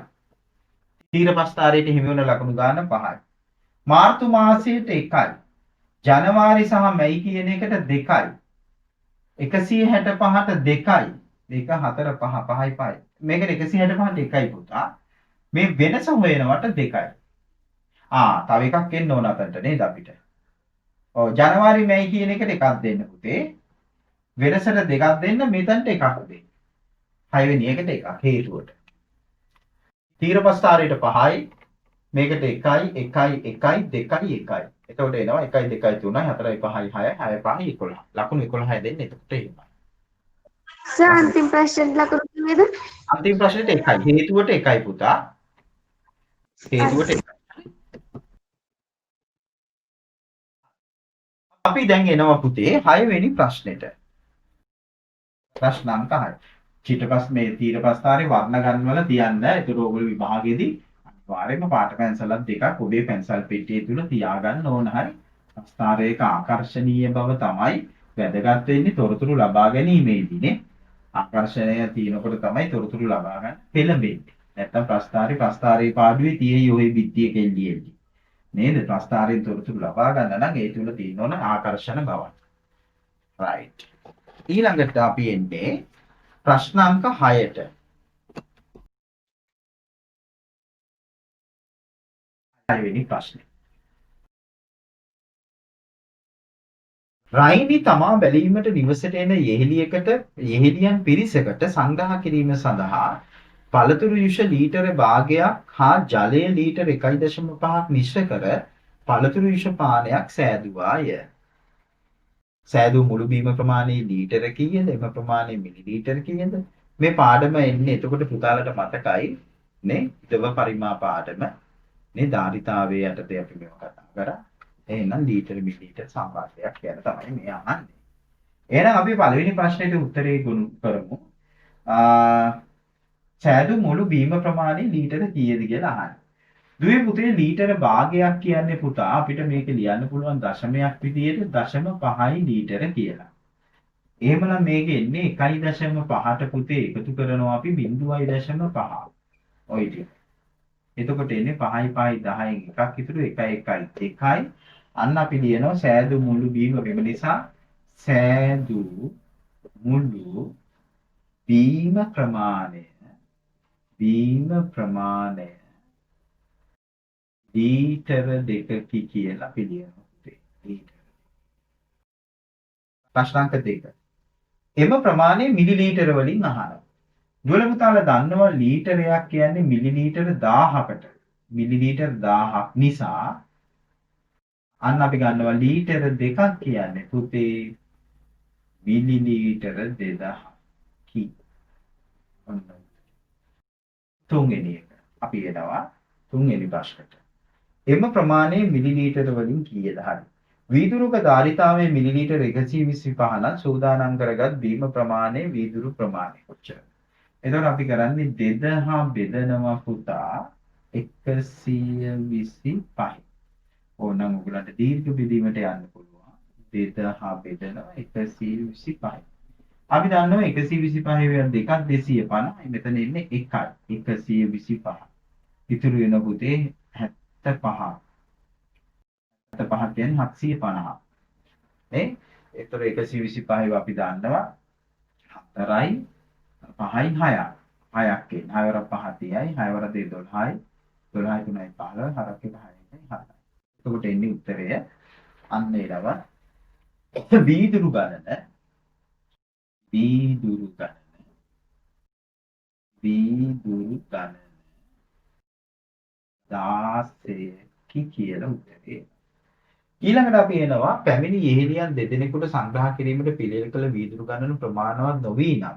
තීර ප්‍රස්ථාරයට හිමි වෙන ලකුණු ගාන 5යි. මාර්තු මාසයට 1යි. ජනවාරි සහ මැයි කියන එකට 2යි. 165ට 2යි. 2 4 5 5යි 5යි. මේකට 165ට 1යි පුතා. මේ වෙනස හොයනවට 2යි. තව එකක් එන්න ඕන අතට නේද අපිට. ජනවාරි මැයි කියන එකට එකක් දෙන්න පුතේ. වෙනසට දෙකක් දෙන්න මෙතනට එකක් දෙන්න. 6 වෙනි එකට එකක් හේතුවට. තීරපස්ථාරයට 5යි මේකට 1යි 1යි 1යි 2යි 1යි. එතකොට එනවා 1යි 2යි 3යි 4යි 5යි 6යි 6යි 5යි 11. ලකුණු 11 දෙන්න එතකොට එහෙමයි. සර් අන්තිම ප්‍රශ්නෙට ලකුණු කිව්වේද? අන්තිම ප්‍රශ්නෙට 1යි. හේතුවට 1යි පුතා. හේතුවට 1යි. අපි දැන් එනවා පුතේ 6 වෙනි ප්‍රශ්නෙට. ප්‍රශ්න අංක 6. චිත්‍රපස් මේ තීරපස්ථාරේ වර්ණ ගන්නවල තියන්න. ඒතර ඕගොල්ලෝ විභාගයේදී අනිවාර්යයෙන්ම පාට පැන්සලක් දෙකක් ඔබේ පැන්සල් පෙට්ටිය තුල තියාගන්න ඕන. හරි. ප්‍රස්ථාරයක ආකර්ශනීය බව තමයි වැදගත් වෙන්නේ තොරතුරු ලබා ගැනීමේදීනේ. ආකර්ෂණය තියෙනකොට තමයි තොරතුරු ලබා ගන්න පෙළඹෙන්නේ. නැත්තම් ප්‍රස්ථාරේ පාඩුවේ තියෙයි ඔය බිත්තිය කෙල්ලියෙල්ලි. නේද? ප්‍රස්ථාරයෙන් තොරතුරු ලබා ගන්න නම් ඒ තුල තියෙන ඕන ආකර්ෂණ බවක්. right. ඊළඟට අපි එන්නේ ප්‍රශ්න අංක 6ට. 6 වෙනි ප්‍රශ්නේ. රයිනි තමා බැලීමට නිවසට එන යෙහෙලියන් පිරිසකට සංග්‍රහ කිරීම සඳහා පළතුරු යුෂ ලීටර භාගයක් හා ජලය ලීටර 1.5ක් මිශ්‍ර කර පළතුරු යුෂ පානයක් සෑදුවාය. සෑදූ මුළු බීම ප්‍රමාණය ලීටර කීයද? එම ප්‍රමාණය මිලිලීටර කීයද? මේ පාඩම එන්නේ එතකොට පුතාලට මතකයි නේ? ද්‍රව පරිමා පාඩම නේ ධාරිතාවයේ යටතේ අපි මේක කතා කරා. එහෙනම් ලීටර මිලිලීටර සම්බන්ධයක් ගැන තමයි මේ අහන්නේ. එහෙනම් අපි පළවෙනි ප්‍රශ්නෙට උත්තරේ ගොනු කරමු. සෑදු මුළු බීම ප්‍රමාණය ලීටර කීයද කියලා අහන්නේ. දුවේ පුතේ ලීටර භාගයක් කියන්නේ පුතා අපිට මේක ලියන්න පුළුවන් දශමයක් විදියට 0.5 ලීටර කියලා. එහෙමනම් මේක එන්නේ 1.5ට පුතේ එකතු කරනවා අපි 0.5. ඔය ටික. එතකොට එන්නේ 5යි 5යි 10න් එකක් ඉතුරු 1යි 1යි 2යි. අන්න අපි ලියනවා සෑදු මුළු බීම වෙන නිසා සෑදු මුළු බීම ප්‍රමාණය ලීටර 2කි කියලා පිළිගන්නවා පුතේ. ලීටර. ප්‍රශ්නාංක 2. එම ප්‍රමාණය මිලිලීටර වලින් අහනවා. දුවල පුතාලා දන්නවා ලීටරයක් කියන්නේ මිලිලීටර 1000කට. මිලිලීටර 1000ක් නිසා අන්න අපි ගන්නවා ලීටර 2ක් කියන්නේ පුතේ මිලිලීටර 2000කි. ඔන්න. තුන්වෙනි එක. අපි එනවා තුන්වෙනි ප්‍රශ්නෙට. එම ප්‍රමාණය මිලිලීටර වලින් කීයද? හරි. වීදුරුක ධාරිතාවය මිලිලීටර 125 නම් සූදානම් කරගත් බීම ප්‍රමාණය වීදුරු ප්‍රමාණය කොච්චරද? එතකොට අපි කරන්නේ 2000 බෙදනවා පුතා 125. ඕනනම් ඔයගලන්ට දීර්ඝ බෙදීමට යන්න පුළුවන්. 2000 බෙදනවා 125. අපි දන්නවා 125 දෙකක් 250. මෙතන ඉන්නේ 1යි 125. ඉතුරු වෙන පුතේ 75. 75 කියන්නේ 750. නේ? ඒතර 125 අපි දන්නවා 4යි 5යි 6යි. 6ක් එන්නේ. 6 වර 5 30යි 6 වර 2 12යි 12යි 3යි 15 හරක් එක 6යි 7යි. එතකොට එන්නේ උත්තරය අන්න ඒලව වීදුරු ගණන 16 කියලා උත්තරේ. ඊළඟට අපි එනවා පැමිණි යෙහෙළියන් දෙදෙනෙකුට සංග්‍රහ කිරීමට පිළියෙල කළ වීදුරු ගණන ප්‍රමාණවත් නොවී නම්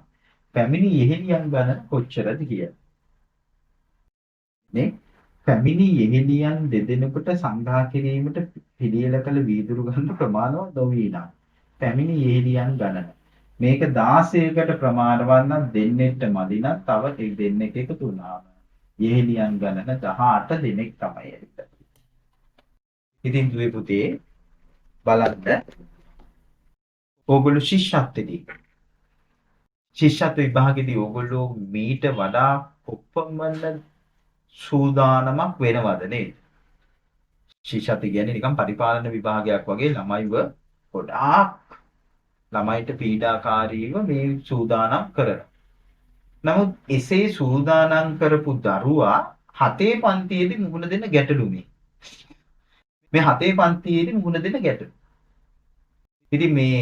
පැමිණි යෙහෙළියන් ගණන කොච්චරද කියලා. නේ? පැමිණි යෙහෙළියන් දෙදෙනෙකුට සංග්‍රහ කිරීමට පිළියෙල කළ වීදුරු ගණන ප්‍රමාණවත් නොවී නම් පැමිණි යෙහෙළියන් ගණන. මේක 16කට ප්‍රමාණවත් නම් දෙන්නෙක්ට මදි නම් තව දෙන්නෙක් එකතු වුණාම යෙහෙළියන් ගණන 18 දෙනෙක් තමයි එන්නේ. ඉතින් දුවේ පුතේ බලන්න ඕගොල්ලෝ ශිෂ්‍යත්ව විභාගෙදී ඕගොල්ලෝ මීට වඩා කොපමණ සූදානමක් වෙනවද නේද? ශිෂ්‍යත්ව කියන්නේ නිකන් පරිපාලන විභාගයක් වගේ ළමයිව ගොඩාක් ළමයිට පීඩාකාරීව මේ සූදානම් කරනවා. නමුත් එසේ සූදානම් කරපු දරුවා 7 පන්තියේදී මුහුණ දෙන ගැටලු මේ 7 පන්තියේදී මුහුණ දෙන ගැටලු. ඉතින් මේ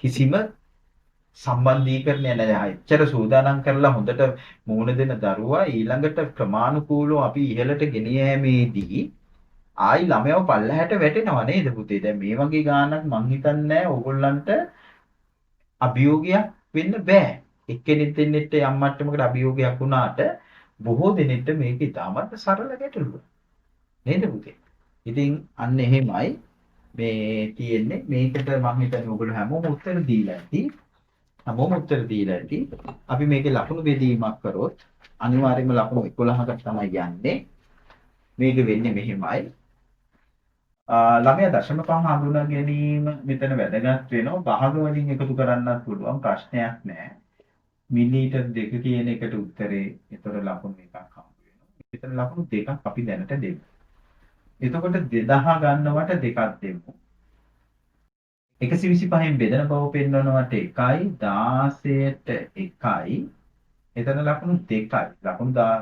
කිසිම සම්බන්ධීකරණයක් නැහැ. එච්චර සූදානම් කරලා හොඳට මුහුණ දෙන දරුවා ඊළඟට ක්‍රමානුකූලව අපි ඉහළට ගෙන යෑමේදී ආයි ළමයව පල්ලහැට වැටෙනවා නේද පුතේ? දැන් මේ වගේ ගානක් මං හිතන්නේ ඕගොල්ලන්ට අභියෝගයක් වෙන්න බෑ. එක්කෙනෙක් දෙන්නෙක්ට යම් මට්ටමකට අභියෝගයක් වුණාට බොහෝ දෙනෙක්ට මේක ඉතාමත් සරල ගැටලුවක්. නේද පුතේ? ඉතින් අන්න එහෙමයි මේ තියෙන්නේ. මේකට මම හිතන්නේ ඔයගොල්ලෝ හැමෝම උත්තර දීලා ඇති. අපි මේකේ ලකුණු බෙදීමක් කරොත් අනිවාර්යයෙන්ම ලකුණු 11කට තමයි යන්නේ. මේක වෙන්නේ මෙහෙමයි. ළමයා දශම පහ හඳුනා ගැනීම මෙතන වැදගත් වෙනවා. භාග වලින් එකතු කරන්නත් පුළුවන් ප්‍රශ්නයක් නැහැ. මිලිමීටර් 2 කියන එකට උත්තරේ ඒතර ලකුණු එකක් හම්බ වෙනවා. මෙතන ලකුණු දෙකක් අපි දැනට දෙමු. එතකොට 2000 ගන්නවට දෙකක් දෙමු. 125න් බෙදෙන බව පෙන්වනවට 1යි 16ට 1යි. එතන ලකුණු 2යි.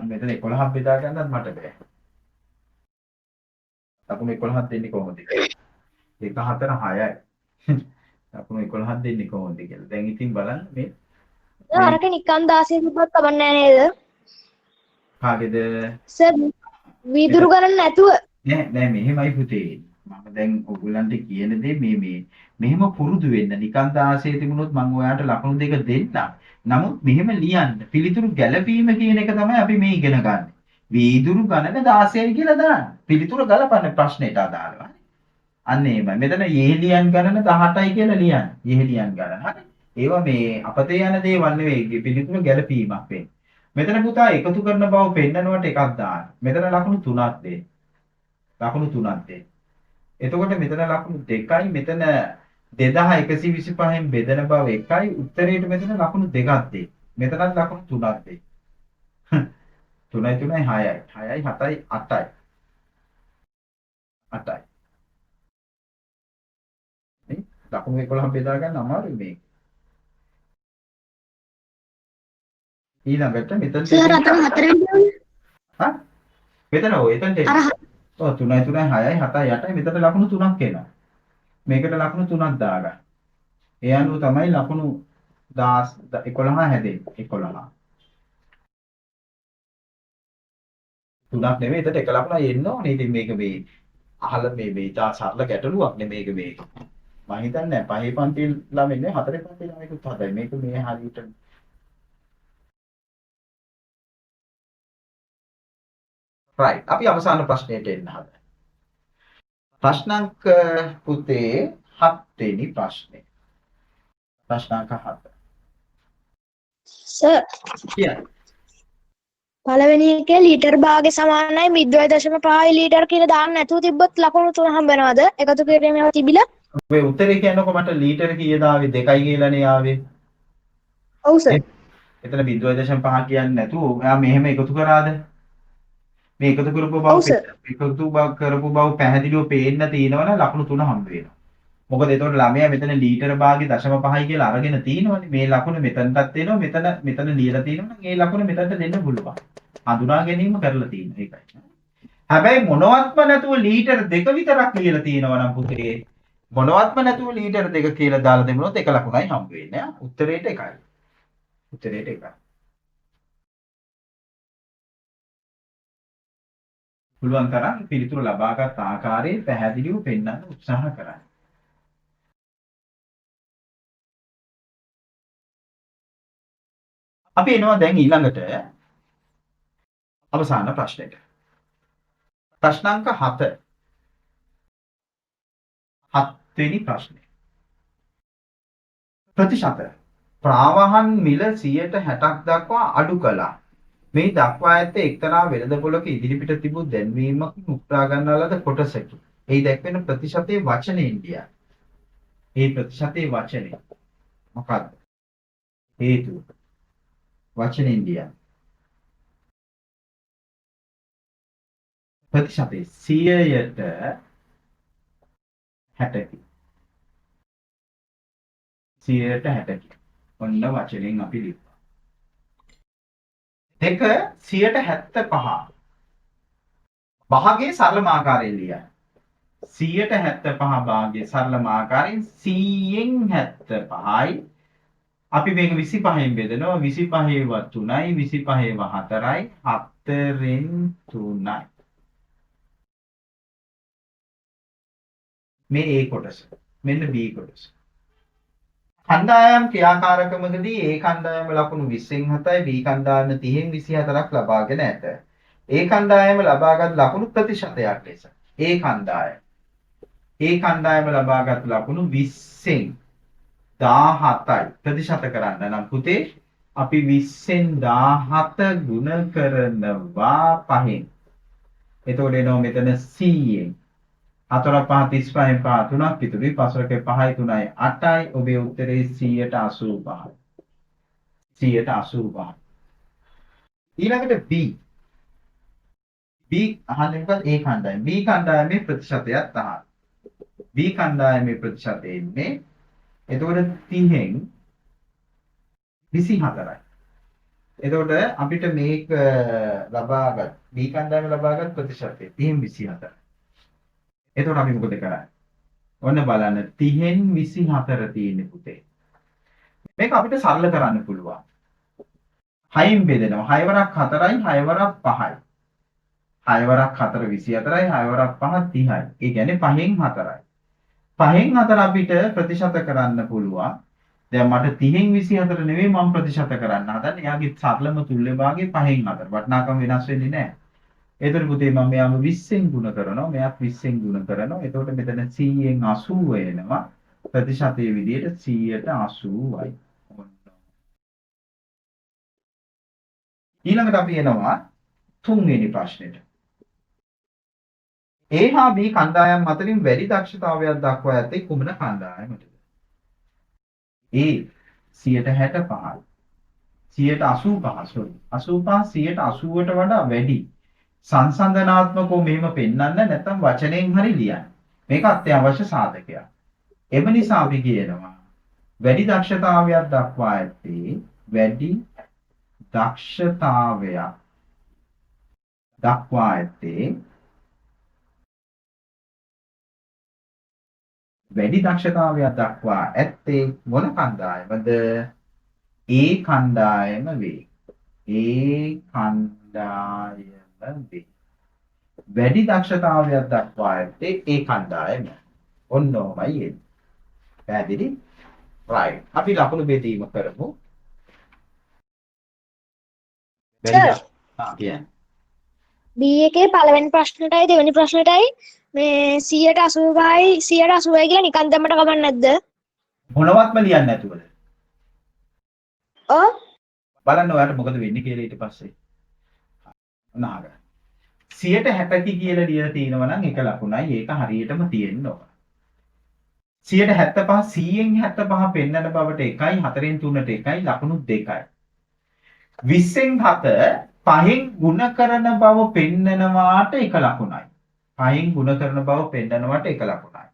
මෙතන 11ක් බෙදා ගන්නත් මට බෑ. ලකුණු 11ක් දෙන්නේ කොහොමද? 1 4 6යි. ලකුණු 11ක් දෙන්නේ කොහොමද කියලා. දැන් ඉතින් බලන්න මේ අරක නිකන් 16 තිබ්බත් කමන්නේ නේද? කාගේද? සර් වීදුරු ගණන් නැතුව නෑ මෙහෙමයි පුතේ. මම දැන් ඔයගොල්ලන්ට කියන දේ මෙහෙම පුරුදු වෙන්න. නිකන් 16 තිබුණොත් මම ඔයාලට ලකුණු දෙක දෙන්නම්. නමුත් මෙහෙම ලියන්න. පිළිතුරු ගැළපීම කියන එක තමයි අපි මේ ඉගෙන ගන්න. වීදුරු ගණන 16යි කියලා දාන්න. පිළිතුර ගලපන්න ප්‍රශ්නෙට අදාළව. අන්න එහෙමයි. මෙතන යෙහෙළියන් ගණන 18යි කියලා ලියන්න. යෙහෙළියන් ගණන. හරි. ඒවා මේ අපතේ යන දේවල් නෙවෙයි. පිළිතුර ගැළපීමක් වෙන්නේ. මෙතන පුතා එකතු කරන බව පෙන්නනවට එකක් දාන්න. මෙතන ලකුණු 3ක් දෙන්න. ලකුණු 3ක් දෙන්න. එතකොට මෙතන ලකුණු 2යි මෙතන 2125න් බෙදෙන බව 1යි උත්තරේට මෙතන ලකුණු 2ක් දෙන්න. මෙතනත් ලකුණු 3ක් දෙන්න. 3යි 3යි 6යි 6යි 7යි 8යි 8යි. නේ? ලකුණු 11 බෙදා ගන්න අමාරුයි මේක. ඊළඟට මෙතන සර් අතන 4ෙන් හා මෙතන ඔය එතනට ඔව් 3යි 3යි 6යි 7යි 8යි මෙතන ලකුණු 3ක් එනවා. මේකට ලකුණු 3ක් දාගන්න. ඒ අනුව තමයි ලකුණු 11 හැදෙන්නේ. 11. 3ක් නෙමෙයි එතන එක ලකුණයි එන්න ඕනේ. ඉතින් මේක මේ අහලා මේ ඉතා සරල ගැටලුවක් නෙමේක මේක. මම හිතන්නේ 5 පන්ති ළමයි නේ 4 පන්ති ළමයිකුත් හදයි. මේක මේ හරියට right. අපි අවසාන ප්‍රශ්නයට එන්න හදන්නේ. ප්‍රශ්නාංක පුතේ 7 වෙනි ප්‍රශ්නේ. ප්‍රශ්නාංක 7. සර් කියන්න. පළවෙනි එකේ ලීටර් භාගය සමානයි 0.5 ලීටර් කියලා දාන්න නැතුව තිබ්බොත් ලකුණු 3 හම්බ වෙනවද? එකතු කිරීමේව තිබිලා? ඔය උත්තරේ කියන්නකො මට ලීටර කීයද ආවේ 2යි කියලානේ ආවේ. ඔව් සර්. එතන 0.5 කියන්නේ නැතුව ඔයා මෙහෙම එකතු කරාද? මේ එකතු කරපු බව ඔව් සර්. කරපු බව පැහැදිලිව පේන්න තියෙනවනේ ලකුණු 3 හම්බ වෙනවා. මොකද එතකොට ළමයා මෙතන ලීටර භාගය 0.5යි කියලා අරගෙන තියෙනවනේ. මේ ලකුණ මෙතනටත් එනවා මෙතන ලියලා තියෙනවා නම් ඒ ලකුණ මෙතනට දෙන්න පුළුවන්. හඳුනා ගැනීම කරලා තියෙනවා ඒකයි. හැබැයි මොනවත්ම නැතුව ලීටර 2 විතරක් ලියලා තියෙනවා නම් පුතේ මොනවත්ම නැතුව ලීටර 2 කියලා දාලා දෙමුනොත් එක ලකුණයි හම්බ වෙන්නේ. උත්තරේට එකයි. උත්තරේට එකයි. පුළුවන් තරම් පිළිතුරු ලබාගත් ආකාරයේ පැහැදිලිව පෙන්වන්න උත්සාහ කරන්න. අපි එනවා දැන් ඊළඟට අවසාන ප්‍රශ්නෙට. ප්‍රශ්නාංක 7. 7 වෙනි ප්‍රශ්නේ. ප්‍රතිශත ප්‍රවාහන් මිල 60ක් දක්වා අඩු කළා. මේ දක්වා ඇත්තේ එක්තරා වෙළඳපොළක ඉදිරිපිට තිබූ දැන්වීමකින් උත්සාහ ගන්නා ලද කොටසකි. එහි දැක්වෙන ප්‍රතිශතයේ වචනයෙන් ලියන්න. ඒ ප්‍රතිශතයේ වචනේ මොකක්ද? හේතුව. වචනෙන් ලියන්න. ප්‍රතිශතයේ 100ට 60කි. 100ට 60කි. ඔන්න වචනෙන් අපි ලියමු. දෙක 175. භාගයේ සරලම ආකාරයෙන් ලියන්න. 175 භාගයේ සරලම ආකාරයෙන් 100න් 75යි. අපි මේක 25න් බෙදනවා. 25 ව 3යි 25 ව 4යි 4න් 3යි. මේ A කොටස. මෙන්න B කොටස. කණ්ඩායම් ක්‍රියාකාරකමකදී A කණ්ඩායම ලකුණු 20න් 7යි B කණ්ඩායම 30න් 24ක් ලබාගෙන ඇත. A කණ්ඩායම ලබාගත් ලකුණු ප්‍රතිශතයක් ලෙස A කණ්ඩායම ලබාගත් ලකුණු 20න් 17යි ප්‍රතිශත කරන්න නම් පුතේ අපි 20න් 17 ගුණ කරනවා 5න්. එතකොට එනවා මෙතන 100න් 4 5 35න් 5 3ක් ඉතුරුයි 5 5යි 3යි 8යි. ඔබේ උත්තරේ 185යි. 185. ඊළඟට B අහන්නේ මොකද? A කණ්ඩායම. B කණ්ඩායමේ ප්‍රතිශතයක් 10. B කණ්ඩායමේ ප්‍රතිශතය එන්නේ එතකොට 30න් 24යි. එතකොට අපිට මේක ලබාගත් B කණ්ඩායම ලබාගත් ප්‍රතිශතය 30න් 24. එතකොට අපි මොකද කරන්නේ? ඔන්න බලන්න 30න් 24 තියෙන්නේ පුතේ. මේක අපිට සරල කරන්න පුළුවන්. 6න් බෙදෙනවා. 6 වරක් 4යි 6 වරක් 5යි. 6 වරක් 4 24යි 6 වරක් 5 30යි. ඒ කියන්නේ 5න් 4යි. 5න් 4 අපිට ප්‍රතිශත කරන්න පුළුවන්. දැන් මට 30න් 24 නෙවෙයි මම ප්‍රතිශත කරන්න හදන්නේ. එයාගේ සරලම තුල්‍ය භාගය 5න් 4. වටිනාකම වෙනස් වෙන්නේ නැහැ. එතකොට පුතේ මම මෙයාම 20න් ගුණ කරනවා. මෙයාත් 20න් ගුණ කරනවා. එතකොට මෙතන 100න් 80 එනවා. ප්‍රතිශතයේ විදිහට 100ට 80යි. ඊළඟට අපි එනවා 3 වෙනි ප්‍රශ්නෙට. A හා B කණ්ඩායම් අතරින් වැඩි දක්ෂතාවයක් දක්වා ඇත්තේ කුමන කණ්ඩායමටද? A 165යි. 185 85 180ට වඩා වැඩි. සංසන්දනාත්මකව මෙහෙම පෙන්වන්න නැත්නම් වචනෙන් හරි ලියන්න. මේක අත්‍යවශ්‍ය සාධකයක්. එම නිසා අපි කියනවා වැඩි දක්ෂතාවයක් දක්වා ඇත්තේ වැඩි දක්ෂතාවයක් දක්වා ඇත්තේ වැඩි දක්ෂතාවයක් දක්වා ඇත්තේ මොන කණ්ඩායමද? A කණ්ඩායම වේ. A කණ්ඩායම වේ. වැඩි දක්ෂතාවයක් දක්වා ඇත්තේ A කණ්ඩායම. ඔන්නෝමයි එන්නේ. පැහැදිලි? right. අපි ලකුණු බෙදීම කරමු. සර් කියන්නේ B එකේ පළවෙනි ප්‍රශ්නෙටයි දෙවෙනි ප්‍රශ්නෙටයි මේ 180යි 180යි කියලා නිකන් දැම්මට කමක් නැද්ද? මොනවත්ම ලියන්නේ නැතුවද? ඔව්. බලන්න ඔයාලට මොකද වෙන්නේ කියලා ඊට පස්සේ. නාග. 160කි කියලා ලියලා තියෙනවා නම් එක ලකුණයි ඒක හරියටම තියෙන්න ඕන. 175 100න් 75 පෙන්නන බවට 1යි 4න් 3ට 1යි ලකුණු 2යි. 20න් 7 5න් ಗುಣ කරන බව පෙන්නනවාට එක ලකුණයි. 5න් ಗುಣ කරන බව පෙන්නනවාට එක ලකුණයි.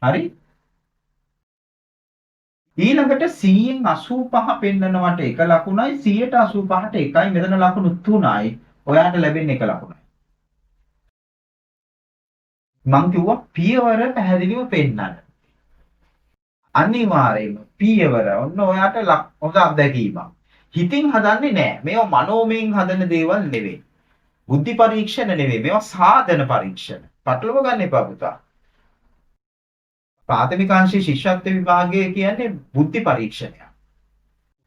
හරි? ඊළඟට 100න් 85 පෙන්නනවාට එක ලකුණයි 185ට එකයි මෙතන ලකුණු 3යි. ඔයාට ලැබෙන්නේ එක ලකුණයි. මං කිව්වා පියවර පැහැදිලිව පෙන්නන්න. අනිවාර්යයෙන්ම පියවර ඔන්න ඔයාට හොඳ අත්දැකීමක්. හිතින් හදන්නේ නැහැ. මේවා මනෝමයෙන් හදන දේවල් නෙවෙයි. බුද්ධි පරීක්ෂණ නෙවෙයි. මේවා සාධන පරීක්ෂණ. පටලව ගන්න එපා පුතා. ප්‍රාථමික අංශයේ ශිෂ්‍යත්ව විභාගය කියන්නේ බුද්ධි පරීක්ෂණයක්.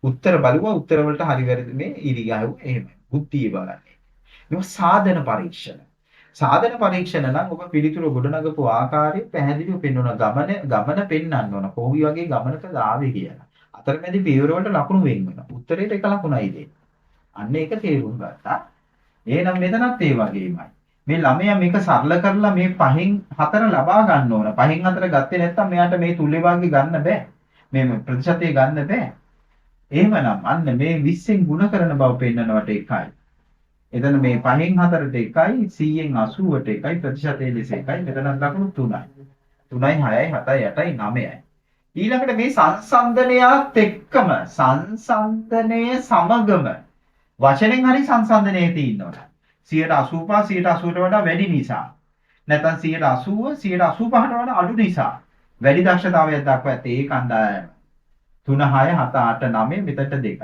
උත්තර බලුවා උත්තර වලට හරි වැරදි මේ ඉරිගාව එහෙමයි. බුද්ධිය බලන්නේ. මේවා සාධන පරීක්ෂණ. සාධන පරීක්ෂණ නම් ඔබ පිළිතුරු ගොඩනගපු ආකාරය පැහැදිලිව පෙන්වන ගමන පෙන්වන්න ඕන. කොහොමද වගේ ගමනකද ආවේ කියලා. අතරමැදි පියවර වලට ලකුණු වෙන් වෙනවා. උත්තරේට එක ලකුණයි දෙන්නේ. අන්න ඒක තේරුම් ගත්තා. එහෙනම් මෙතනත් ඒ වගේමයි. මේ ළමයා මේක සරල කරලා මේ 5න් 4 ලබා ගන්න ඕන. 5න් 4 ගත්තේ නැත්නම් මෙයාට මේ තුල්ලේ වාගේ ගන්න බෑ. මේ ප්‍රතිශතය ගන්න බෑ. එහෙමනම් අන්න මේ 20න් ಗುಣ කරන බව පෙන්වනවට එකයි. එතන මේ 5න් 4ට එකයි 100න් 80ට එකයි ප්‍රතිශතයේ ලෙස එකයි මෙතන ලකුණු 3යි. 3යි 6යි 7යි 8යි 9යි. ඊළඟට මේ සංසන්දනයත් එක්කම සංසන්දනය සමගම වචනෙන් හරි සංසන්දනයේ තියෙනවා. 185 180ට වඩා වැඩි නිසා. නැත්නම් 180 185ට වඩා අඩු නිසා. වැඩි දක්ෂතාවයක් දක්වා ඇත්තේ ඒ කණ්ඩායම. 3 6 7 8 9 මෙතනට 2යි.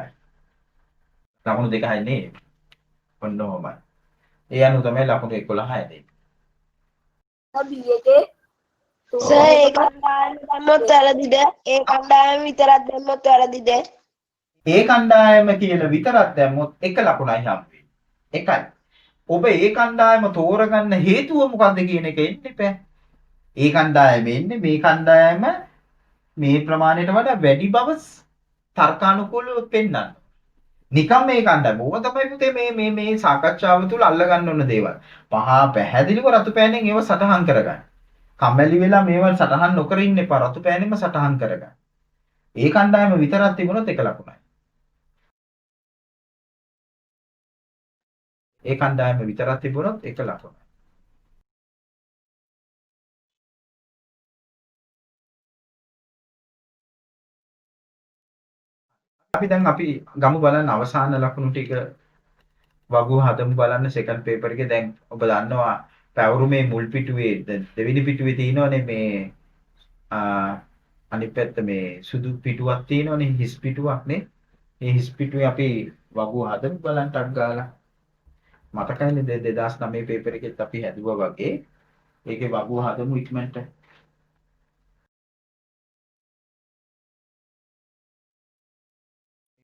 ලකුණු 2යි නේ. ඔන්න ඔහොමයි. ඒ අනුව තමයි ලකුණු 11 හැදෙන්නේ. B එකේ සර් ඒ කණ්ඩායම දැම්මොත් වැරදිද? ඒ කණ්ඩායම විතරක් දැම්මොත් වැරදිද? ඒ කණ්ඩායම කියලා විතරක් දැම්මොත් එක ලකුණයි හම්බෙන්නේ. එකයි. ඔබ ඒ කණ්ඩායම තෝරගන්න හේතුව මොකක්ද කියන එක එන්න එපා. ඒ කණ්ඩායම එන්නේ මේ කණ්ඩායම මේ ප්‍රමාණයට වඩා වැඩි බව තර්කානුකූලව පෙන්වන්න. නිකම් මේ කණ්ඩායම ඕක තමයි පුතේ මේ සාකච්ඡාව තුළ අල්ලගන්න ඕන දේවල්. පහ පැහැදිලිව රතු පෑනෙන් ඒව සටහන් කරගන්න. කම්මැලි වෙලා මේවල් සටහන් නොකර ඉන්න එපා. රතු පෑනෙම සටහන් කරගන්න. ඒ කණ්ඩායම විතරක් තිබුණොත් එක ලකුණයි. ඒ කණ්ඩායම විතරක් තිබුණොත් එක ලකුණයි. අපි ගමු බලන්න අවසාන ලකුණු ටික වගු හදමු බලන්න සෙකන්ඩ් පේපර් එකේ. දැන් ඔබ දන්නවා පැවරුමේ මුල් පිටුවේ දෙවෙනි පිටුවේ තියෙනවනේ මේ අනිත් පැත්ත මේ සුදු පිටුවක් තියෙනවනේ හිස් පිටුවක් නේ. මේ හිස් පිටුවේ අපි වගු හදමු බලන්න ටක් ගාලා. මතකයිනේ 2009 පේපර් එකෙත් අපි හැදුවා වගේ. ඒකේ වගුව හදමු ඉක්මනට.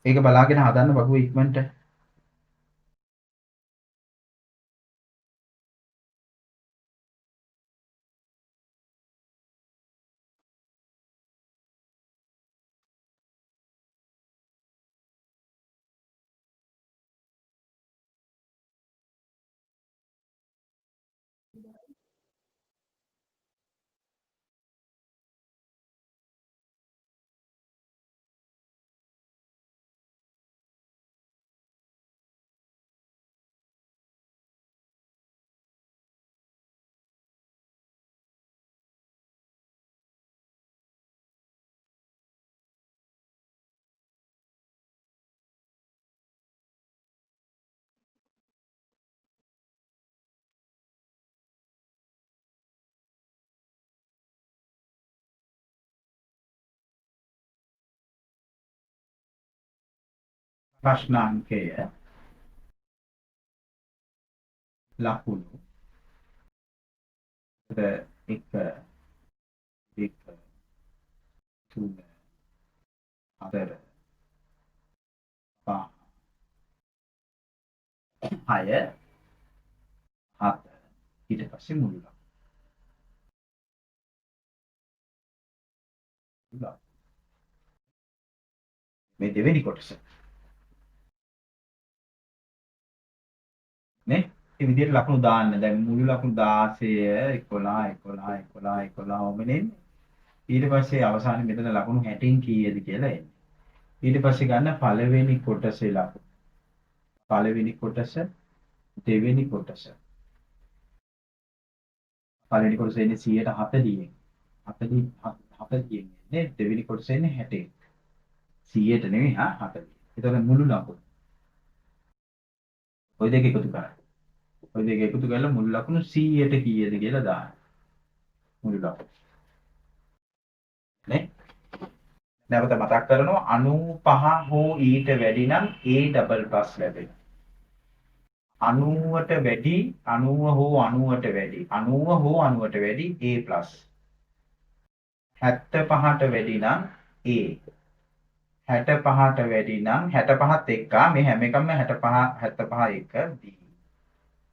ඒක බලාගෙන හදන්න වගුව ඉක්මනට. ප්‍රශ්න අංකය ලකුණු 1 2 3 4 5 6 7 ඊට පස්සේ මුළු ලකුණු. මේ දෙවෙනි කොටස. නේ? මේ විදිහට ලකුණු දාන්න. දැන් මුළු ලකුණු 16 11 11 11 11 ඔබනේ. ඊට පස්සේ අවසානයේ මෙතන ලකුණු 60න් කීයද කියලා එන්නේ. ඊට පස්සේ ගන්න පළවෙනි කොටසේ ලකුණු. පළවෙනි කොටස දෙවෙනි කොටස. පළවෙනි කොටස එන්නේ 140න්. 40න් එන්නේ දෙවෙනි කොටස එන්නේ 60න්. 100ට නෙවෙයි 40. ඒතකොට මුළු ලකුණු. ඔය දෙක එකතු කරා. ඔය දෙක එකතු කරලා මුළු ලකුණු 100ට කීයද කියලා දාන්න. මුළු ලකුණු. නේ? නැවත මතක් කරනවා 95 හෝ ඊට වැඩි නම් A ඩබල් ප්ලස් ලැබෙනවා. 90ට වැඩි 90 හෝ 90ට වැඩි 90 හෝ 90ට වැඩි A ප්ලස්. 75ට වැඩි නම් A. 65ට වැඩි නම් 65ත් එක්ක මේ හැම එකම 65 75 එක B.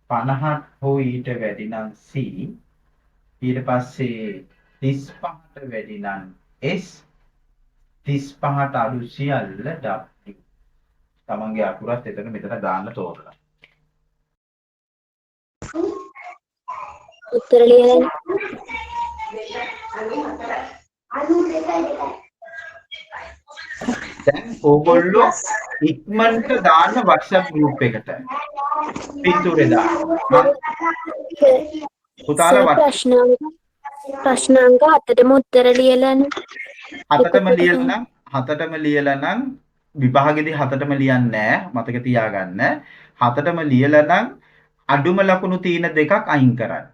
50 හෝ ඊට වැඩි නම් C. ඊට පස්සේ 35ට වැඩි නම් S. 35ට අඩු සියල්ල W. තමන්ගේ අකුරත් එතන මෙතන දාන්න තෝරලා. උත්තර ලියන්න. දැන් ඕගොල්ලෝ ඉක්මනට දාන්න WhatsApp group එකට. පිටුරේ දාන්න. පුතාලා ප්‍රශ්නාංක 7ටම උත්තර ලියලානේ. හතටම ලියලා නම් විභාගෙදී හතටම ලියන්නේ නැහැ. මතක තියාගන්න. හතටම ලියලා නම් අඩුම ලකුණු තියෙන දෙකක් අයින් කරන්න.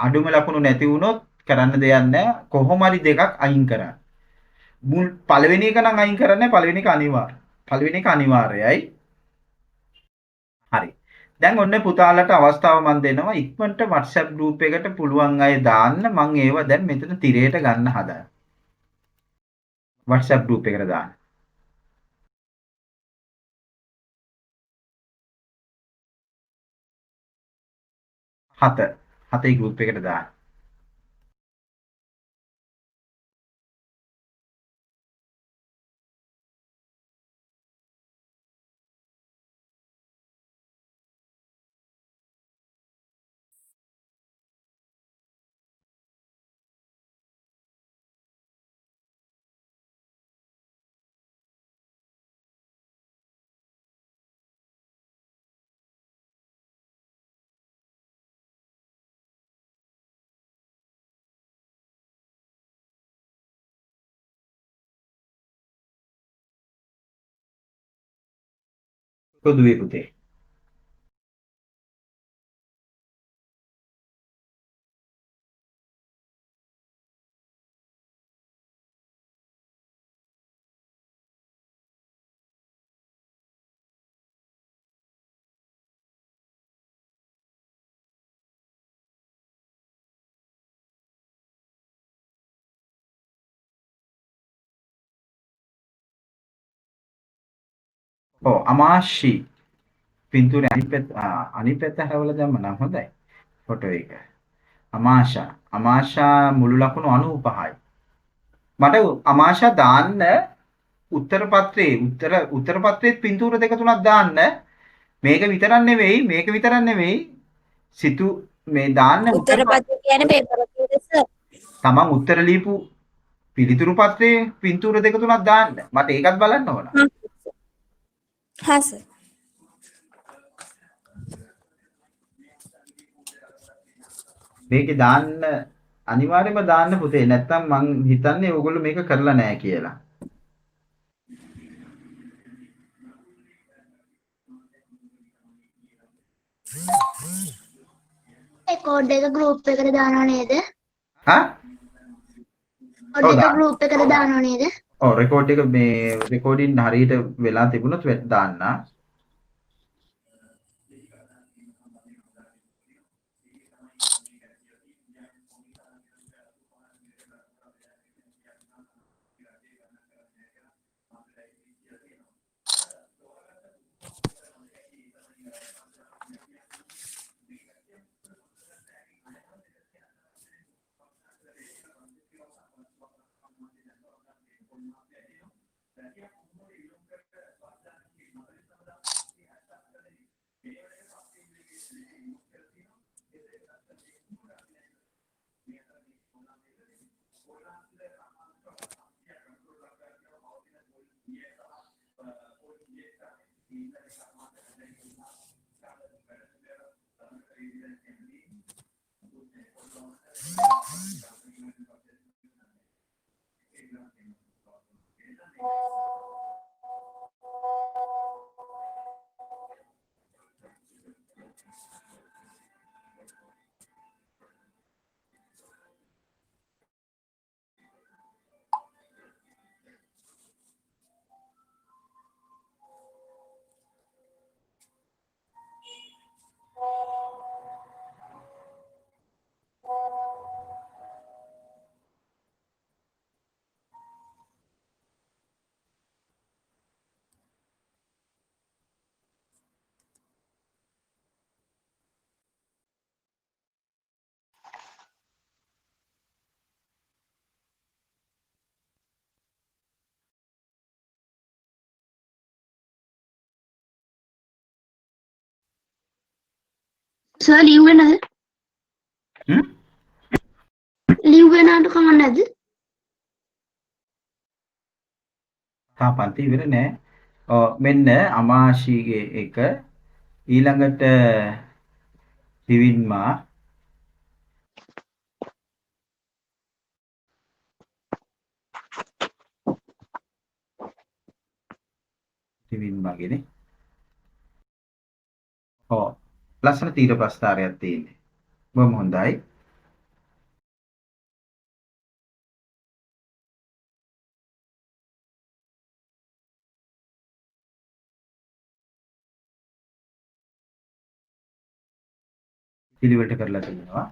අඩුම ලකුණු නැති වුණොත් කරන්න දෙයක් නැහැ. කොහොම හරි දෙකක් අයින් කරන්න. මුල් පළවෙනි එක නම් අයින් කරන්නේ පළවෙනි එක අනිවාර්යයි. පළවෙනි එක අනිවාර්යයි. හරි. දැන් ඔන්න පුතාලට අවස්ථාව මම දෙනවා ඉක්මනට WhatsApp group එකට පුළුවන් අය දාන්න. මම ඒව දැන් මෙතන තිරයට ගන්න හදනවා. WhatsApp group එකට දාන්න. හතේ group එකට දාන්න. පොදුවේ පුතේ. ඔව් අමාශි පින්තූරේ අනිත් පැත්ත හැවලා දැම්ම නම් හොඳයි. ෆොටෝ එක. අමාශා මුළු ලකුණු 95යි. මට අමාශා දාන්න උත්තර පත්‍රයේ පින්තූර දෙක තුනක් දාන්න. මේක විතරක් නෙවෙයි. සිතු මේ දාන්න උත්තර පත්‍රය කියන්නේ පේපර් එකේ සර්. තමන් උත්තර ලියපු පිළිතුරු පත්‍රයේ පින්තූර දෙක තුනක් දාන්න. මට ඒකත් බලන්න ඕන. හා සර්. මේකේ දාන්න අනිවාර්යයෙන්ම දාන්න පුතේ. නැත්තම් මං හිතන්නේ ඕගොල්ලෝ මේක කරලා නැහැ කියලා. රෙකෝඩ් එක group එකට දානව නේද? හා? රෙකෝඩ් එක group එකට දානව නේද? ඔව් රෙකෝඩ් එක මේ රෙකෝඩින් හරියට වෙලා තිබුණොත් දාන්න. සර් ලිව්වේ නැද්ද? හ්ම්? ලිව්වේ නැද්ද කමක් නැද්ද? තාපන්ති ඉවර නෑ. මෙන්න අමාශීගේ එක ඊළඟට දිවින්මා දිවින්මාගේනේ. ඔව්. ලස්සන තීර ප්‍රස්ථාරයක් තියෙන්නේ. බොහොම හොඳයි. පිළිවෙලට කරලා තියෙනවා.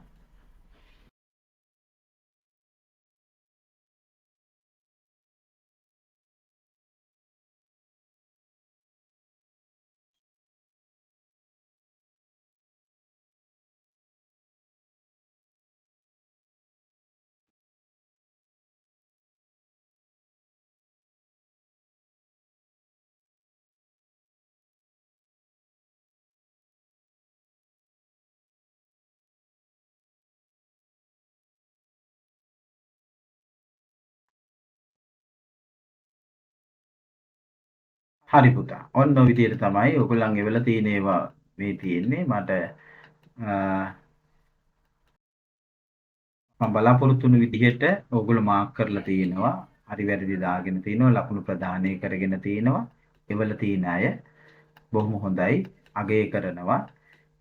හරි පුතා. ඔන්න ඔය විදිහට තමයි ඔයගොල්ලන් එවලා තියෙන ඒවා මේ තියෙන්නේ. මට මම බලාපොරොත්තු වුණු විදිහට ඔයගොල්ලෝ මාක් කරලා තියෙනවා. හරි වැරදි දාගෙන තියෙනවා. ලකුණු ප්‍රදානය කරගෙන තියෙනවා. එවලා තියෙන අය බොහොම හොඳයි. අගය කරනවා.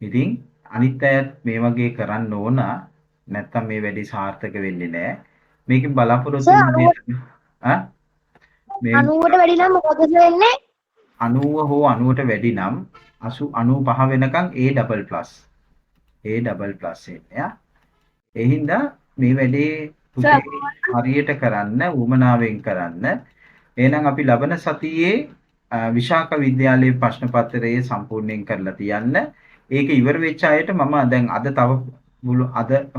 ඉතින් අනිත් අයත් මේ වගේ කරන්න ඕන. නැත්තම් මේ වැඩේ සාර්ථක වෙන්නේ නැහැ. මේකෙන් බලාපොරොත්තු වෙන දේ ඈ මේ 90ට වැඩි නම් මොකද වෙන්නේ? 90 හෝ 90ට වැඩි නම් 95 වෙනකන් A++ එන්නේ. ඒ හින්දා මේ වැඩේ පුතේ හරියට කරන්න උවමනාවෙන් කරන්න. එහෙනම් අපි ලබන සතියේ විශාක විද්‍යාලයේ ප්‍රශ්න පත්‍රය සම්පූර්ණයෙන් කරලා තියන්න. ඒක ඉවර වෙච්ච අයට මම දැන් අද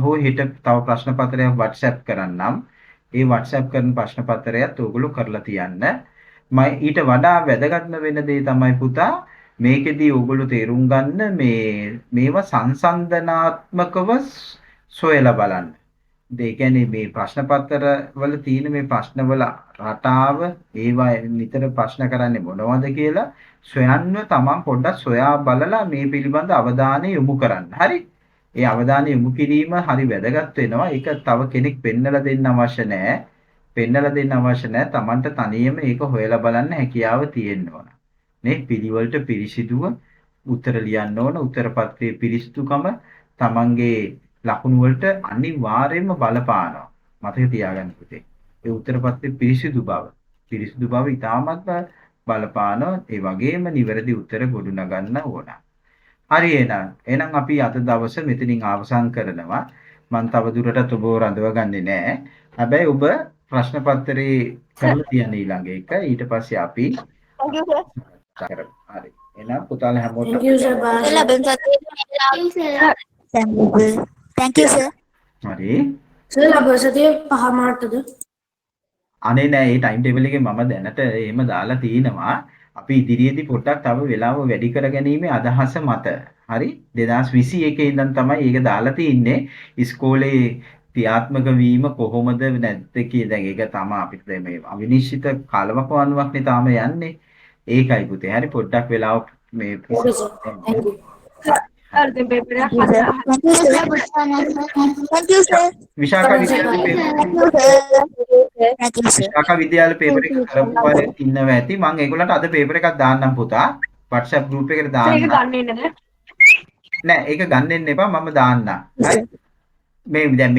හෝ හෙට තව ප්‍රශ්න පත්‍රයක් WhatsApp කරන්නම්. ඒ WhatsApp කරන ප්‍රශ්න පත්‍රයත් ඔයගොල්ලෝ කරලා තියන්න. ඊට වඩා වැදගත්ම වෙන දේ තමයි පුතා මේකෙදී ඔයගොල්ලෝ තේරුම් ගන්න මේවා සංසන්දනාත්මකව සොයලා බලන්න. ඒ කියන්නේ මේ ප්‍රශ්න පත්‍ර වල තියෙන මේ ප්‍රශ්න වල රටාව ඒවා නිතර ප්‍රශ්න කරන්නේ මොනවද කියලා සොයන්න තමන් පොඩ්ඩක් සොයා බලලා මේ පිළිබඳ අවධානය යොමු කරන්න. හරි? ඒ අවධානය යොමු කිරීම හරි වැදගත් වෙනවා. ඒක තව කෙනෙක් පෙන්නලා දෙන්න අවශ්‍ය නැහැ. තමන්ට තනියම ඒක හොයලා බලන්න හැකියාව තියෙන්න ඕන. නේ පිළිවෙලට පිරිසිදුව උත්තර ලියන්න ඕන. උත්තර පත්‍රයේ පිරිසිදුකම තමන්ගේ ලකුණු වලට අනිවාර්යයෙන්ම බලපානවා. මතක තියාගන්න පුතේ. ඒ උත්තර පත්‍රයේ පිරිසිදු බව ඉතාමත් බලපානවා. ඒ වගේම නිවැරදි උත්තර ගොඩනගන්න ඕන. හරි එහෙනම් අපි අද දවසේ මෙතනින් අවසන් කරනවා. මම තව දුරටත් ඔබව රඳවගන්නේ නැහැ. හැබැයි ඔබ ප්‍රශ්න පත්‍රේ කරලා තියන්න ඊළඟ එක. ඊට පස්සේ අපි හරි. එහෙනම් පුතාලා හැමෝටම ලබන සතියේ Thank you, sir. හරි. සර් ලබන සතියේ 5 මාටද? අනේ නෑ මේ ටයිම් ටේබල් එකේ මම දැනට එහෙම දාලා තිනවා. අපි ඉදිරියේදී පොඩ්ඩක් තව වෙලාව වැඩි කරගැනීමේ අදහස මත. හරි 2021 ඉඳන් තමයි ඒක දාලා තින්නේ. ඉස්කෝලේ ක්‍රියාත්මක වීම කොහොමද නැද්ද කිය දැන් ඒක තමයි අපිට මේ අවිනිශ්චිත කාලවකවානුවක් නේ තාම යන්නේ. ඒකයි පුතේ. හරි පොඩ්ඩක් වෙලාව මේ සර් දැන් පේපර් එකක් Thank you, sir. විශාඛා විද්‍යාලයේ පේපර් එක කරපු අය ඉන්නවා ඇති. මම ඒගොල්ලන්ට අද පේපර් එකක් දාන්නම් පුතා. WhatsApp group එකට ඒක දාන්න. ගන්න ඉන්නද? නෑ ඒක ගන්නෙන්න එපා මම දාන්නම්. හරි. මේ දැන්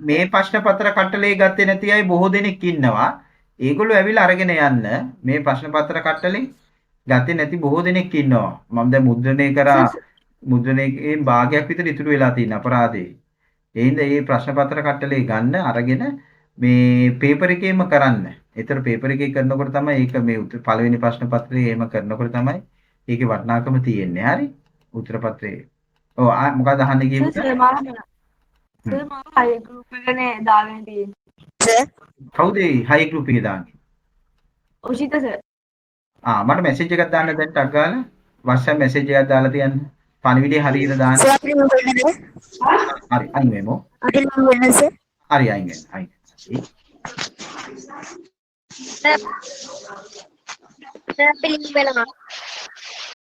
මේ ප්‍රශ්න පත්‍ර කට්ටලේ ගත්තේ නැති අය බොහෝ දෙනෙක් ඉන්නවා. ඒගොල්ලෝ ඇවිල්ලා අරගෙන යන්න. මේ ප්‍රශ්න පත්‍ර කට්ටලේ ගත්තේ නැති බොහෝ දෙනෙක් ඉන්නවා. මම දැන් මුද්‍රණය කරා මුද්‍රණයේ භාගයක් විතර ඉතුරු වෙලා තියෙන අපරාධේ. ඒ හින්දා මේ ප්‍රශ්න පත්‍ර කට්ටලේ ගන්න අරගෙන මේ පේපර් එකේම කරන්න. ඒතර පේපර් එකේ කරනකොට තමයි ඒක මේ පළවෙනි ප්‍රශ්න පත්‍රයේ එහෙම කරනකොට තමයි ඒකේ වටිනාකම තියෙන්නේ. හරි? උත්තර පත්‍රයේ. ඔව් මොකක්ද අහන්නේ කියමුද? සර් මම හයි ගෲප් එකනේ දාගෙන තියෙන්නේ. කවුද හයි ගෲප් එකේ දාන්නේ? ඔෂිත සර්. මට මැසේජ් එකක් දාන්න දැන් ටක් ගාලා WhatsApp මැසේජ් එකක් දාලා තියන්න. පණිවිඩය හරියට දාන්න. හරි අයින් වෙමු. හරි අයින් වෙන්න. Sir,